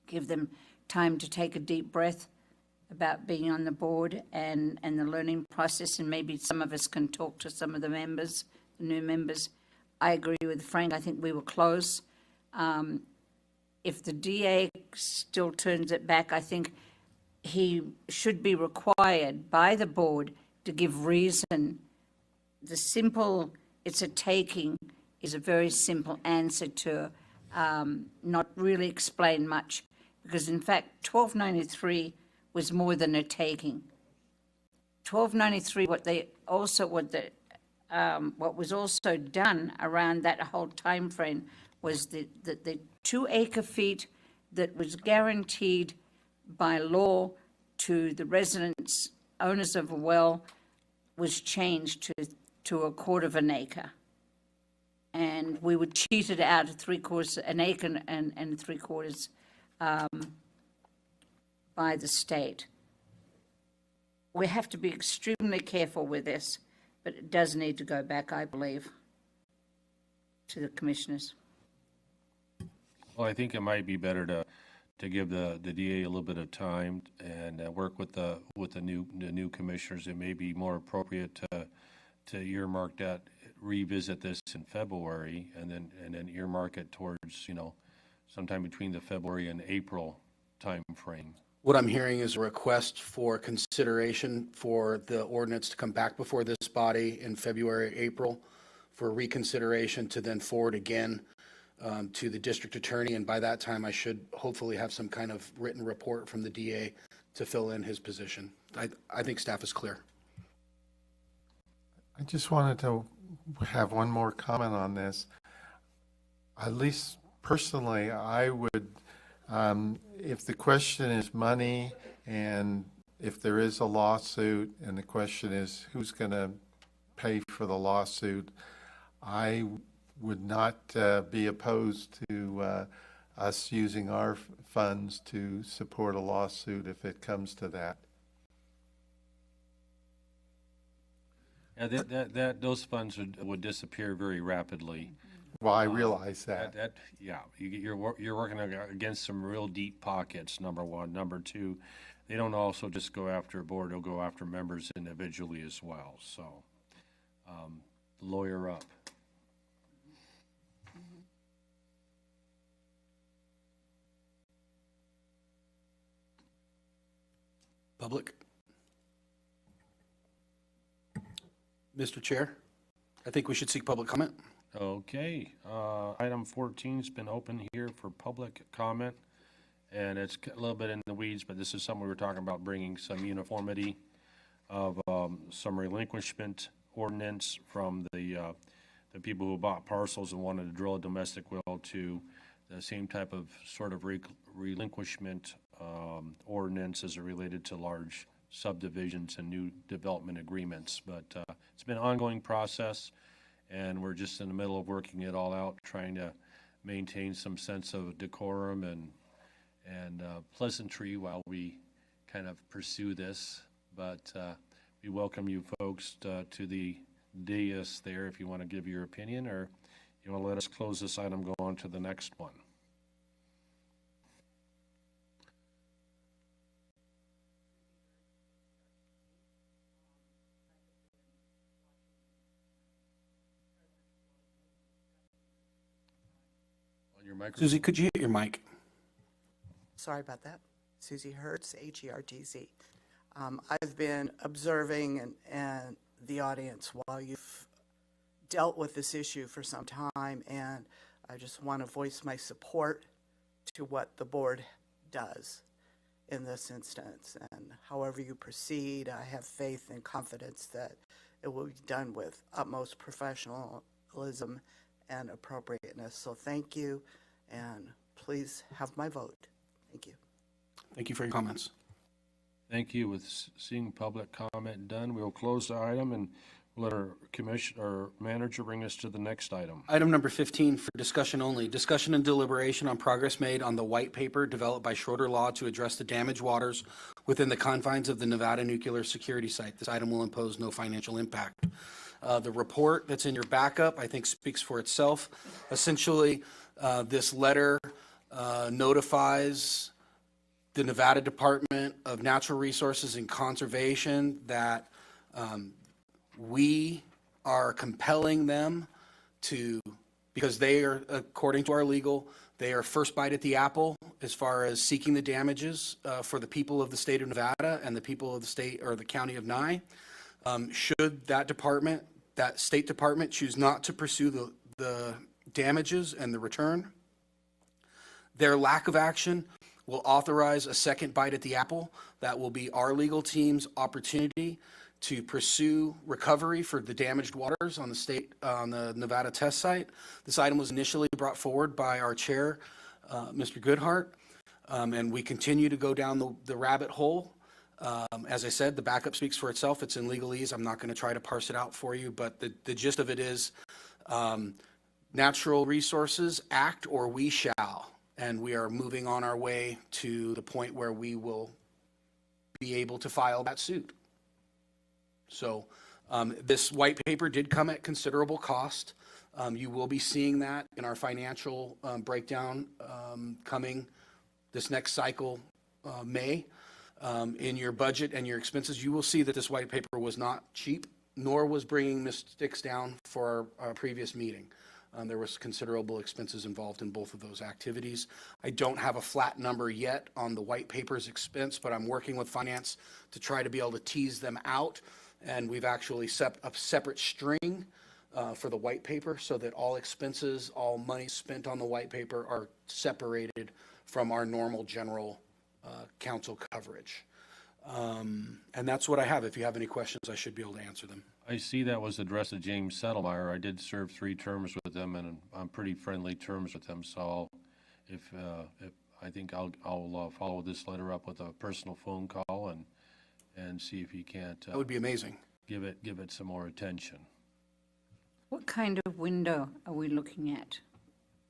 Speaker 2: Give them time to take a deep breath about being on the board and the learning process, and maybe some of us can talk to some of the members, the new members. I agree with Frank. I think we were close. If the DA still turns it back, I think he should be required by the board to give reason. The simple, it's a taking, is a very simple answer to not really explain much. Because in fact, 1293 was more than a taking. 1293, what was also done around that whole time frame was the 2 acre feet that was guaranteed by law to the residents, owners of a well, was changed to 1/4 acre. and we were cheated out of 3/4, an acre and 3/4 by the state. We have to be extremely careful with this, but it does need to go back, I believe, to the commissioners.
Speaker 1: Well, I think it might be better to give the DA a little bit of time and work with the new commissioners. It may be more appropriate to earmark that, revisit this in February, and then earmark it towards, sometime between the February and April time frame.
Speaker 4: What I'm hearing is a request for consideration for the ordinance to come back before this body in February, April, for reconsideration to then forward again to the district attorney. And by that time, I should hopefully have some kind of written report from the DA to fill in his position. I think staff is clear.
Speaker 6: I just wanted to have one more comment on this. At least personally, I would, if the question is money and if there is a lawsuit and the question is who's going to pay for the lawsuit, I would not be opposed to us using our funds to support a lawsuit if it comes to that.
Speaker 1: Yeah, those funds would disappear very rapidly.
Speaker 6: Well, I realize that.
Speaker 1: You're working against some real deep pockets, number one. Number two, they don't also just go after a board, they'll go after members individually as well. So, lawyer up.
Speaker 4: Public? Mr. Chair, I think we should seek public comment.
Speaker 1: Okay, item 14's been open here for public comment, and it's a little bit in the weeds, but this is something we were talking about, bringing some uniformity of some relinquishment ordinance from the people who bought parcels and wanted to drill a domestic well to the same type of sort of relinquishment ordinance as it related to large subdivisions and new development agreements. But it's been an ongoing process, and we're just in the middle of working it all out, trying to maintain some sense of decorum and pleasantry while we kind of pursue this. But we welcome you folks to the dais there if you want to give your opinion, or you want to let us close this item, go on to the next one. On your microphone.
Speaker 4: Susie, could you hit your mic?
Speaker 7: Sorry about that. Susie Hertz, Hertz. I've been observing and the audience while you've dealt with this issue for some time, and I just want to voice my support to what the board does in this instance. And however you proceed, I have faith and confidence that it will be done with utmost professionalism and appropriateness. So thank you, and please have my vote. Thank you.
Speaker 4: Thank you for your comments.
Speaker 1: Thank you. With seeing public comment done, we will close the item and let our manager bring us to the next item.
Speaker 4: Item number 15 for discussion only. Discussion and deliberation on progress made on the white paper developed by Schroeder Law to address the damaged waters within the confines of the Nevada Nuclear Security Site. This item will impose no financial impact. The report that's in your backup, I think, speaks for itself. Essentially, this letter notifies the Nevada Department of Natural Resources and Conservation that we are compelling them to, because they are, according to our legal, they are first bite at the apple as far as seeking the damages for the people of the state of Nevada and the people of the state or the county of Nye. Should that department, that State Department, choose not to pursue the damages and the return, their lack of action will authorize a second bite at the apple. That will be our legal team's opportunity to pursue recovery for the damaged waters on the Nevada test site. This item was initially brought forward by our chair, Mr. Goodhart, and we continue to go down the rabbit hole. As I said, the backup speaks for itself. It's in legalese. I'm not going to try to parse it out for you, but the gist of it is Natural Resources act or we shall. And we are moving on our way to the point where we will be able to file that suit. So this white paper did come at considerable cost. You will be seeing that in our financial breakdown coming this next cycle, May. In your budget and your expenses, you will see that this white paper was not cheap, nor was bringing Ms. Sticks down for our previous meeting. There was considerable expenses involved in both of those activities. I don't have a flat number yet on the white paper's expense, but I'm working with finance to try to be able to tease them out. And we've actually set a separate string for the white paper so that all expenses, all money spent on the white paper are separated from our normal general council coverage. And that's what I have. If you have any questions, I should be able to answer them.
Speaker 1: I see that was addressed to James Settlemeyer. I did serve 3 terms with them, and I'm pretty friendly terms with them. So if I think I'll follow this letter up with a personal phone call and see if he can't
Speaker 4: That would be amazing.
Speaker 1: give it some more attention.
Speaker 2: What kind of window are we looking at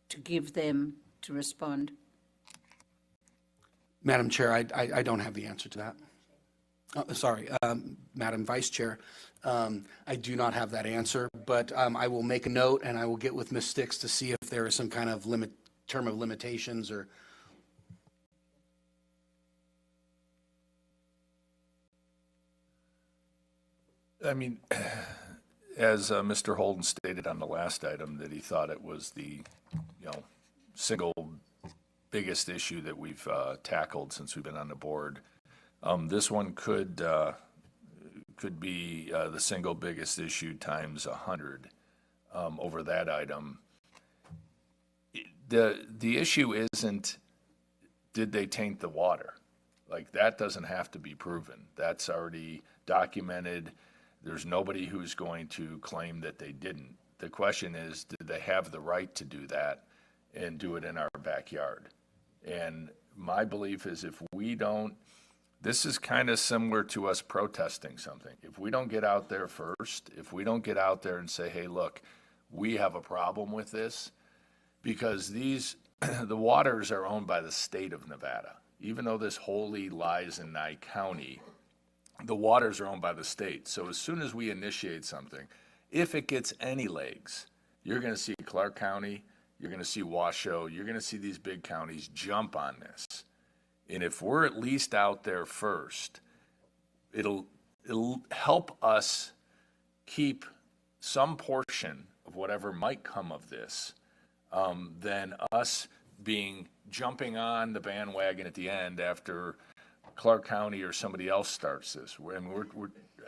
Speaker 2: to give them to respond?
Speaker 4: Madam Chair, I don't have the answer to that. Sorry, Madam Vice Chair, I do not have that answer, but I will make a note and I will get with Ms. Sticks to see if there is some kind of term of limitations or.
Speaker 3: I mean, as Mr. Holden stated on the last item, that he thought it was the, single biggest issue that we've tackled since we've been on the board. This one could be the single biggest issue times 100 over that item. The issue isn't, did they taint the water? Like, that doesn't have to be proven. That's already documented. There's nobody who's going to claim that they didn't. The question is, did they have the right to do that and do it in our backyard? And my belief is if we don't, this is kind of similar to us protesting something. If we don't get out there first, if we don't get out there and say, hey, look, we have a problem with this, because the waters are owned by the state of Nevada. Even though this wholly lies in Nye County, the waters are owned by the state. So as soon as we initiate something, if it gets any legs, you're going to see Clark County, you're going to see Washoe, you're going to see these big counties jump on this. And if we're at least out there first, it'll help us keep some portion of whatever might come of this, than us jumping on the bandwagon at the end after Clark County or somebody else starts this.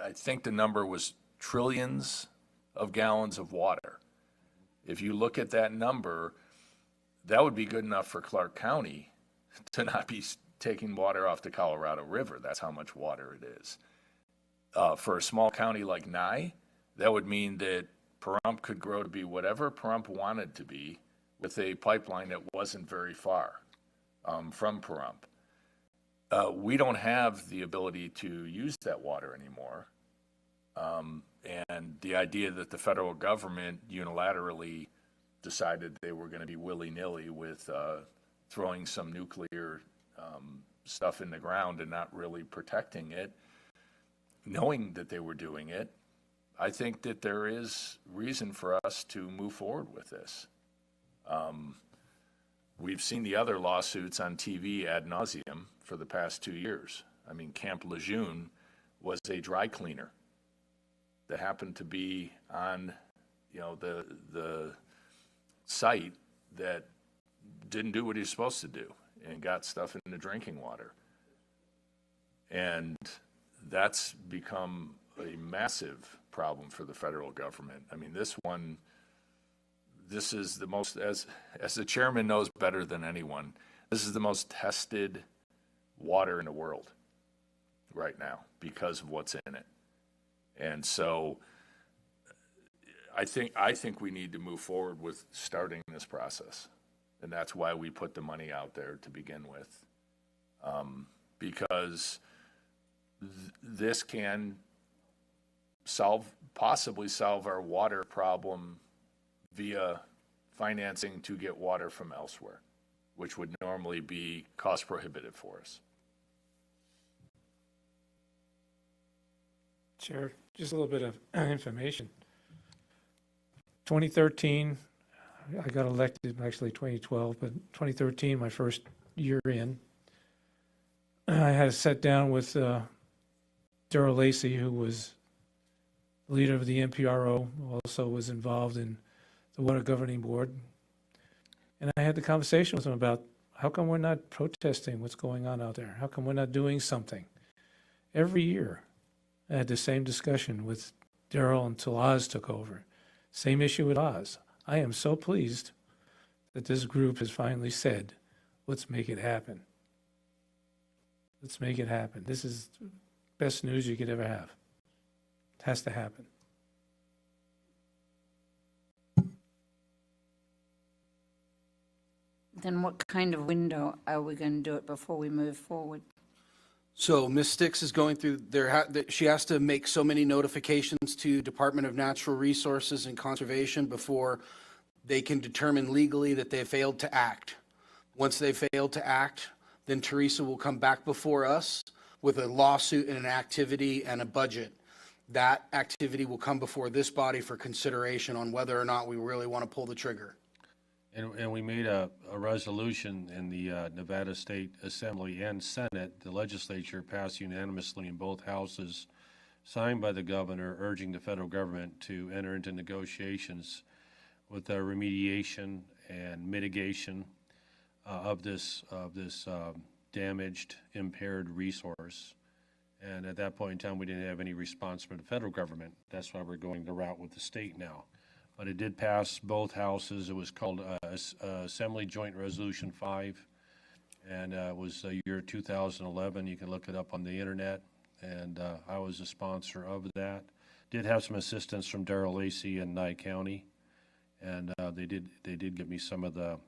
Speaker 3: I think the number was trillions of gallons of water. If you look at that number, that would be good enough for Clark County to not be taking water off the Colorado River. That's how much water it is. For a small county like Nye, that would mean that Pahrump could grow to be whatever Pahrump wanted to be with a pipeline that wasn't very far from Pahrump. We don't have the ability to use that water anymore. And the idea that the federal government unilaterally decided they were going to be willy-nilly with throwing some nuclear stuff in the ground and not really protecting it, knowing that they were doing it, I think that there is reason for us to move forward with this. We've seen the other lawsuits on TV ad nauseum for the past 2 years. I mean, Camp Lejeune was a dry cleaner that happened to be on, the site that didn't do what he was supposed to do and got stuff in the drinking water. And that's become a massive problem for the federal government. I mean, this is the most, as the chairman knows better than anyone, this is the most tested water in the world right now because of what's in it. And so I think we need to move forward with starting this process. And that's why we put the money out there to begin with. Because this can possibly solve our water problem via financing to get water from elsewhere, which would normally be cost prohibitive for us.
Speaker 9: Chair, just a little bit of information. 2013, I got elected, actually 2012, but 2013, my first year in, I had to sit down with Darrell Lacey, who was leader of the MPRO, who also was involved in the Water Governing Board. And I had the conversation with him about how come we're not protesting what's going on out there? How come we're not doing something? Every year, I had the same discussion with Darrell until Oz took over. Same issue with Oz. I am so pleased that this group has finally said, let's make it happen. Let's make it happen. This is the best news you could ever have. It has to happen.
Speaker 2: Then what kind of window are we going to do it before we move forward?
Speaker 4: So Ms. Sticks is going through, she has to make so many notifications to Department of Natural Resources and Conservation before they can determine legally that they failed to act. Once they failed to act, then Teresa will come back before us with a lawsuit and an activity and a budget. That activity will come before this body for consideration on whether or not we really want to pull the trigger.
Speaker 1: And we made a resolution in the Nevada State Assembly and Senate. The legislature passed unanimously in both houses, signed by the governor, urging the federal government to enter into negotiations with the remediation and mitigation of this damaged, impaired resource. And at that point in time, we didn't have any response from the federal government. That's why we're going the route with the state now. But it did pass both houses. It was called Assembly Joint Resolution 5, and it was the year 2011. You can look it up on the internet, and I was a sponsor of that. Did have some assistance from Darrell Lacey in Nye County, and they did give me some of the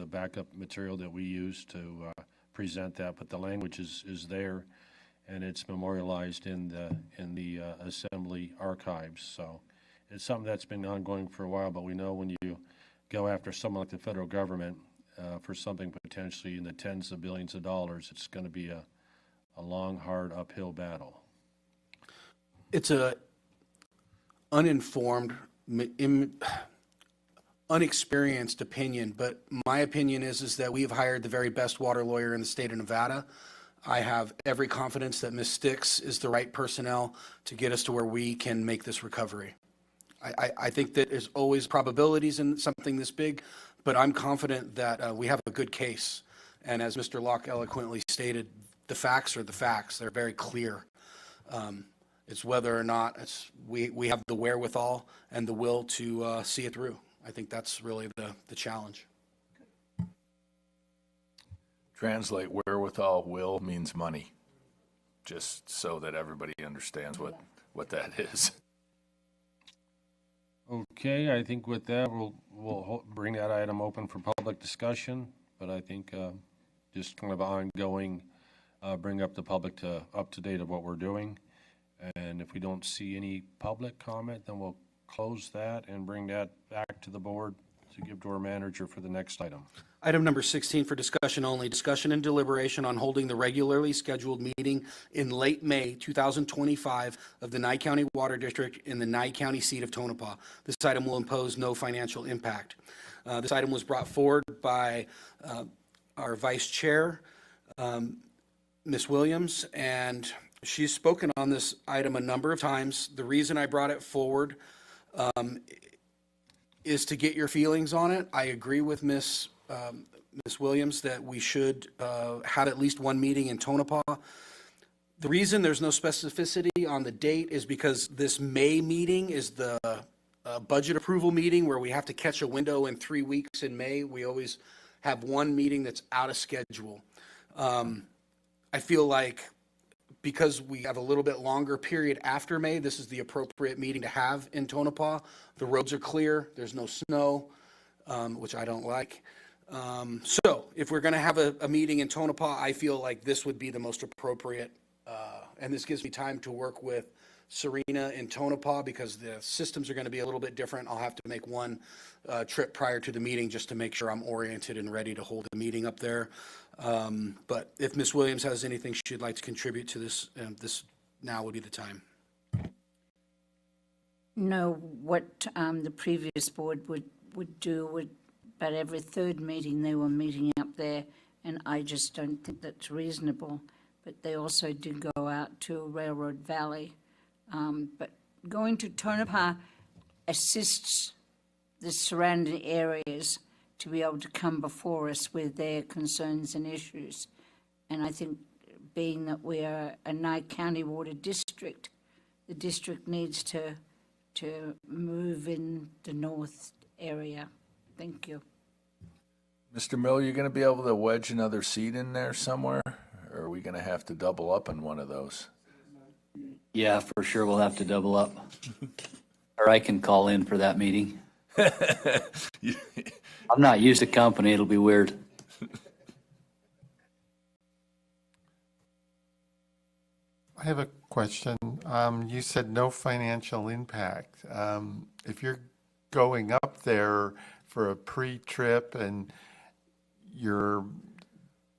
Speaker 1: backup material that we used to present that. But the language is there, and it's memorialized in the Assembly archives. So. It's something that's been ongoing for a while, but we know when you go after someone like the federal government for something potentially in the tens of billions of dollars, it's going to be a long, hard uphill battle.
Speaker 4: It's a uninformed, unexperienced opinion, but my opinion is that we've hired the very best water lawyer in the state of Nevada. I have every confidence that Ms. Sticks is the right personnel to get us to where we can make this recovery. I think that there's always probabilities in something this big, but I'm confident that we have a good case. And as Mr. Locke eloquently stated, the facts are the facts. They're very clear. It's whether or not we have the wherewithal and the will to see it through. I think that's really the challenge.
Speaker 3: Translate wherewithal, will means money, just so that everybody understands what that is.
Speaker 1: Okay, I think with that, we'll bring that item open for public discussion, but I think just kind of ongoing, bring up the public up to date of what we're doing. And if we don't see any public comment, then we'll close that and bring that back to the board to give to our manager for the next item.
Speaker 4: Item number 16 for discussion only, discussion and deliberation on holding the regularly scheduled meeting in late May 2025 of the Nye County Water District in the Nye County seat of Tonopah. This item will impose no financial impact. This item was brought forward by our Vice Chair, Ms. Williams, and she's spoken on this item a number of times. The reason I brought it forward is to get your feelings on it. I agree with Ms. Williams that we should have at least one meeting in Tonopah. The reason there's no specificity on the date is because this May meeting is the budget approval meeting where we have to catch a window in 3 weeks in May. We always have one meeting that's out of schedule. I feel like because we have a little bit longer period after May, this is the appropriate meeting to have in Tonopah. The roads are clear, there's no snow, which I don't like. So if we're gonna have a meeting in Tonopah, I feel like this would be the most appropriate, and this gives me time to work with Serena and Tonopah because the systems are going to be a little bit different. I'll have to make one trip prior to the meeting just to make sure I'm oriented and ready to hold the meeting up there. But if Ms. Williams has anything she'd like to contribute to this, this now would be the time.
Speaker 2: Know what the previous board would do, but every third meeting they were meeting up there, and I just don't think that's reasonable. But they also do go out to Railroad Valley. But going to Tonopah assists the surrounding areas to be able to come before us with their concerns and issues. And I think being that we are a Nye County Water District, the district needs to move in the north area. Thank you.
Speaker 3: Mr. Miller, you going to be able to wedge another seat in there somewhere? Or are we going to have to double up on one of those?
Speaker 8: Yeah, for sure, we'll have to double up. Or I can call in for that meeting. I'm not used to company, it'll be weird.
Speaker 6: I have a question. You said no financial impact. If you're going up there for a pre-trip and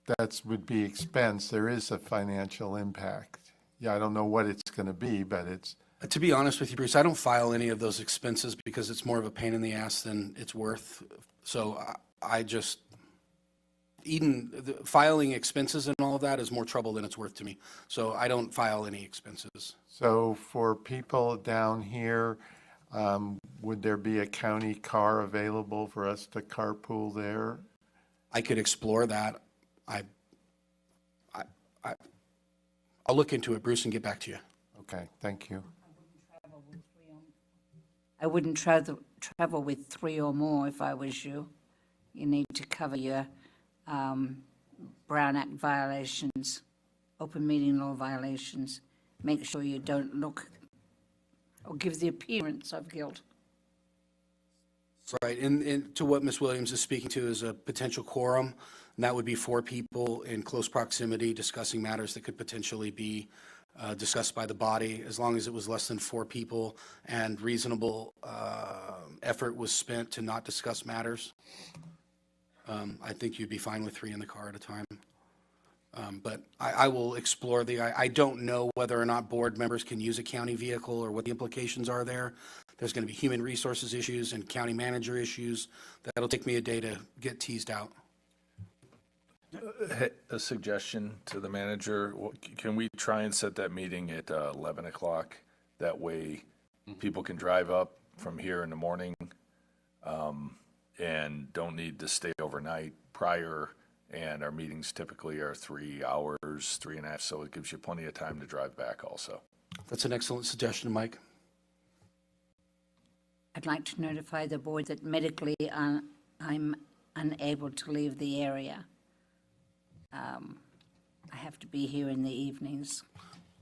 Speaker 6: that would be expense, there is a financial impact. Yeah, I don't know what it's going to be, but it's...
Speaker 4: To be honest with you, Bruce, I don't file any of those expenses because it's more of a pain in the ass than it's worth. So I just, filing expenses and all of that is more trouble than it's worth to me. So I don't file any expenses.
Speaker 6: So for people down here, would there be a county car available for us to carpool there?
Speaker 4: I could explore that. I'll look into it, Bruce, and get back to you.
Speaker 6: Okay, thank you.
Speaker 2: I wouldn't travel with three or more if I was you. You need to cover your Brown Act violations, open meeting law violations. Make sure you don't look or give the appearance of guilt.
Speaker 4: Right, and to what Ms. Williams is speaking to is a potential quorum, and that would be 4 people in close proximity discussing matters that could potentially be discussed by the body, as long as it was less than 4 people and reasonable effort was spent to not discuss matters. I think you'd be fine with 3 in the car at a time. But I will explore I don't know whether or not board members can use a county vehicle or what the implications are there. There's going to be human resources issues and county manager issues. That'll take me a day to get teased out.
Speaker 3: A suggestion to the manager, can we try and set that meeting at 11 o'clock? That way people can drive up from here in the morning and don't need to stay overnight prior. And our meetings typically are 3 hours, 3.5, so it gives you plenty of time to drive back also.
Speaker 4: That's an excellent suggestion, Mike.
Speaker 2: I'd like to notify the board that medically I'm unable to leave the area. I have to be here in the evenings.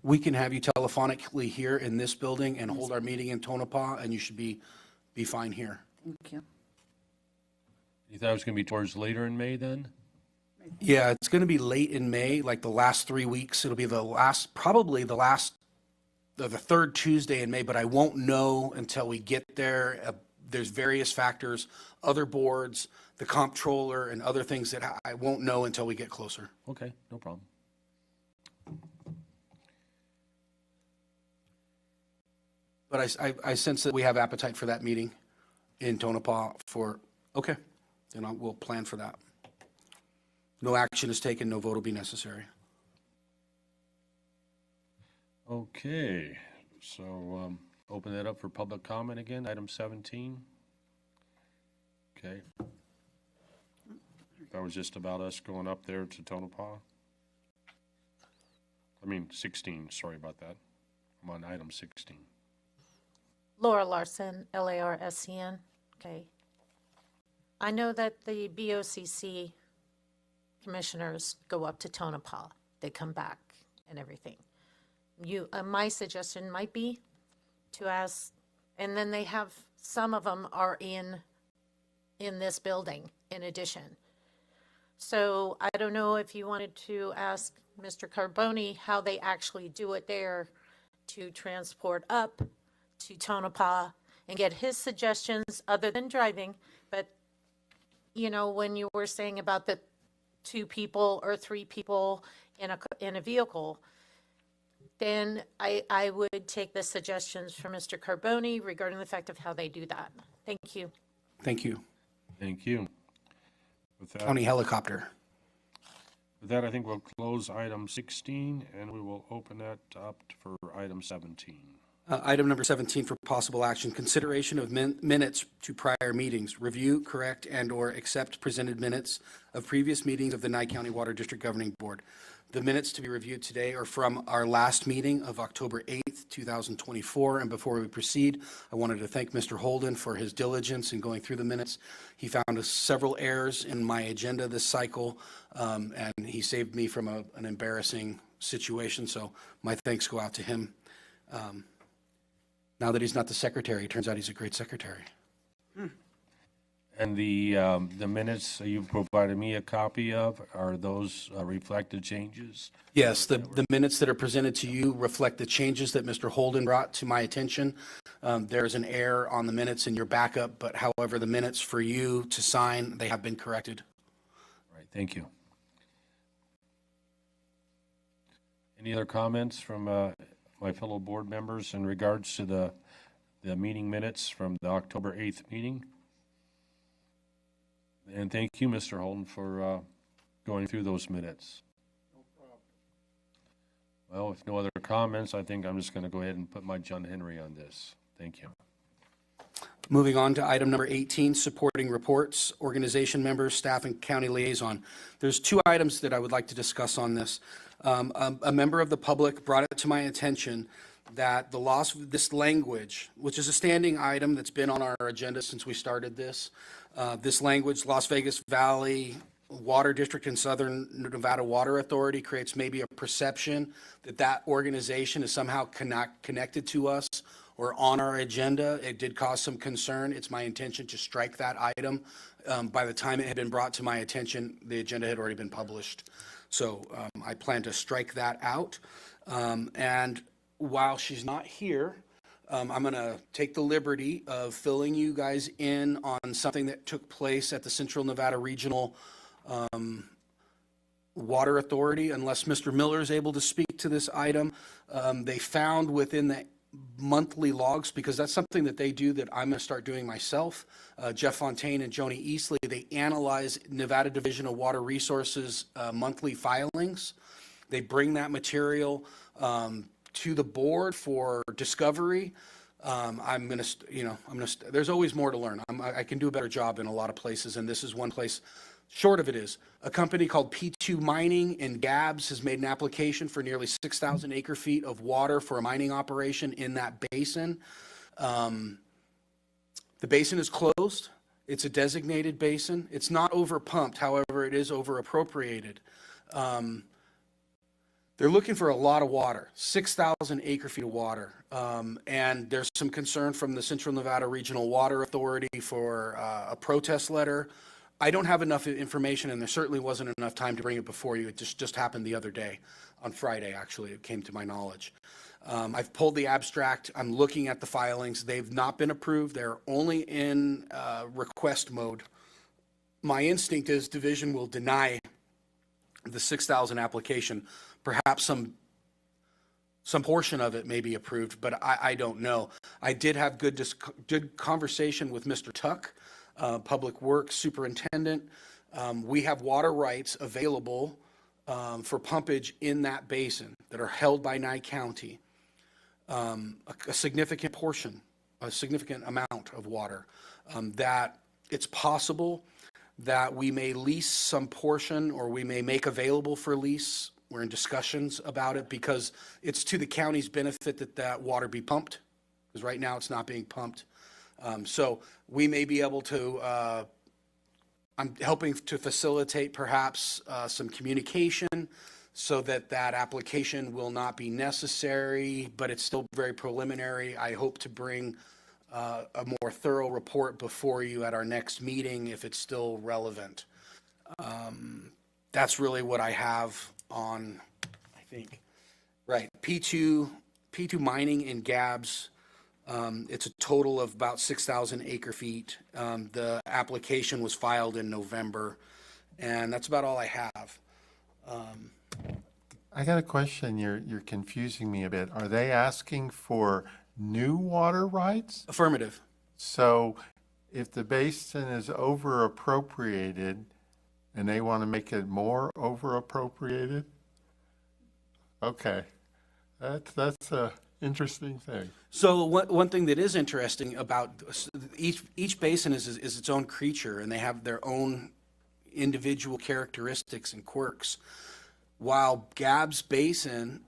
Speaker 4: We can have you telephonically here in this building and hold our meeting in Tonopah, and you should be fine here.
Speaker 2: Thank you.
Speaker 1: You thought it was going to be towards later in May then?
Speaker 4: Yeah, it's going to be late in May, like the last 3 weeks. It'll be probably the third Tuesday in May, but I won't know until we get there. There's various factors, other boards, the comptroller, and other things that I won't know until we get closer.
Speaker 1: Okay, no problem.
Speaker 4: But I sense that we have appetite for that meeting in Tonopah okay, then we'll plan for that. No action is taken, no vote will be necessary.
Speaker 1: Okay, so open that up for public comment again, item 17. Okay. That was just about us going up there to Tonopah. 16, sorry about that. I'm on item 16.
Speaker 5: Laura Larson, LARSCN. Okay. I know that the BOCC commissioners go up to Tonopah. They come back and everything. My suggestion might be to ask, and then they have, some of them are in this building in addition. So I don't know if you wanted to ask Mr. Carboni how they actually do it there to transport up to Tonopah and get his suggestions other than driving. But, you know, when you were saying about the 2 people or 3 people in a vehicle, then I would take the suggestions from Mr. Carboni regarding the fact of how they do that. Thank you.
Speaker 4: Thank you.
Speaker 1: Thank you. With that,
Speaker 4: County helicopter.
Speaker 1: I think we'll close item 16, and we will open that up for item 17.
Speaker 4: Item number 17 for possible action, consideration of minutes to prior meetings, review, correct, and/or accept presented minutes of previous meetings of the Nye County Water District Governing Board. The minutes to be reviewed today are from our last meeting of October 8th, 2024. And before we proceed, I wanted to thank Mr. Holden for his diligence in going through the minutes. He found several errors in my agenda this cycle, and he saved me from an embarrassing situation. So my thanks go out to him. Now that he's not the secretary, it turns out he's a great secretary.
Speaker 1: And the minutes you provided me a copy of, are those reflected changes?
Speaker 4: Yes, the minutes that are presented to you reflect the changes that Mr. Holden brought to my attention. There's an error on the minutes in your backup, but however, the minutes for you to sign, they have been corrected.
Speaker 1: All right, thank you. Any other comments from my fellow board members in regards to the meeting minutes from the October 8th meeting? And thank you, Mr. Holden, for going through those minutes. No problem. Well, if no other comments, I think I'm just going to go ahead and put my John Henry on this. Thank you.
Speaker 4: Moving on to item number 18, supporting reports, organization members, staff, and county liaison. There's 2 items that I would like to discuss on this. A member of the public brought it to my attention that the loss of this language, which is a standing item that's been on our agenda since we started this, this language, Las Vegas Valley Water District and Southern Nevada Water Authority, creates maybe a perception that that organization is somehow connected to us or on our agenda. It did cause some concern. It's my intention to strike that item. By the time it had been brought to my attention, the agenda had already been published. So I plan to strike that out. And while she's not here, I'm going to take the liberty of filling you guys in on something that took place at the Central Nevada Regional Water Authority. Unless Mr. Miller is able to speak to this item, they found within the monthly logs, because that's something that they do that I'm going to start doing myself. Jeff Fontaine and Joni Eastley, they analyze Nevada Division of Water Resources monthly filings. They bring that material to the board for discovery. I'm going to, there's always more to learn. I can do a better job in a lot of places, and this is one place. Short of it is, a company called P2 Mining in Gabbs has made an application for nearly 6,000 acre feet of water for a mining operation in that basin. The basin is closed. It's a designated basin. It's not overpumped, however, it is over appropriated. They're looking for a lot of water, 6,000 acre feet of water. And there's some concern from the Central Nevada Regional Water Authority for a protest letter. I don't have enough information, and there certainly wasn't enough time to bring it before you. It just happened the other day, on Friday, actually, it came to my knowledge. I've pulled the abstract. I'm looking at the filings. They've not been approved. They're only in request mode. My instinct is division will deny the 6,000 application. Perhaps some portion of it may be approved, but I don't know. I did have good conversation with Mr. Tuck, Public Works Superintendent. We have water rights available for pumpage in that basin that are held by Nye County. A significant portion, a significant amount of water, that it's possible that we may lease some portion, or we may make available for lease. We're in discussions about it because it's to the county's benefit that that water be pumped, because right now it's not being pumped. So we may be able to, I'm helping to facilitate perhaps some communication so that that application will not be necessary, but it's still very preliminary. I hope to bring a more thorough report before you at our next meeting if it's still relevant. That's really what I have on, I think. Right, P2 P2 mining in Gabbs, it's a total of about 6,000 acre feet. The application was filed in November, and that's about all I have.
Speaker 6: I got a question. You're confusing me a bit. Are they asking for new water rights?
Speaker 4: Affirmative.
Speaker 6: So if the basin is over appropriated and they want to make it more over appropriated? Okay. That's a interesting thing.
Speaker 4: So one thing that is interesting about each basin is its own creature, and they have their own individual characteristics and quirks. While Gabbs Basin,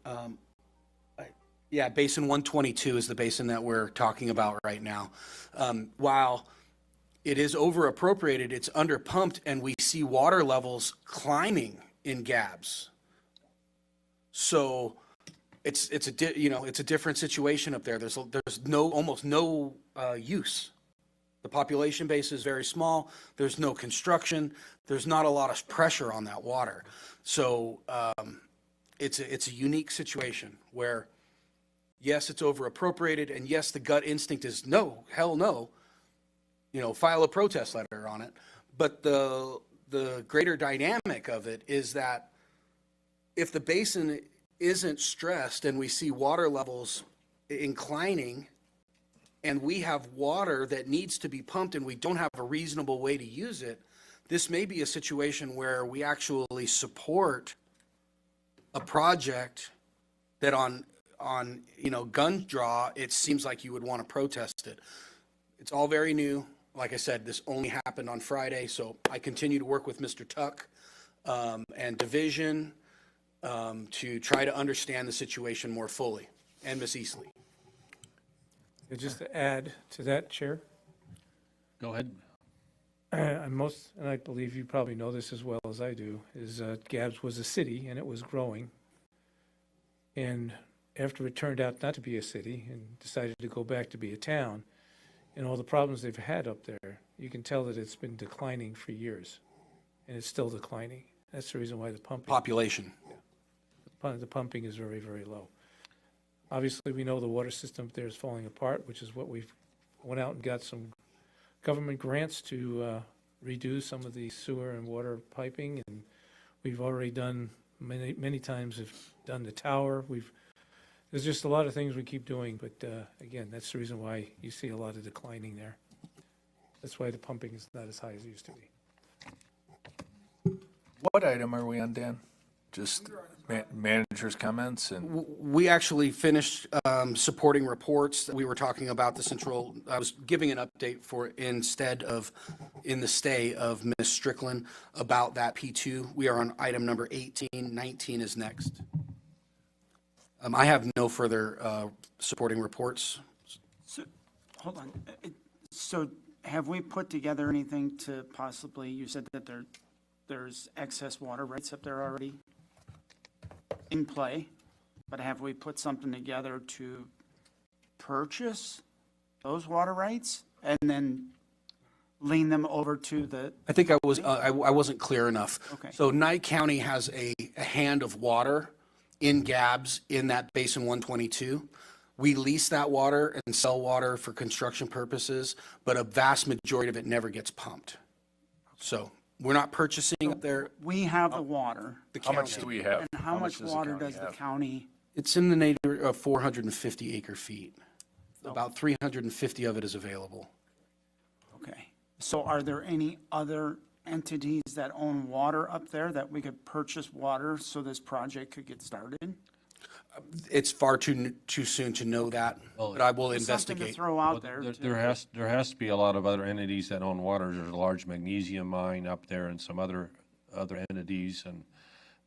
Speaker 4: Basin 122 is the basin that we're talking about right now. While it is over appropriated, it's under pumped, and we see water levels climbing in Gabbs. So it's a different situation up there. There's almost no use. The population base is very small. There's no construction. There's not a lot of pressure on that water. So it's a unique situation where, yes, it's over appropriated, and yes, the gut instinct is no, hell no. File a protest letter on it. But the greater dynamic of it is that if the basin isn't stressed and we see water levels inclining, and we have water that needs to be pumped and we don't have a reasonable way to use it, this may be a situation where we actually support a project that on gun draw, it seems like you would want to protest it. It's all very new. Like I said, this only happened on Friday, so I continue to work with Mr. Tuck and Division to try to understand the situation more fully, and Ms. Eastley.
Speaker 9: Just to add to that, Chair,
Speaker 1: Go ahead.
Speaker 9: and I believe you probably know this as well as I do, is Gabbs was a city and it was growing. And after it turned out not to be a city and decided to go back to be a town, and all the problems they've had up there, you can tell that it's been declining for years, and it's still declining. That's the reason why the
Speaker 4: Population.
Speaker 9: the pumping is very, very low. Obviously, we know the water system up there is falling apart, which is what we've went out and got some government grants to redo some of the sewer and water piping, and we've already done many times have done the tower. There's just a lot of things we keep doing, but again, that's the reason why you see a lot of declining there. That's why the pumping is not as high as it used to be.
Speaker 3: What item are we on, Dan? Just manager's comments and,
Speaker 4: We actually finished supporting reports that we were talking about the central. I was giving an update in the stay of Ms. Strickland about that P2. We are on item number 18. 19 is next. I have no further supporting reports.
Speaker 10: So, hold on. So have we put together anything to possibly, you said that there's excess water rights up there already in play, but have we put something together to purchase those water rights and then lean them over to the,
Speaker 4: I think I wasn't clear enough.
Speaker 10: Okay.
Speaker 4: So Nye County has a hand of water in Gabbs in that Basin 122. We lease that water and sell water for construction purposes, but a vast majority of it never gets pumped. So we're not purchasing up there.
Speaker 10: we have the water,
Speaker 4: The
Speaker 3: how much
Speaker 4: county.
Speaker 3: do we have?
Speaker 10: and how much
Speaker 3: does the
Speaker 10: water
Speaker 3: county
Speaker 10: does the
Speaker 3: have?
Speaker 10: county?
Speaker 4: It's in the neighborhood of 450 acre feet. About 350 of it is available.
Speaker 10: Okay. So are there any other entities that own water up there that we could purchase water so this project could get started?
Speaker 4: It's far too soon to know that, but I will
Speaker 10: Something to
Speaker 4: investigate.
Speaker 10: throw out there.
Speaker 1: There has to be a lot of other entities that own water. There's a large magnesium mine up there and some other entities. And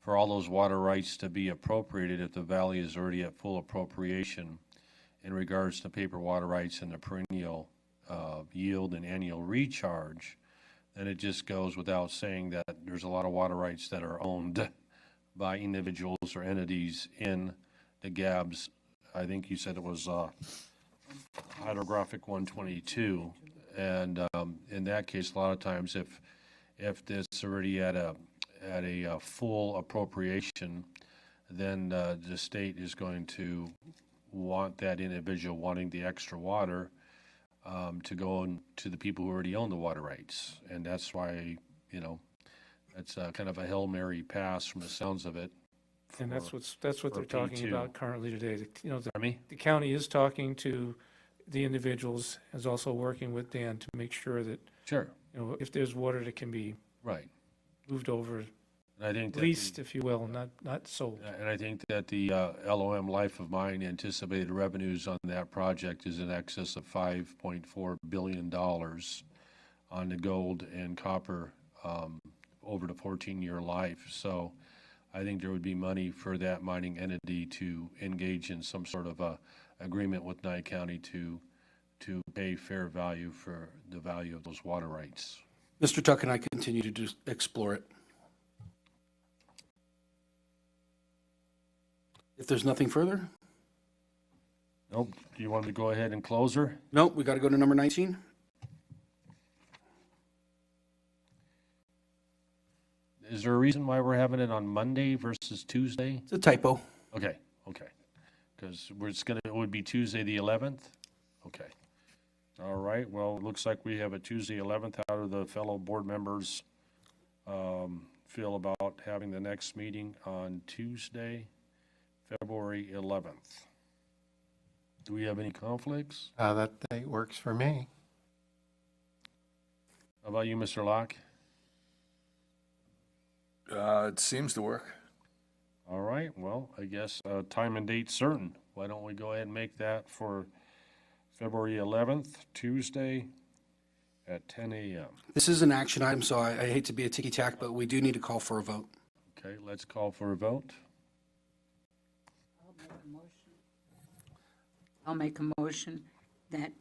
Speaker 1: for all those water rights to be appropriated, if the valley is already at full appropriation in regards to paper water rights and the perennial yield and annual recharge, then it just goes without saying that there's a lot of water rights that are owned by individuals or entities in the Gabbs. I think you said it was hydrographic 122. And in that case, a lot of times if this already at a full appropriation, then the state is going to want that individual wanting the extra water to go to the people who already own the water rights. And that's why, you know, that's kind of a Hail Mary pass from the sounds of it.
Speaker 9: And that's what
Speaker 1: for
Speaker 9: they're talking
Speaker 1: P2.
Speaker 9: about currently today. You know,
Speaker 1: Pardon me?
Speaker 9: the county is talking to the individuals, is also working with Dan to make sure that,
Speaker 1: Sure,
Speaker 9: you know, if there's water that can be
Speaker 1: right.
Speaker 9: moved over,
Speaker 1: And I think that
Speaker 9: leased, if you will, not sold.
Speaker 1: and I think that the LOM Life of Mine anticipated revenues on that project is in excess of $5.4 billion on the gold and copper over the 14-year life. So I think there would be money for that mining entity to engage in some sort of a agreement with Nye County to pay fair value for the value of those water rights.
Speaker 4: Mr. Tuck and I continue to just explore it. If there's nothing further?
Speaker 1: Nope. Do you want me to go ahead and close her?
Speaker 4: Nope, we got to go to number 19.
Speaker 1: Is there a reason why we're having it on Monday versus Tuesday?
Speaker 4: It's a typo.
Speaker 1: Okay. Because it would be Tuesday the 11th? Okay. All right, well, it looks like we have a Tuesday 11th. How do the fellow board members feel about having the next meeting on Tuesday, February 11th? Do we have any conflicts?
Speaker 6: That date works for me.
Speaker 1: How about you, Mr. Locke?
Speaker 3: It seems to work.
Speaker 1: All right, well, I guess time and date certain. Why don't we go ahead and make that for February 11th, Tuesday at 10 a.m.
Speaker 4: This is an action item, so I hate to be a ticky-tack, but we do need to call for a vote.
Speaker 1: Okay, let's call for a vote.
Speaker 2: I'll make a motion that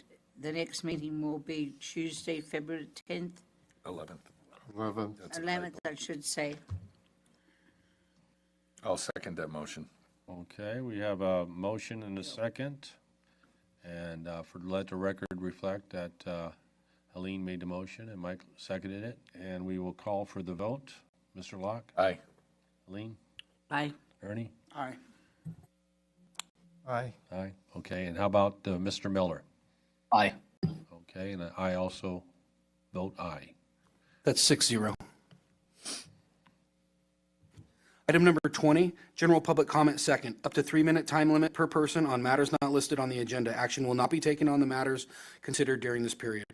Speaker 2: the next meeting will be Tuesday, February 10th,
Speaker 3: 11th.
Speaker 6: 11th.
Speaker 2: 11th, I should say.
Speaker 3: I'll second that motion.
Speaker 1: Okay, we have a motion and a second. And let the record reflect that Helene made the motion and Mike seconded it. And we will call for the vote. Mr. Locke?
Speaker 3: Aye.
Speaker 1: Helene?
Speaker 2: Aye.
Speaker 1: Ernie?
Speaker 10: Aye.
Speaker 6: Aye.
Speaker 1: Aye. Okay, and how about Mr. Miller?
Speaker 8: Aye.
Speaker 1: Okay, and I also vote aye.
Speaker 4: That's 6-0. Item number 20, general public comment second. Up to 3-minute time limit per person on matters not listed on the agenda. Action will not be taken on the matters considered during this period.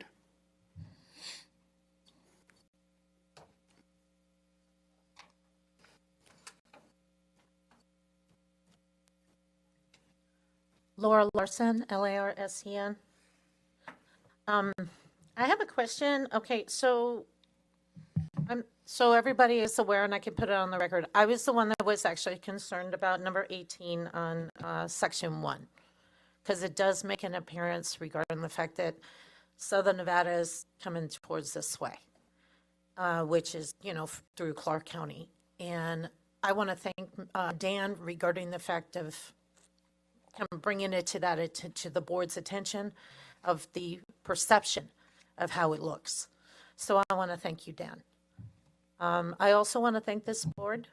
Speaker 5: Laura Larson, Larsen. I have a question. Okay, so everybody is aware, and I can put it on the record. I was the one that was actually concerned about number 18 on section 1, because it does make an appearance regarding the fact that Southern Nevada is coming towards this way, which is, through Clark County. And I want to thank Dan regarding the fact of kind of bringing it to the board's attention of the perception of how it looks. So I want to thank you, Dan. I also want to thank this board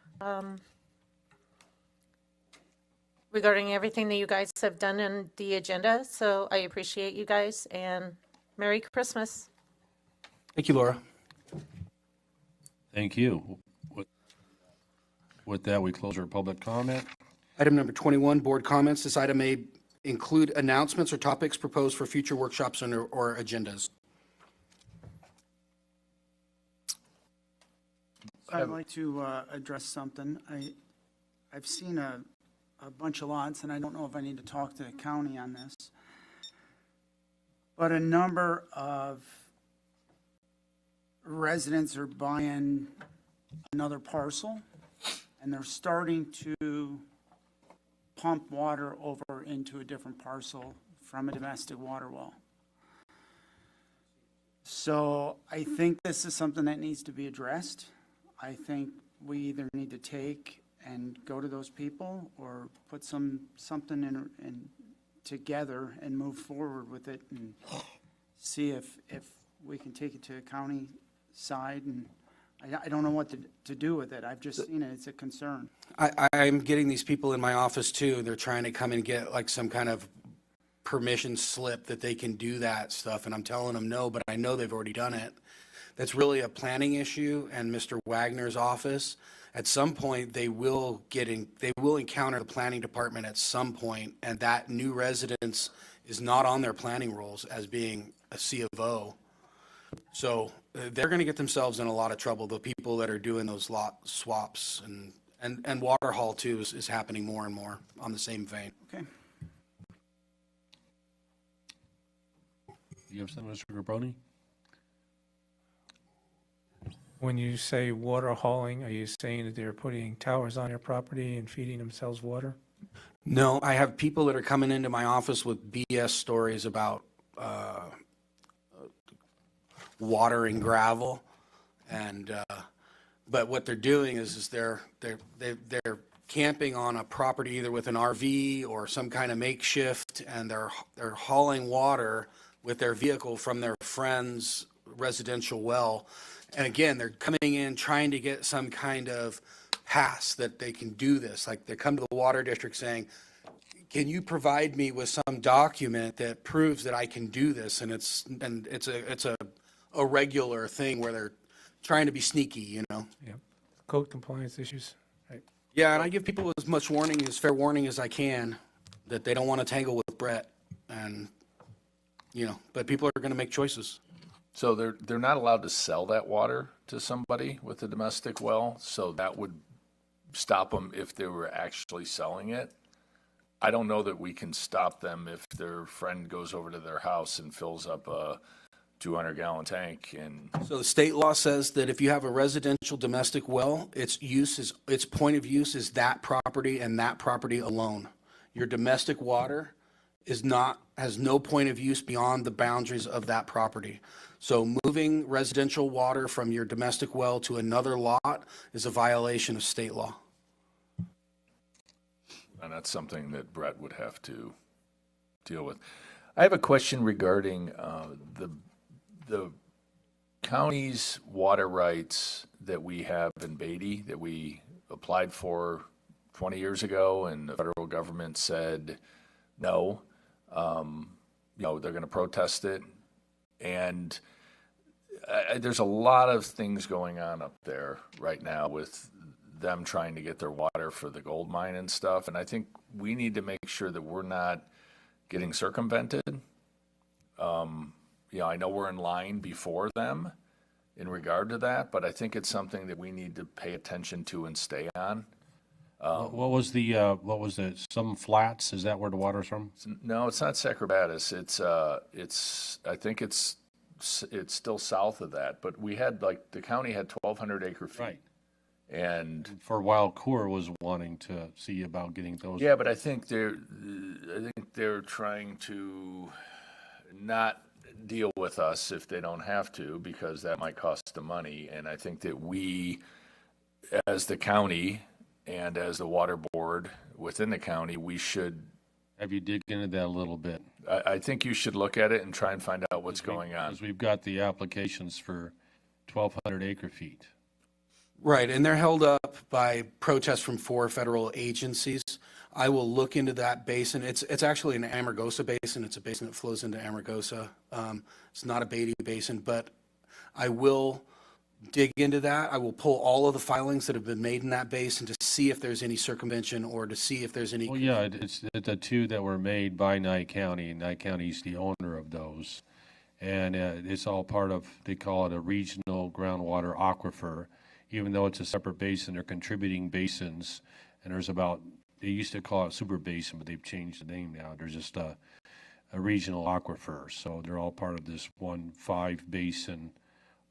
Speaker 5: regarding everything that you guys have done in the agenda. So I appreciate you guys, and Merry Christmas.
Speaker 4: Thank you, Laura.
Speaker 1: Thank you. With that, we close our public comment.
Speaker 4: Item number 21, board comments. This item may include announcements or topics proposed for future workshops or agendas.
Speaker 10: I'd like to address something. I've seen a bunch of lots, and I don't know if I need to talk to the county on this, but a number of residents are buying another parcel, and they're starting to pump water over into a different parcel from a domestic water well. So I think this is something that needs to be addressed. I think we either need to take and go to those people or put something in together and move forward with it and see if we can take it to the county side and I don't know what to do with it. I've just seen it. It's a concern.
Speaker 4: I'm getting these people in my office too. They're trying to come and get like some kind of permission slip that they can do that stuff. And I'm telling them no, but I know they've already done it. That's really a planning issue, and Mr. Wagner's office, at some point, they will encounter the planning department at some point, and that new residence is not on their planning rules as being a C of O. So they're going to get themselves in a lot of trouble, the people that are doing those lot swaps, and water haul too is happening more and more on the same vein.
Speaker 10: Okay.
Speaker 1: You have something, Mr. Grabroni?
Speaker 9: When you say water hauling, are you saying that they're putting towers on their property and feeding themselves water?
Speaker 4: No, I have people that are coming into my office with BS stories about water and gravel, and but what they're doing is they're camping on a property either with an RV or some kind of makeshift, and they're hauling water with their vehicle from their friend's residential well. And again, they're coming in trying to get some kind of pass that they can do this. Like they come to the water district saying, can you provide me with some document that proves that I can do this? And it's a regular thing where they're trying to be sneaky, you know?
Speaker 9: Yeah. Code compliance issues, right?
Speaker 4: Yeah, and I give people as much warning, as fair warning as I can, that they don't want to tangle with Brett. And, you know, but people are going to make choices.
Speaker 3: So they're not allowed to sell that water to somebody with a domestic well, so that would stop them if they were actually selling it. I don't know that we can stop them if their friend goes over to their house and fills up a 200-gallon tank and.
Speaker 4: So the state law says that if you have a residential domestic well, its point of use is that property and that property alone. Your domestic water has no point of use beyond the boundaries of that property. So moving residential water from your domestic well to another lot is a violation of state law.
Speaker 3: And that's something that Brett would have to deal with. I have a question regarding the county's water rights that we have in Beatty that we applied for 20 years ago, and the federal government said no. They're going to protest it. And there's a lot of things going on up there right now with them trying to get their water for the gold mine and stuff. And I think we need to make sure that we're not getting circumvented. I know we're in line before them in regard to that, but I think it's something that we need to pay attention to and stay on.
Speaker 1: What was the, some flats? Is that where the water's from?
Speaker 3: No, it's not Sacrobatis. I think it's still south of that, but we had the county had 1,200 acre feet.
Speaker 1: Right.
Speaker 3: And
Speaker 1: for a while, Coeur was wanting to see about getting those.
Speaker 3: Yeah, but I think they're trying to not deal with us if they don't have to, because that might cost them money. And I think that we, as the county and as the water board within the county, we should.
Speaker 1: Have you dig into that a little bit?
Speaker 3: I think you should look at it and try and find out what's going on.
Speaker 1: Because we've got the applications for 1,200 acre feet.
Speaker 4: Right, and they're held up by protests from 4 federal agencies. I will look into that basin. It's actually an Amargosa basin. It's a basin that flows into Amargosa. It's not a Beatty basin, but I will dig into that. I will pull all of the filings that have been made in that basin to see if there's any circumvention or to see if there's any.
Speaker 1: Well, yeah, it's the 2 that were made by Nye County, and Nye County's the owner of those. And it's all part of, they call it a regional groundwater aquifer. Even though it's a separate basin, they're contributing basins. And there's they used to call it super basin, but they've changed the name now. There's just a regional aquifer. So they're all part of this one 5-basin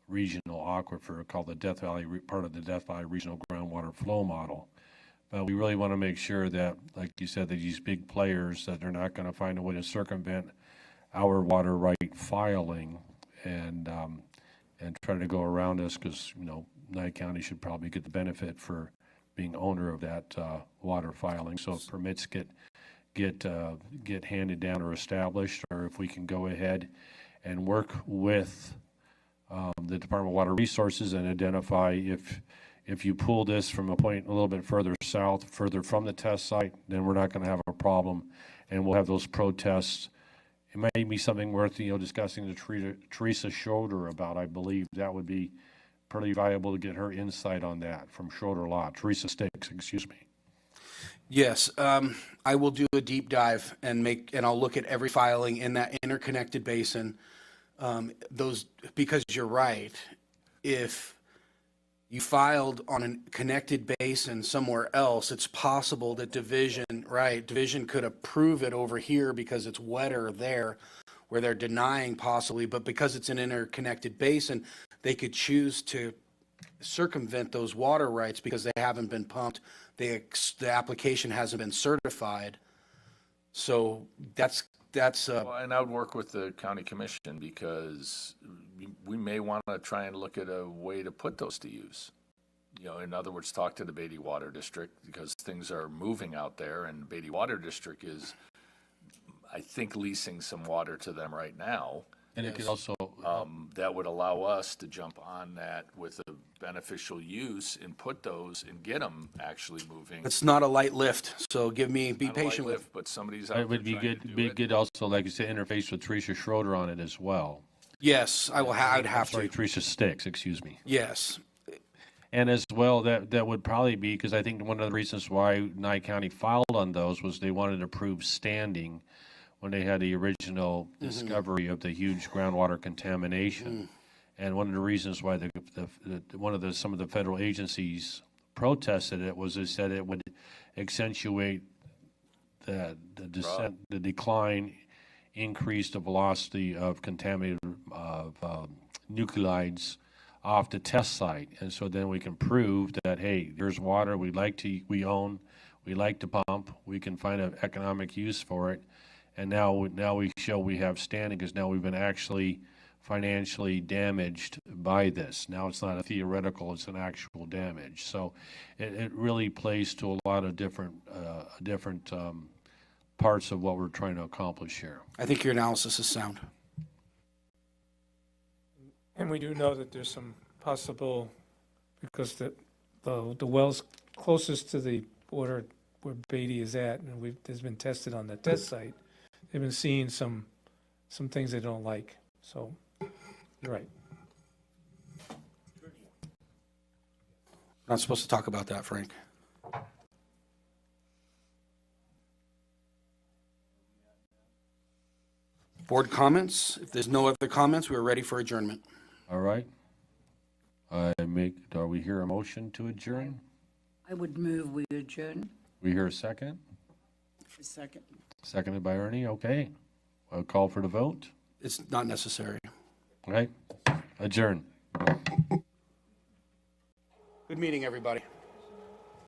Speaker 1: regional aquifer called the Death Valley, part of the Death Valley Regional Groundwater Flow Model. But we really want to make sure that, like you said, that these big players, that they're not going to find a way to circumvent our water right filing and try to go around us, because, Nye County should probably get the benefit for being owner of that water filing. So if permits get handed down or established, or if we can go ahead and work with the Department of Water Resources and identify if you pull this from a point a little bit further south, further from the test site, then we're not going to have a problem, and we'll have those protests. It may be something worth, discussing to Teresa Schroeder about. I believe that would be pretty valuable to get her insight on that from Schroeder Law. Teresa Sticks, excuse me.
Speaker 4: Yes, I will do a deep dive and I'll look at every filing in that interconnected basin. Because you're right, if you filed on a connected basin somewhere else, it's possible that Division could approve it over here because it's wetter there, where they're denying possibly, but because it's an interconnected basin, they could choose to circumvent those water rights because they haven't been pumped. The application hasn't been certified. So that's
Speaker 3: Well, and I would work with the county commission because we may want to try and look at a way to put those to use. In other words, talk to the Beatty Water District because things are moving out there, and Beatty Water District is, I think, leasing some water to them right now.
Speaker 1: And it could also,
Speaker 3: That would allow us to jump on that with a beneficial use and put those and get them actually moving.
Speaker 4: it's not a light lift, so be
Speaker 3: Not a light
Speaker 4: patient with.
Speaker 3: lift, but somebody's out
Speaker 1: it
Speaker 3: there
Speaker 1: would be
Speaker 3: trying to
Speaker 1: good,
Speaker 3: do
Speaker 1: be
Speaker 3: it.
Speaker 1: good also, like you said, interface with Teresa Schroeder on it as well.
Speaker 4: Yes, I'd have
Speaker 1: Sorry,
Speaker 4: to.
Speaker 1: Teresa Sticks, excuse me.
Speaker 4: Yes,
Speaker 1: And as well, that would probably be, because I think one of the reasons why Nye County filed on those was they wanted to prove standing when they had the original discovery of the huge groundwater contamination. And one of the reasons why some of the federal agencies protested it was they said it would accentuate the decline, increase the velocity of contaminated nuclides off the test site. And so then we can prove that, hey, there's water we like to pump, we can find an economic use for it. And now we show we have standing because now we've been actually financially damaged by this. Now it's not a theoretical, it's an actual damage. So it really plays to a lot of different parts of what we're trying to accomplish here.
Speaker 4: I think your analysis is sound.
Speaker 9: And we do know that there's some possible, because the wells closest to the border where Beatty is at, and has been tested on the test site, they've been seeing some things they don't like. So, you're right.
Speaker 4: We're not supposed to talk about that, Frank. Board comments? If there's no other comments, we're ready for adjournment.
Speaker 1: All right? Do we hear a motion to adjourn?
Speaker 2: I would move we adjourn.
Speaker 1: We hear a second?
Speaker 7: For a second.
Speaker 1: Seconded by Ernie, okay. I'll call for the vote.
Speaker 4: It's not necessary.
Speaker 1: All right, adjourn.
Speaker 4: Good meeting, everybody.